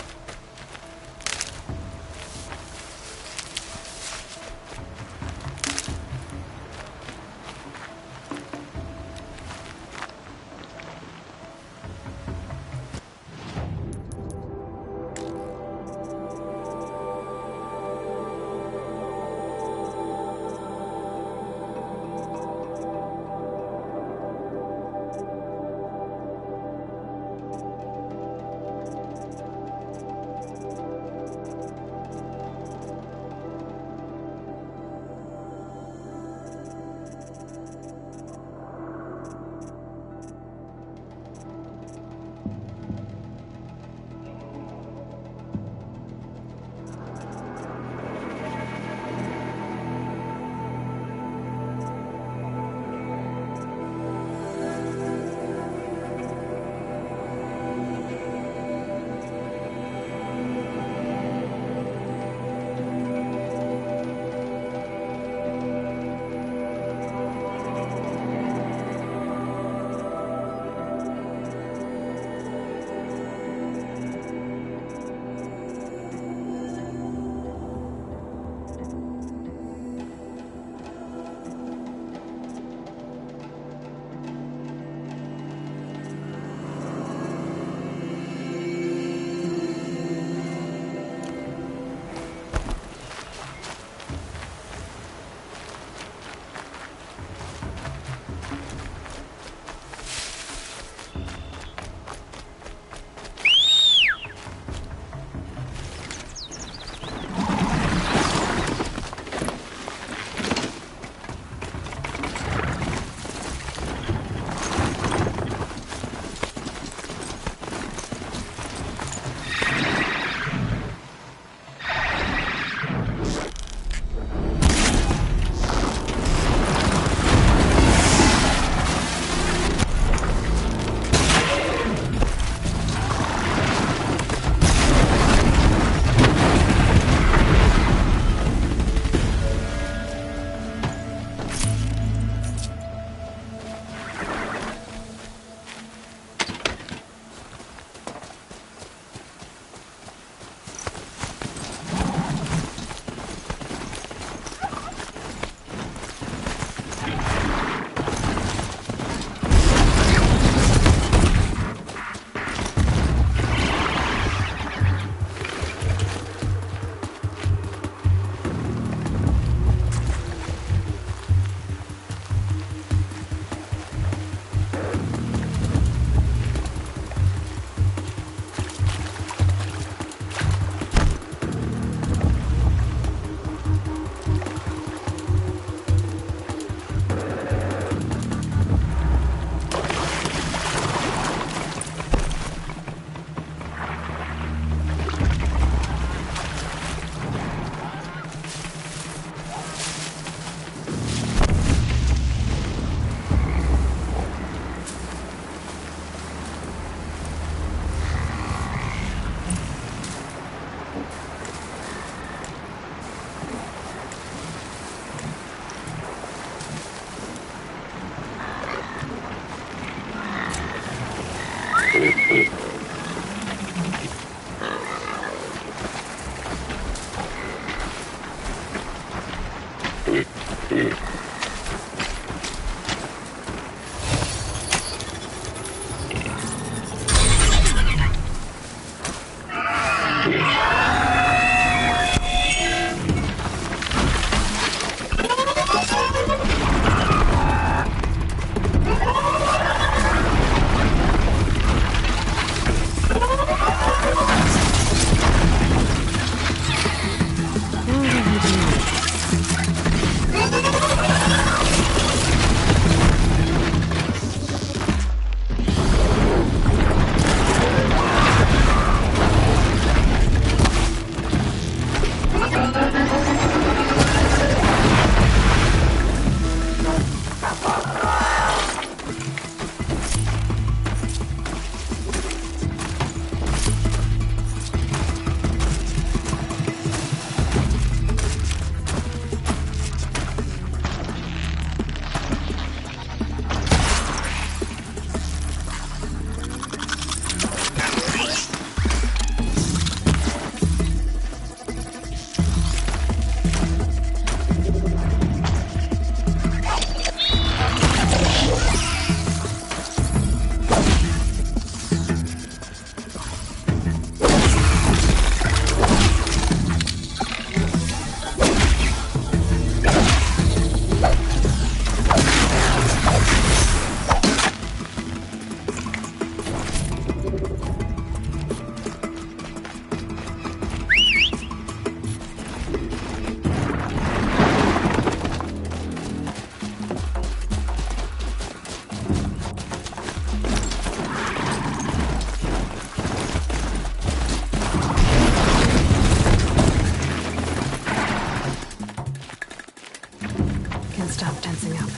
Stop tensing up.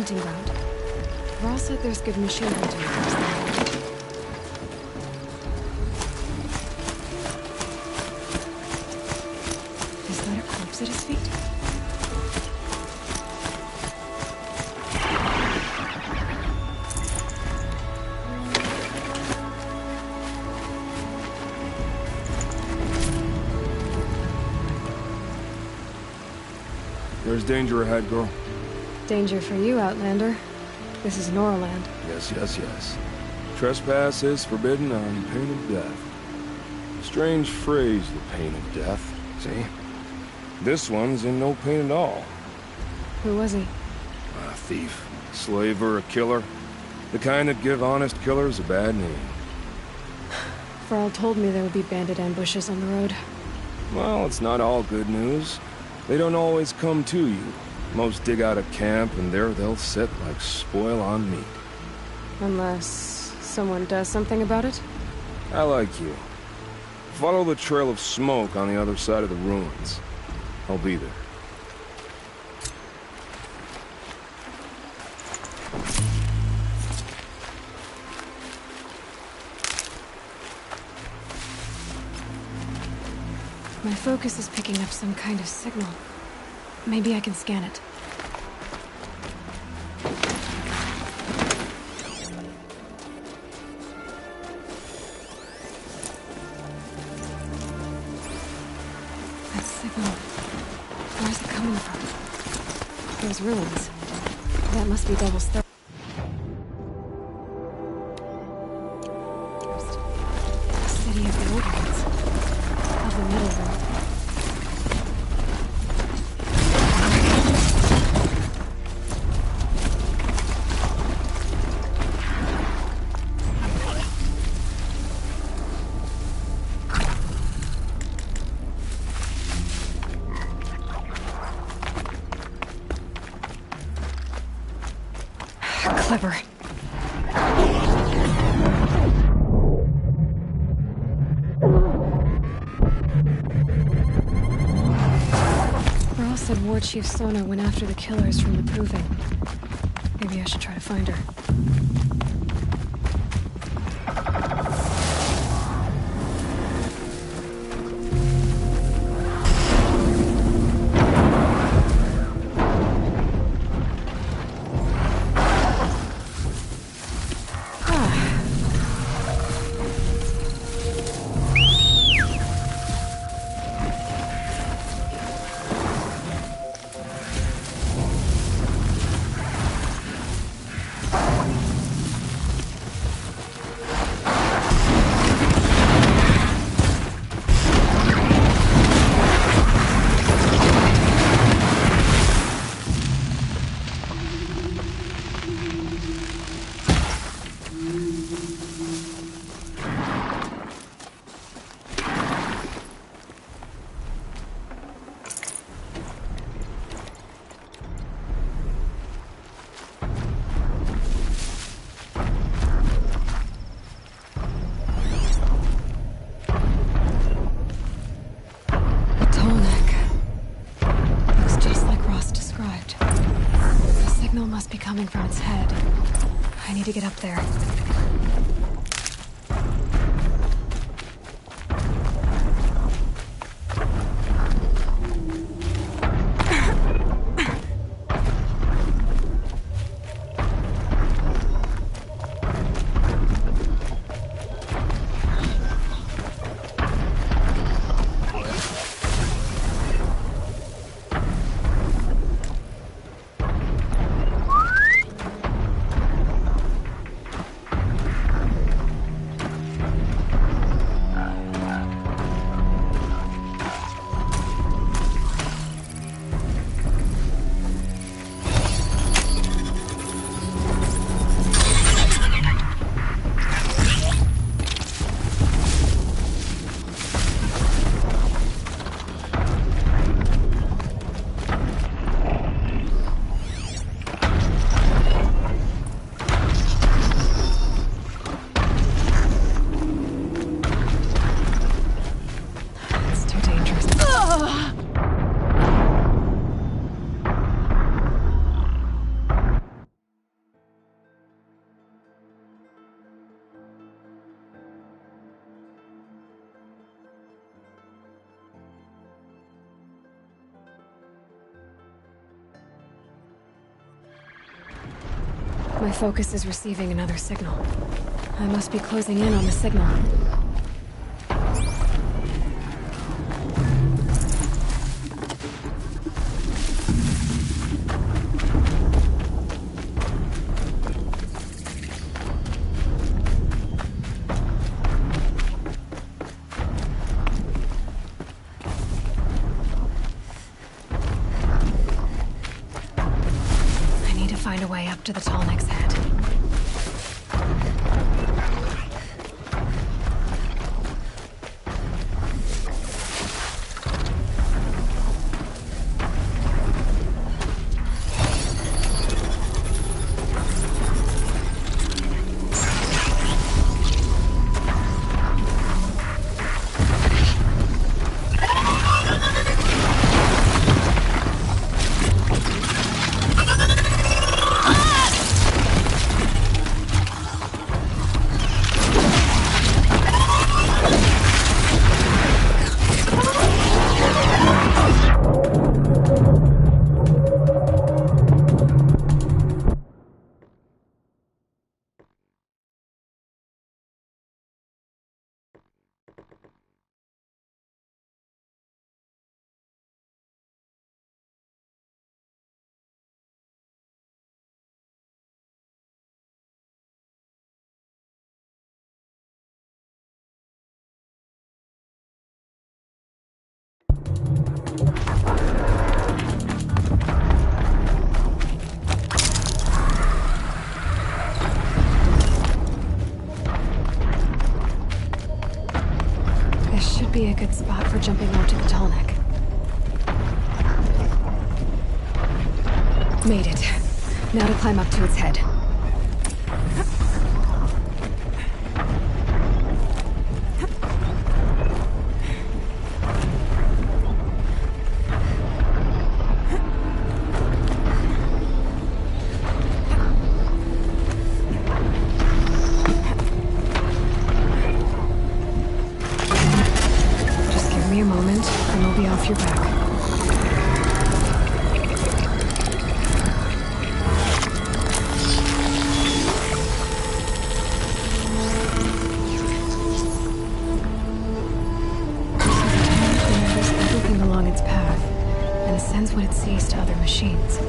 hunting ground. Rawl said there's good machine hunting across there. Is that a corpse at his feet? There's danger ahead, girl. Danger for you, Outlander. This is Norland. Yes, yes, yes. Trespass is forbidden on pain of death. Strange phrase, the pain of death. See? This one's in no pain at all. Who was he? A thief, slaver, a killer. The kind that give honest killers a bad name. Rawl told me there would be bandit ambushes on the road. Well, it's not all good news. They don't always come to you. Most dig out a camp, and there they'll sit like spoil on meat. Unless someone does something about it? I like you. Follow the trail of smoke on the other side of the ruins. I'll be there. My focus is picking up some kind of signal. Maybe I can scan it. That signal. Where's it coming from? There's ruins. That must be Devil's Throat. The city of the old ones. Of the middle road. Clever. Rawl said War Chief Sona went after the killers from the Proving. Maybe I should try to find her. Coming from its head. I need to get up there. My focus is receiving another signal. I must be closing in on the signal. Find a way up to the Tallneck's head. Be a good spot for jumping onto the Tallneck. Made it. Now to climb up to its head. Off your back. Remembers everything along its path and sends what it sees to other machines.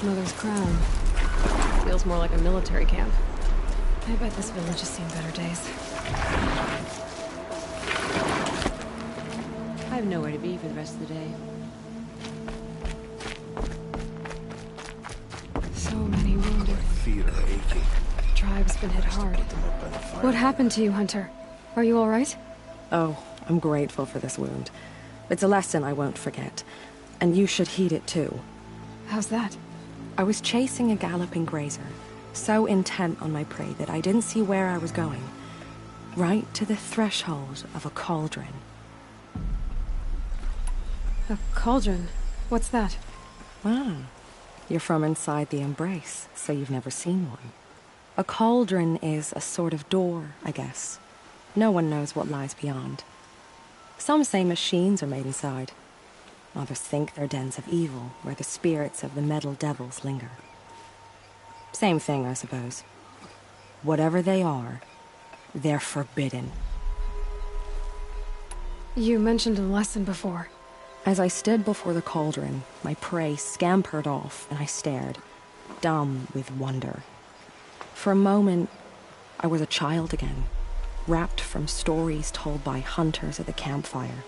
Mother's crown. Feels more like a military camp. I bet this village has seen better days. I have nowhere to be for the rest of the day. So many wounded. Feet are aching. Tribe's been hit hard. What happened to you, Hunter? Are you all right? Oh, I'm grateful for this wound. It's a lesson I won't forget. And you should heed it too. How's that? I was chasing a galloping grazer, so intent on my prey that I didn't see where I was going. Right to the threshold of a cauldron. A cauldron? What's that? Ah, you're from inside the Embrace, so you've never seen one. A cauldron is a sort of door, I guess. No one knows what lies beyond. Some say machines are made inside. Others think they're dens of evil, where the spirits of the metal devils linger. Same thing, I suppose. Whatever they are, they're forbidden. You mentioned a lesson before. As I stood before the cauldron, my prey scampered off, and I stared, dumb with wonder. For a moment, I was a child again, wrapped from stories told by hunters at the campfire.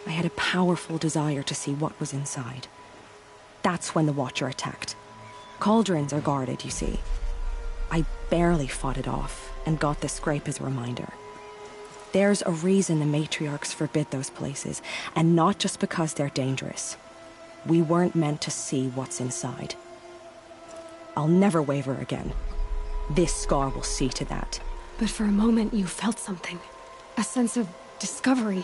I had a powerful desire to see what was inside. That's when the Watcher attacked. Cauldrons are guarded, you see. I barely fought it off, and got the scrape as a reminder. There's a reason the matriarchs forbid those places, and not just because they're dangerous. We weren't meant to see what's inside. I'll never waver again. This scar will see to that. But for a moment you felt something. A sense of discovery.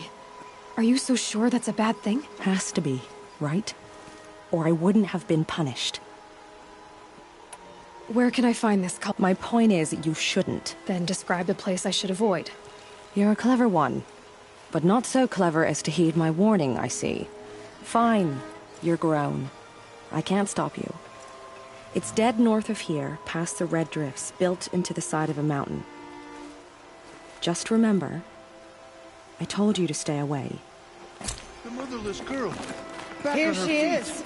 Are you so sure that's a bad thing? Has to be, right? Or I wouldn't have been punished. Where can I find this cult? My point is, you shouldn't. Then describe the place I should avoid. You're a clever one. But not so clever as to heed my warning, I see. Fine, you're grown. I can't stop you. It's dead north of here, past the red drifts, built into the side of a mountain. Just remember, I told you to stay away. The motherless girl. Here she is.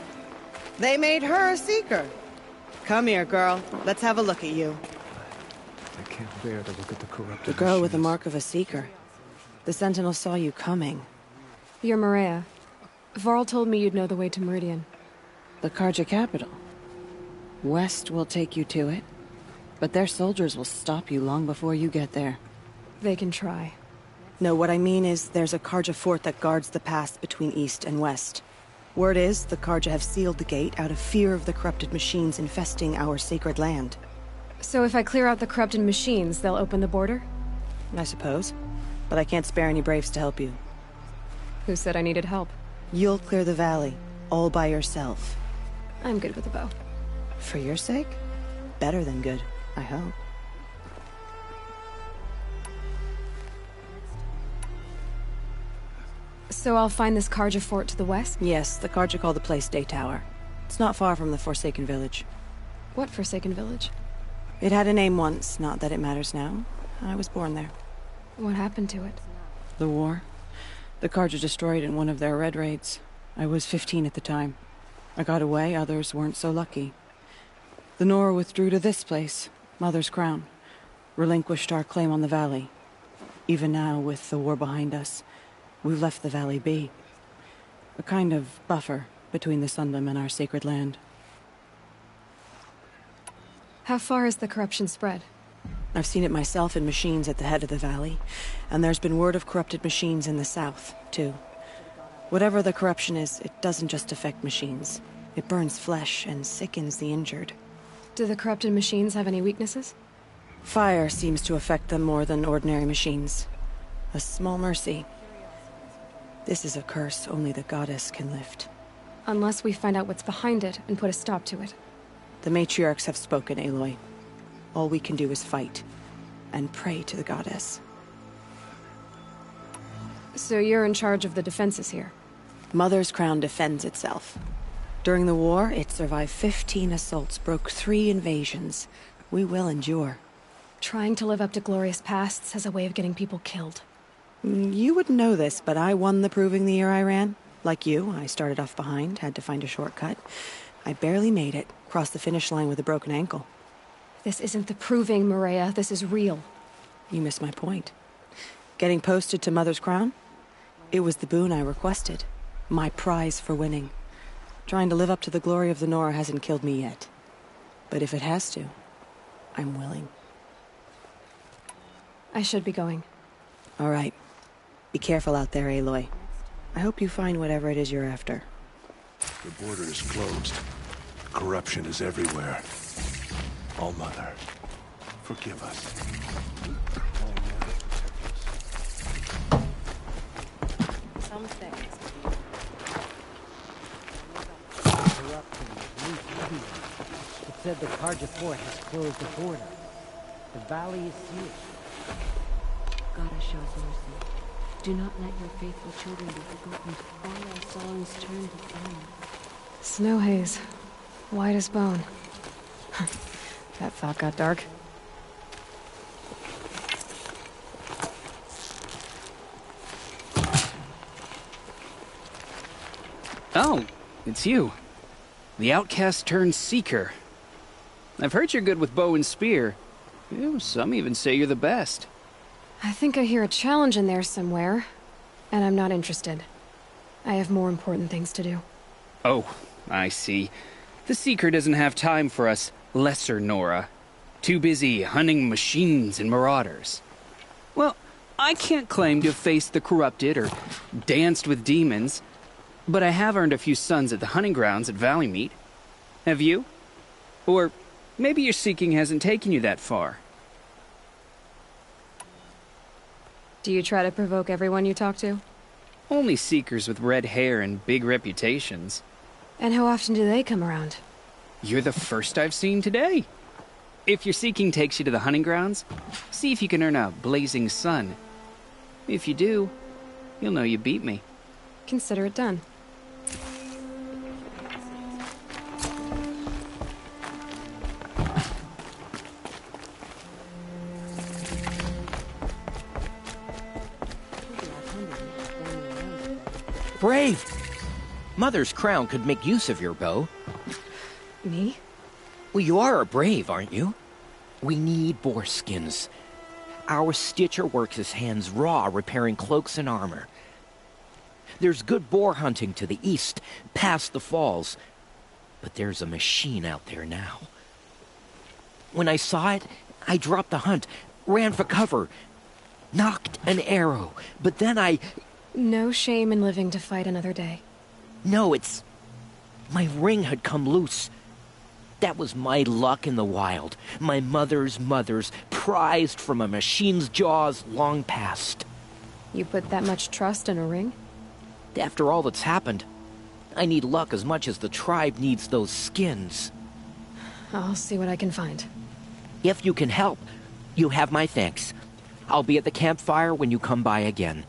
They made her a seeker. Come here, girl. Let's have a look at you. I can't bear to look at the corrupted The girl with the machines. mark of a seeker. The Sentinel saw you coming. You're Maria. Varl told me you'd know the way to Meridian. The Karja capital. West will take you to it, but their soldiers will stop you long before you get there. They can try. No, what I mean is there's a Karja fort that guards the pass between east and west. Word is, the Karja have sealed the gate out of fear of the corrupted machines infesting our sacred land. So if I clear out the corrupted machines, they'll open the border? I suppose. But I can't spare any braves to help you. Who said I needed help? You'll clear the valley, all by yourself. I'm good with a bow. For your sake? Better than good, I hope. So I'll find this Karja fort to the west? Yes, the Karja call the place Day Tower. It's not far from the Forsaken Village. What Forsaken Village? It had a name once, not that it matters now. I was born there. What happened to it? The war. The Karja destroyed in one of their red raids. I was 15 at the time. I got away, others weren't so lucky. The Nora withdrew to this place, Mother's Crown. Relinquished our claim on the valley. Even now, with the war behind us, we've left the valley be. A kind of buffer between the Sundom and our sacred land. How far has the corruption spread? I've seen it myself in machines at the head of the valley, and there's been word of corrupted machines in the south, too. Whatever the corruption is, it doesn't just affect machines. It burns flesh and sickens the injured. Do the corrupted machines have any weaknesses? Fire seems to affect them more than ordinary machines. A small mercy. This is a curse only the goddess can lift. Unless we find out what's behind it and put a stop to it. The matriarchs have spoken, Aloy. All we can do is fight, and pray to the goddess. So you're in charge of the defenses here? Mother's Crown defends itself. During the war, it survived 15 assaults, broke 3 invasions. We will endure. Trying to live up to glorious pasts has a way of getting people killed. You wouldn't know this, but I won the proving the year I ran. Like you, I started off behind, had to find a shortcut. I barely made it, crossed the finish line with a broken ankle. This isn't the proving, Maria. This is real. You missed my point. Getting posted to Mother's Crown? It was the boon I requested. My prize for winning. Trying to live up to the glory of the Nora hasn't killed me yet. But if it has to, I'm willing. I should be going. All right. Be careful out there, Aloy. I hope you find whatever it is you're after. The border is closed. Corruption is everywhere. All-Mother, forgive us. Some things. It said the Carja Fort has closed the border. The valley is sealed. God show us mercy. Do not let your faithful children be forgotten. All our songs turn to song. Snow haze. White as bone. That thought got dark. Oh, it's you. The outcast turned seeker. I've heard you're good with bow and spear. Some even say you're the best. I think I hear a challenge in there somewhere, and I'm not interested. I have more important things to do. Oh, I see. The Seeker doesn't have time for us lesser Nora. Too busy hunting machines and marauders. Well, I can't claim to have faced the corrupted or danced with demons, but I have earned a few sons at the hunting grounds at Valleymeet. Have you? Or maybe your seeking hasn't taken you that far. Do you try to provoke everyone you talk to? Only seekers with red hair and big reputations. And how often do they come around? You're the first I've seen today. If your seeking takes you to the hunting grounds, see if you can earn a blazing sun. If you do, you'll know you beat me. Consider it done. Brave! Mother's Crown could make use of your bow. Me? Well, you are a brave, aren't you? We need boar skins. Our stitcher works his hands raw repairing cloaks and armor. There's good boar hunting to the east, past the falls. But there's a machine out there now. When I saw it, I dropped the hunt, ran for cover, knocked an arrow, but then I... No shame in living to fight another day. No, it's... My ring had come loose. That was my luck in the wild. My mother's prized from a machine's jaws long past. You put that much trust in a ring? After all that's happened, I need luck as much as the tribe needs those skins. I'll see what I can find. If you can help, you have my thanks. I'll be at the campfire when you come by again.